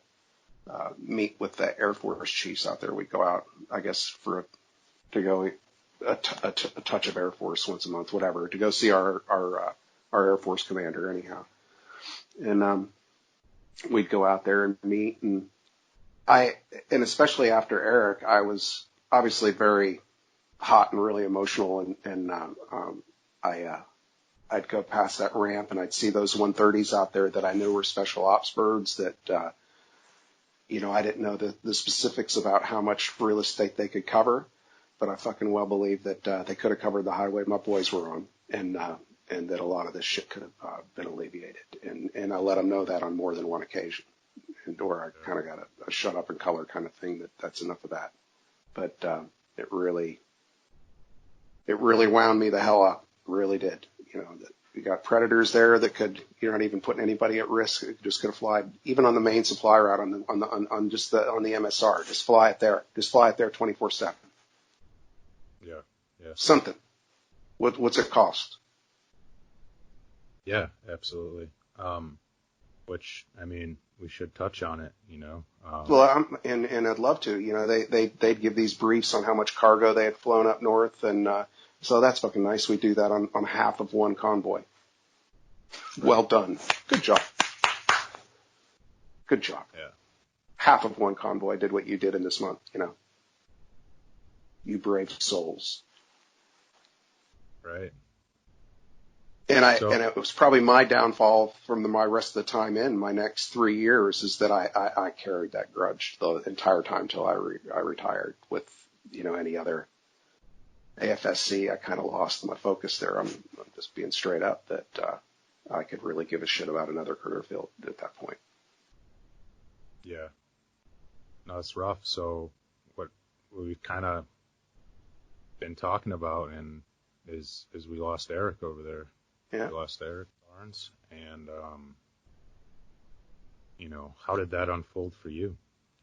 meet with the Air Force chiefs out there. We'd go out, I guess, to go a touch of Air Force once a month, whatever, to go see our Air Force commander anyhow. And we'd go out there and meet, and especially after Eric, I was obviously very hot and really emotional, and I'd go past that ramp and I'd see those 130s out there that I knew were special ops birds that, I didn't know the specifics about how much real estate they could cover, but I fucking well believe that they could have covered the highway my boys were on, and that a lot of this shit could have been alleviated. And I let them know that on more than one occasion. Or I kind of got a shut up and color kind of thing that's enough of that. But it really wound me the hell up. Really did. That we got predators there that could, you're not even putting anybody at risk. It just could have flied even on the main supply route on the MSR. Just fly it there. Just fly it there 24/7. Yeah. Yeah. Something. What's it cost? Yeah, absolutely. Which, I mean, we should touch on it, Well, and I'd love to. They'd give these briefs on how much cargo they had flown up north, and so that's fucking nice. We do that on half of one convoy. Well done. Good job. Good job. Yeah. Half of one convoy did what you did in this month, You brave souls. Right. And it was probably my downfall from my rest of the time in my next 3 years is that I carried that grudge the entire time till I retired. With, any other AFSC, I kind of lost my focus there. I'm just being straight up that, I could really give a shit about another career field at that point. Yeah. No, it's rough. So what we've kind of been talking about is we lost Eric over there. Yeah. We lost Eric Barnes, and how did that unfold for you?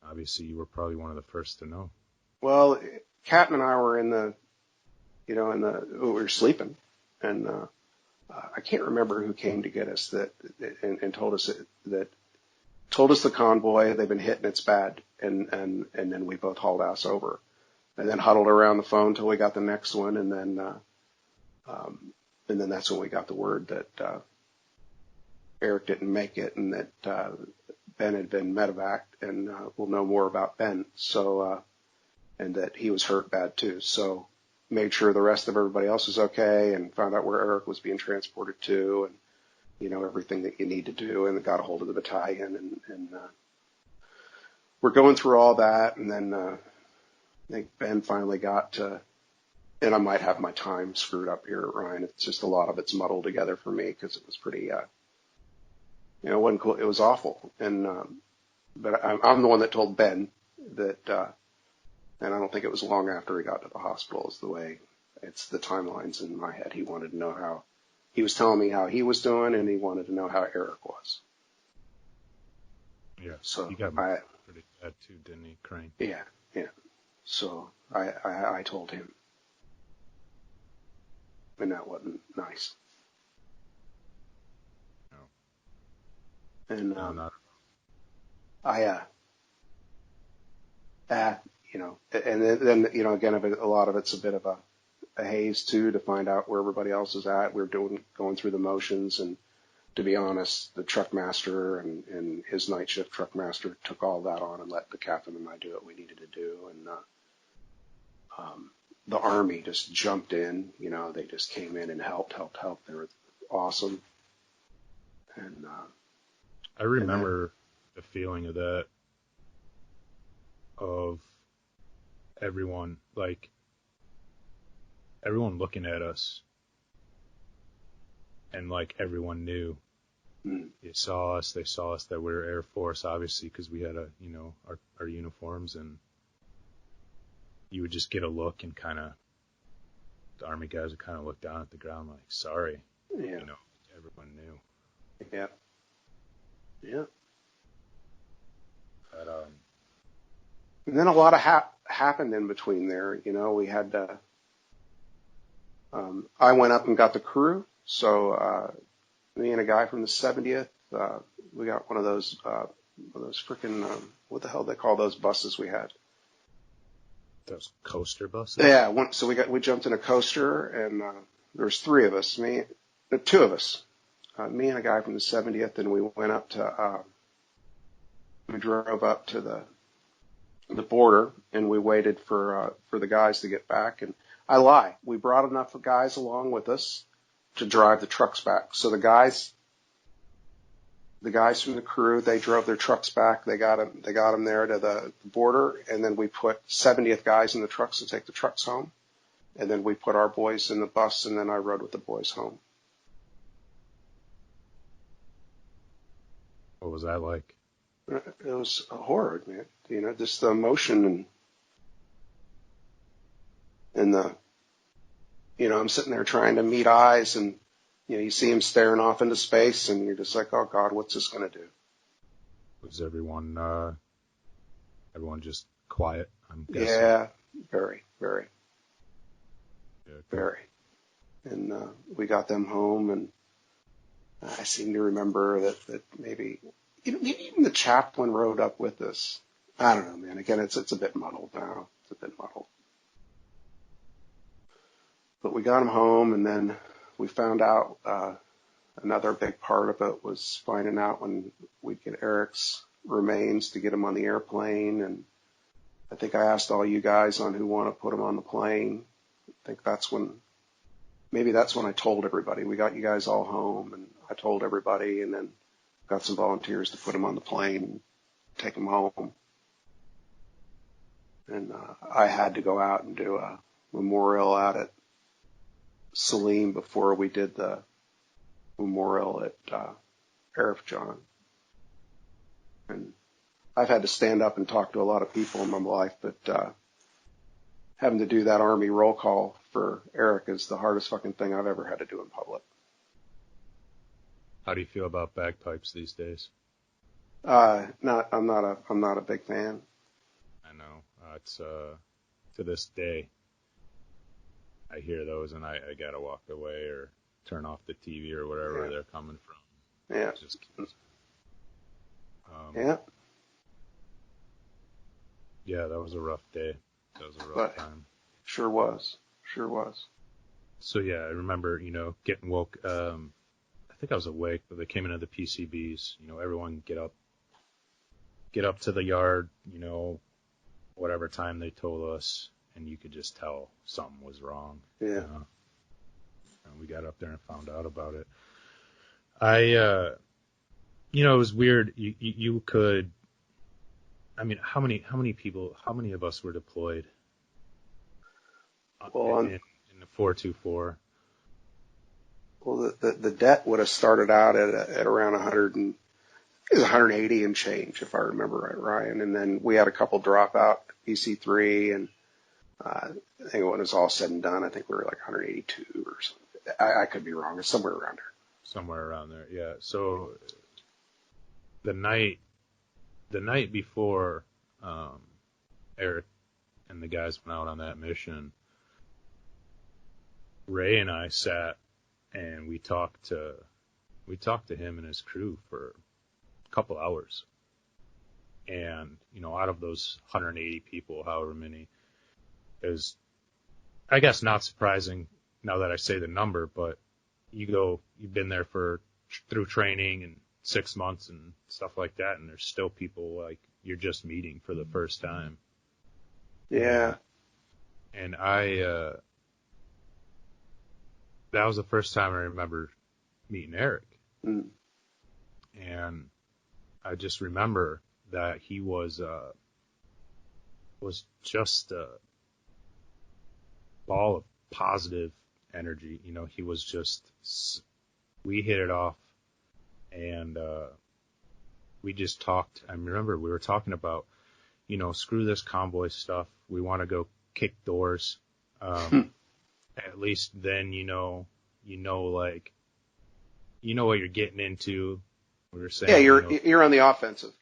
Obviously, you were probably one of the first to know. Well, Captain and I were we were sleeping, and I can't remember who came to get us and told us the convoy they've been hit and it's bad, and then we both hauled ass over, and then huddled around the phone till we got the next one, and then that's when we got the word that Eric didn't make it, and that Ben had been medevaced, and we'll know more about Ben. So, and that he was hurt bad too. So, made sure the rest of everybody else was okay, and found out where Eric was being transported to, and everything that you need to do, and got a hold of the battalion, and we're going through all that, and then I think Ben finally got to. And I might have my time screwed up here, Ryan. It's just a lot of it's muddled together for me because it was pretty, it wasn't cool. It was awful. And, but I'm the one that told Ben that, and I don't think it was long after he got to the hospital is the way it's the timelines in my head. He wanted to know he was telling me how he was doing, and he wanted to know how Eric was. Yeah. So he got pretty bad too, didn't he, Crane? Yeah. Yeah. So I told him. And that wasn't nice. No. And not. And then again, a lot of it's a bit of a haze too to find out where everybody else is at. We're going through the motions, and to be honest, the truck master and his night shift truck master took all that on and let the captain and I do what we needed to do, and the Army just jumped in, they just came in and helped. They were awesome. And, I remember the feeling of that, of everyone looking at us, and everyone knew. They saw us that we were Air Force, obviously, because we had our uniforms, and you would just get a look and the Army guys would kind of look down at the ground like, sorry. Yeah. Everyone knew. Yeah. Yeah. But, and then a lot of happened in between there. We had, I went up and got the crew, So me and a guy from the 70th, we got one of those freaking what the hell they call those buses we had? Those coaster buses? Yeah. So we jumped in a coaster, and there was three of us. Two of us. Me and a guy from the 70th, and we went up to. We drove up to the border, and we waited for the guys to get back. And I lie, we brought enough guys along with us to drive the trucks back. So the guys from the crew, they drove their trucks back. They got them there to the border, and then we put 70th guys in the trucks to take the trucks home, and then we put our boys in the bus, and then I rode with the boys home. What was that like? It was horrid, man. You know, just the emotion and the, you know, I'm sitting there trying to meet eyes, and you know, you see him staring off into space, and you're just like, oh God, what's this going to do? Was everyone just quiet? I'm guessing. Yeah, very, very, Yeah, cool. very. And we got them home, and I seem to remember that maybe, you know, maybe even the chaplain rode up with us. I don't know, man. Again, it's a bit muddled now. It's a bit muddled. But we got him home, and then we found out another big part of it was finding out when we'd get Eric's remains to get him on the airplane. And I think I asked all you guys on who want to put him on the plane. I think maybe that's when I told everybody. We got you guys all home, and I told everybody, and then got some volunteers to put him on the plane and take him home. And I had to go out and do a memorial out at Salim before we did the memorial at Arif John. And I've had to stand up and talk to a lot of people in my life, but having to do that Army roll call for Eric is the hardest fucking thing I've ever had to do in public. How do you feel about bagpipes these days? I'm not a big fan. I know. It's to this day, I hear those and I gotta walk away or turn off the TV or whatever they're coming from. Yeah. It just keeps, Yeah. Yeah, that was a rough day. That was a rough time. Sure was. Sure was. So yeah, I remember, you know, getting woke. I think I was awake, but they came into the PCBs. You know, everyone get up to the yard. You know, whatever time they told us, and you could just tell something was wrong. Yeah. And we got up there and found out about it. You know, it was weird. You could. I mean, how many of us were deployed? Well, in the 424. Well, the debt would have started out at around 180 and change, if I remember right, Ryan. And then we had a couple drop out PC3, and I think when it was all said and done, I think we were like 182 or something. I could be wrong. It's somewhere around there. Somewhere around there, yeah. So the night before Eric and the guys went out on that mission, Ray and I sat and we talked to him and his crew for a couple hours. And, you know, out of those 180 people, however many, is, I guess, not surprising now that I say the number, but you've been there through training and 6 months and stuff like that, and there's still people like you're just meeting for the first time. Yeah. And that was the first time I remember meeting Eric. Mm. And I just remember that he was just a ball of positive energy. You know, he was just, we hit it off, and we just talked. I remember we were talking about, you know, screw this convoy stuff. We want to go kick doors. At least then, you know what you're getting into. We were saying, yeah, you're on the offensive.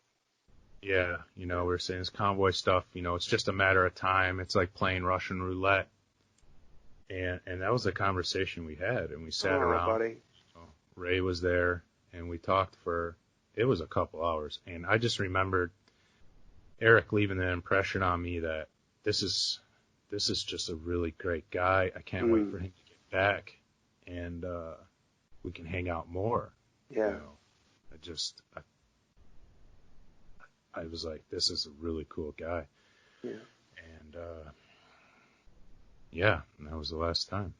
Yeah, you know, we were saying this convoy stuff, you know, it's just a matter of time. It's like playing Russian roulette. And that was a conversation we had, and we sat Oh, around. buddy. Ray was there, and we talked it was a couple hours. And I just remembered Eric leaving the impression on me that this is just a really great guy. I can't wait for him to get back, and we can hang out more. Yeah. You know, I was like, this is a really cool guy. Yeah. And yeah, and that was the last time.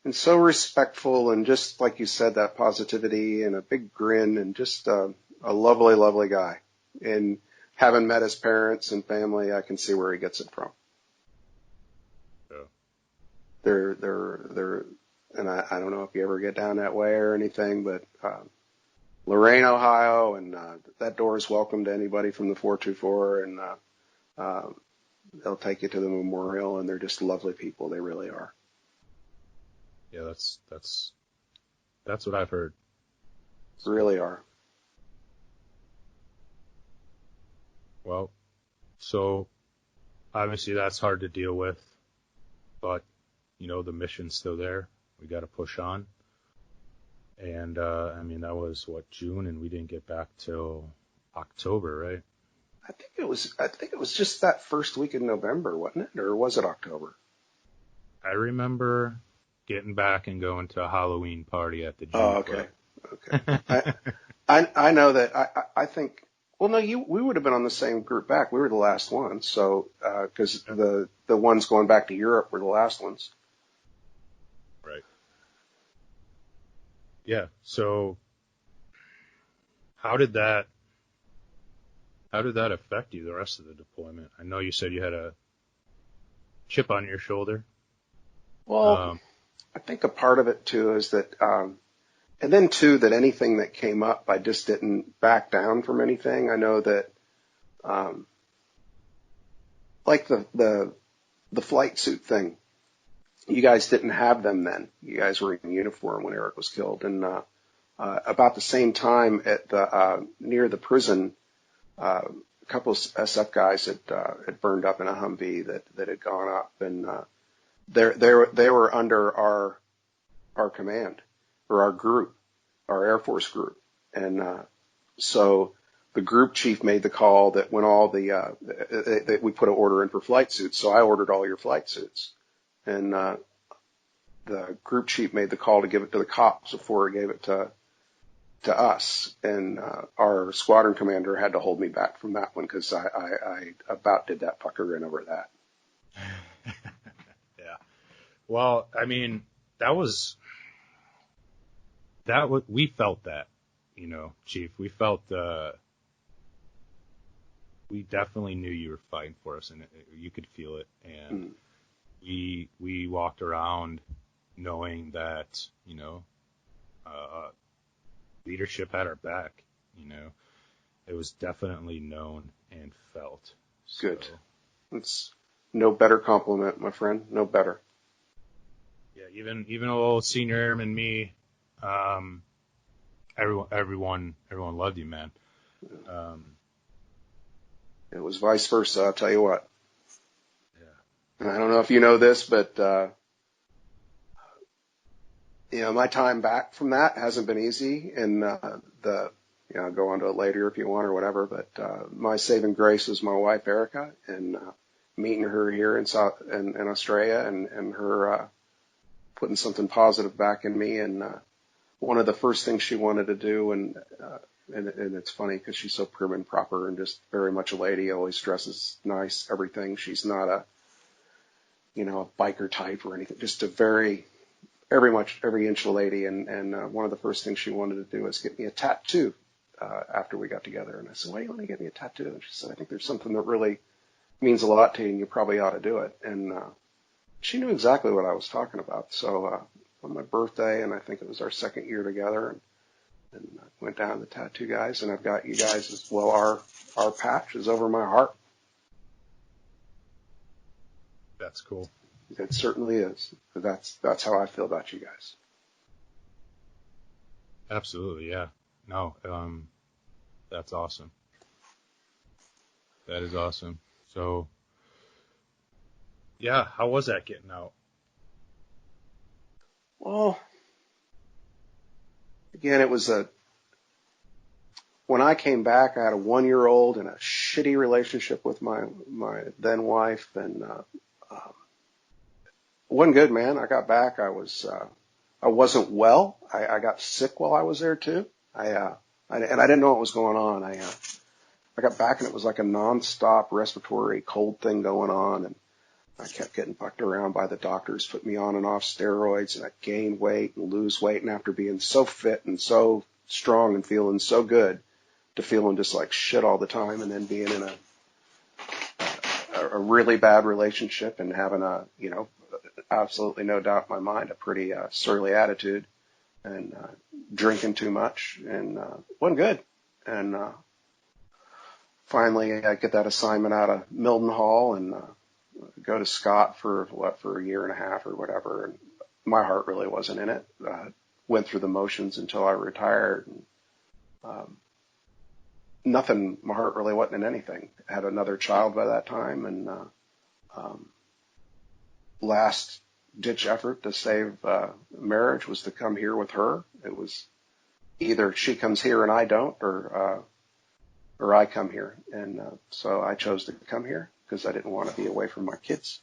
And so respectful, and just like you said, that positivity and a big grin, and just a lovely, lovely guy. And having met his parents and family, I can see where he gets it from. Yeah. They're, and I don't know if you ever get down that way or anything, but Lorain, Ohio, and that door is welcome to anybody from the 424, and they'll take you to the memorial, and they're just lovely people. They really are. Yeah, that's what I've heard. Really are. Well, so obviously that's hard to deal with, but you know, the mission's still there. We got to push on. And I mean, that was June, and we didn't get back till October, right? I think it was just that first week in November, wasn't it? Or was it October? I remember getting back and going to a Halloween party at the gym. Oh, okay. Okay. I know that I think, well, no, we would have been on the same group back. We were the last ones. So, cause the ones going back to Europe were the last ones. Right. Yeah. So how did that affect you the rest of the deployment? I know you said you had a chip on your shoulder. Well, I think a part of it too is that, and then too, that anything that came up, I just didn't back down from anything. I know that, like the flight suit thing, you guys didn't have them then. You guys were in uniform when Eric was killed. And, about the same time at the, near the prison, a couple of SF guys had burned up in a Humvee that had gone up, and, they were under our command, or our group, our Air Force group. And, so the group chief made the call that when all we put an order in for flight suits. So I ordered all your flight suits, and, the group chief made the call to give it to the cops before he gave it to us. And, our squadron commander had to hold me back from that one, cause I about did that fucker in over that. Yeah. Well, I mean, we felt that, you know, Chief. We felt, we definitely knew you were fighting for us, and you could feel it. And we walked around knowing that, you know, leadership had our back. You know, it was definitely known and felt. Good. It's no better compliment, my friend. No better. Yeah, even old senior airman me, everyone loved you, man. It was vice versa, I'll tell you what. Yeah. And I don't know if you know this, but, you know, my time back from that hasn't been easy. And, you know, I'll go on to it later if you want or whatever, but, my saving grace was my wife, Erica, and, meeting her here in Australia, and her, putting something positive back in me. And, one of the first things she wanted to do, and it's funny because she's so prim and proper and just very much a lady, always dresses nice, everything. She's not a, you know, a biker type or anything, just a every inch a lady. And one of the first things she wanted to do was get me a tattoo, after we got together. And I said, why do you want to get me a tattoo? And she said, I think there's something that really means a lot to you, and you probably ought to do it. And, she knew exactly what I was talking about. So, on my birthday, and I think it was our second year together, and I went down to the tattoo guys, and I've got you guys as well. Our patch is over my heart. That's cool. It certainly is. That's how I feel about you guys. Absolutely. Yeah. No, that's awesome. That is awesome. So, yeah, how was that getting out? Well, again, when I came back, I had a 1-year-old and a shitty relationship with my then wife, and wasn't good, man. I got back, I wasn't well. I got sick while I was there too. And I didn't know what was going on. I got back and it was like a nonstop respiratory cold thing going on, and I kept getting fucked around by the doctors, put me on and off steroids, and I gained weight and lose weight. And after being so fit and so strong and feeling so good, to feeling just like shit all the time, and then being in a really bad relationship and having absolutely no doubt in my mind, a pretty surly attitude, and drinking too much, and wasn't good. And finally, I get that assignment out of Mildenhall and go to Scott for a year and a half or whatever. And my heart really wasn't in it. Went through the motions until I retired. And, nothing. My heart really wasn't in anything. Had another child by that time, and last ditch effort to save marriage was to come here with her. It was either she comes here and I don't, or I come here. And so I chose to come here because I didn't want to be away from my kids.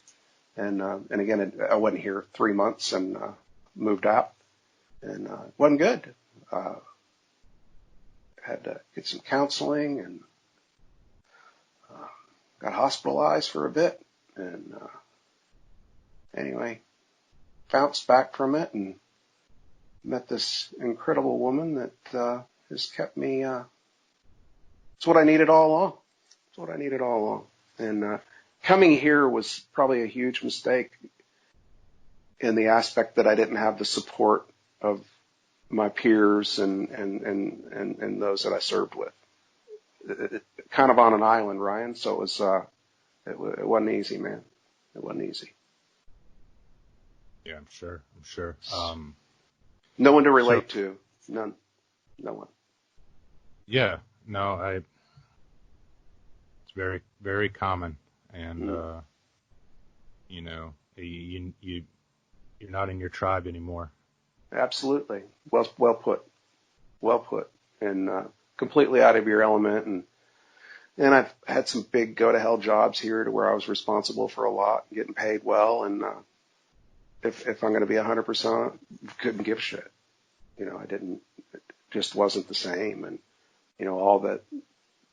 And again, I wasn't here 3 months and moved out, and it wasn't good. Had to get some counseling, and got hospitalized for a bit, and anyway, bounced back from it and met this incredible woman that has kept me. It's what I needed all along. It's what I needed all along. And coming here was probably a huge mistake in the aspect that I didn't have the support of my peers and those that I served with. Kind of on an island, Ryan. So it wasn't easy, man. It wasn't easy. Yeah, I'm sure. No one to relate to. None. No one. Yeah. No, it's very, very common. And, you're not in your tribe anymore. Absolutely. Well put. Well put. And completely out of your element. And I've had some big go-to-hell jobs here to where I was responsible for a lot and getting paid well. And if I'm going to be 100%, couldn't give a shit. It just wasn't the same. And, all that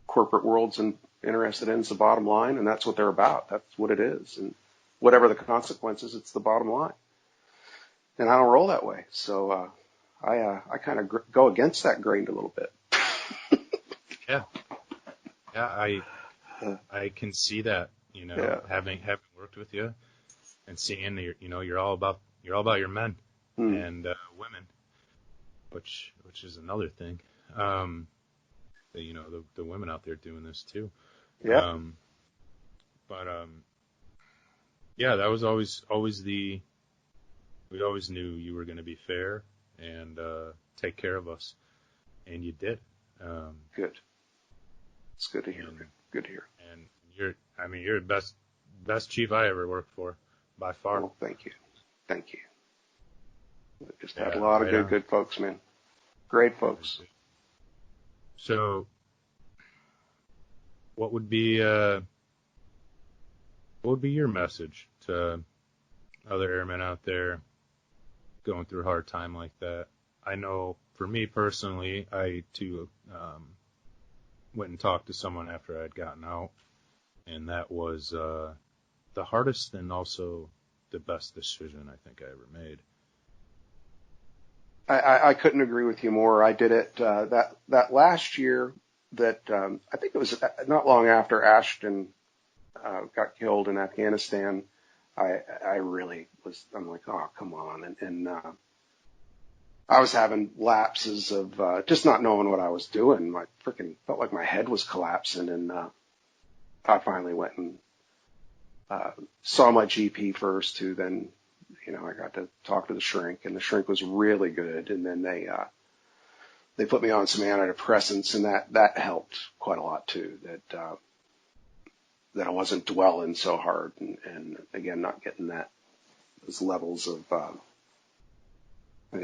corporate world's interested in is the bottom line, and that's what they're about. That's what it is. And whatever the consequences, it's the bottom line. And I don't roll that way. So I kind of go against that grain a little bit. Yeah. Yeah, I can see that, having worked with you and seeing that you're all about your men and women, which is another thing. The women out there doing this too. Yeah. That was always we always knew you were going to be fair and take care of us, and you did. Good. It's good to hear. Good to hear. And you're the best chief I ever worked for, by far. Well, thank you. We just had a lot of good folks, man. Great folks. So, what would be your message to other airmen out there going through a hard time like that? I know for me personally, I too went and talked to someone after I'd gotten out, and that was the hardest and also the best decision I think I ever made. I couldn't agree with you more. I did it that last year. That I think it was not long after Ashton got killed in Afghanistan. I really was. I'm like, oh, come on, and I was having lapses of just not knowing what I was doing. I freaking felt like my head was collapsing, and I finally went and saw my GP first, who then, I got to talk to the shrink, and the shrink was really good. And then they put me on some antidepressants, and that helped quite a lot too. That I wasn't dwelling so hard, and again, not getting those levels of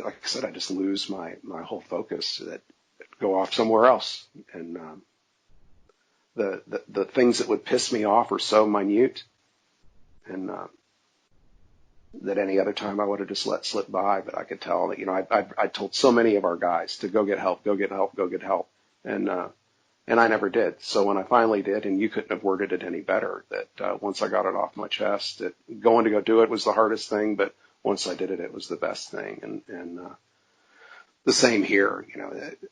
like I said, I just lose my whole focus, that go off somewhere else. And, the things that would piss me off are so minute, and, that any other time I would have just let slip by. But I could tell that, I told so many of our guys to go get help, go get help, go get help. And I never did. So when I finally did, and you couldn't have worded it any better, that, once I got it off my chest, that going to go do it was the hardest thing, but once I did it, it was the best thing. And the same here,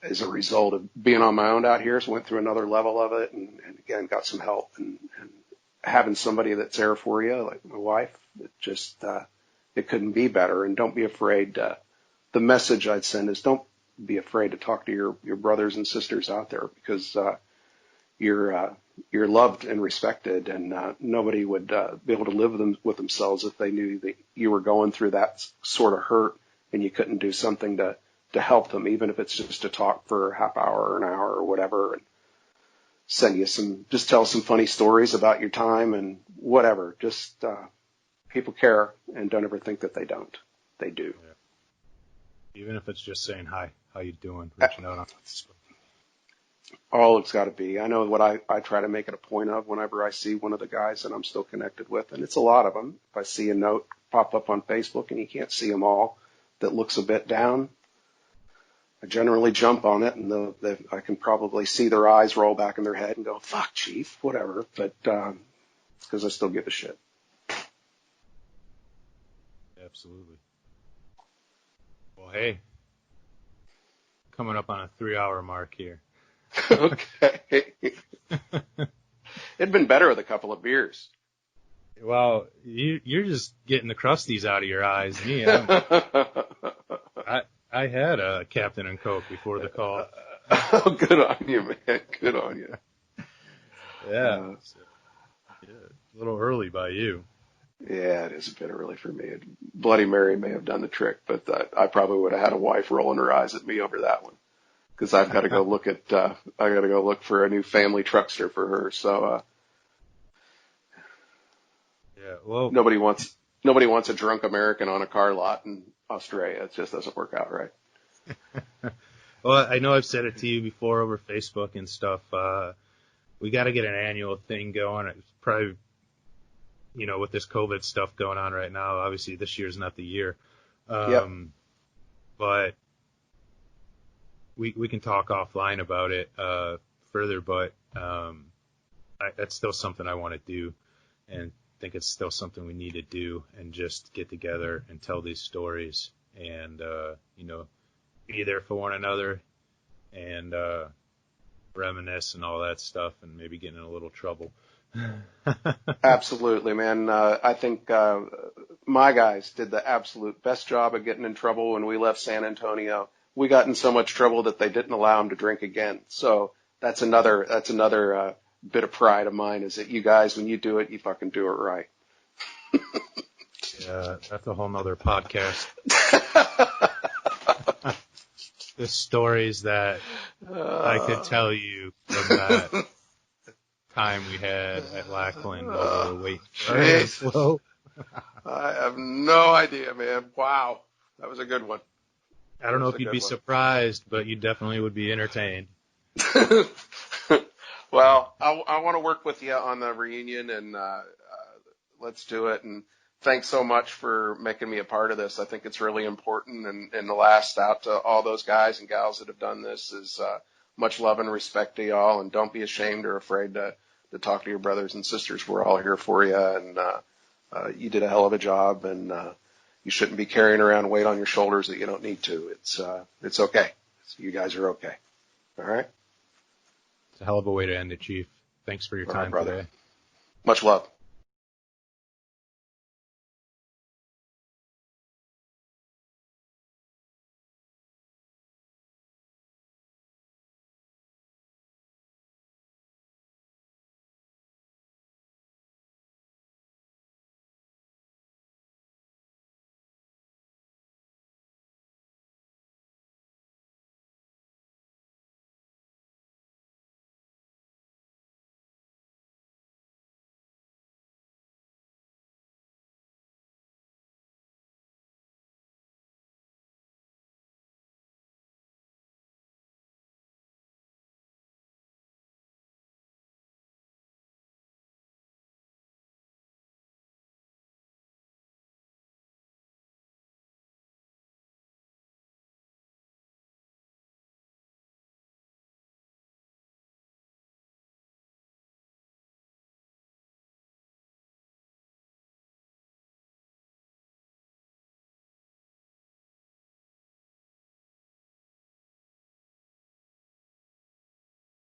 as a result of being on my own out here, so went through another level of it, and again, got some help, and having somebody that's there for you, like my wife, it just, it couldn't be better. And don't be afraid. The message I'd send is, don't be afraid to talk to your brothers and sisters out there, because, you're loved and respected, and, nobody would, be able to live with themselves if they knew that you were going through that sort of hurt and you couldn't do something to help them, even if it's just to talk for a half hour or an hour or whatever, and send you just tell some funny stories about your time and whatever. Just, people care, and don't ever think that they don't. They do. Yeah. Even if it's just saying, hi, how you doing? Reaching out on Facebook. All it's got to be. I know what I try to make it a point of whenever I see one of the guys that I'm still connected with, and it's a lot of them. If I see a note pop up on Facebook and you can't see them all that looks a bit down, I generally jump on it, and I can probably see their eyes roll back in their head and go, fuck, Chief, whatever. But because I still give a shit. Absolutely. Well, hey, coming up on a 3-hour mark here. Okay. It'd been better with a couple of beers. Well, you're just getting the crusties out of your eyes. Me, I had a Captain and Coke before the call. Oh, good on you, man. Good on you. Yeah. A little early by you. Yeah, it is a bit early for me. Bloody Mary may have done the trick, but I probably would have had a wife rolling her eyes at me over that one, because I've got to go look at. I got to go look for a new family truckster for her. So. Yeah. Well. Nobody wants a drunk American on a car lot in Australia. It just doesn't work out right. Well, I know I've said it to you before over Facebook and stuff. We got to get an annual thing going. It's probably, with this COVID stuff going on right now, obviously this year's not the year. Yep. But we can talk offline about it further. But that's still something I want to do, and think it's still something we need to do, and just get together and tell these stories, and be there for one another, and reminisce and all that stuff, and maybe get in a little trouble. Absolutely, man. I think my guys did the absolute best job of getting in trouble when we left San Antonio. We got in so much trouble that they didn't allow them to drink again. So that's another bit of pride of mine, is that you guys, when you do it, you fucking do it right. Yeah, that's a whole nother podcast. The stories that I could tell you from that time we had at Lackland while we were waiting for I have no idea, man. Wow. That was a good one. I don't know if you'd be surprised, but you definitely would be entertained. Well, I want to work with you on the reunion, and let's do it. And thanks so much for making me a part of this. I think it's really important. And the last out to all those guys and gals that have done this is much love and respect to y'all. And don't be ashamed or afraid to talk to your brothers and sisters. We're all here for you. And you did a hell of a job. And you shouldn't be carrying around weight on your shoulders that you don't need to. It's okay. You guys are okay. All right? It's a hell of a way to end it, Chief. Thanks for your time brother. today. Much love.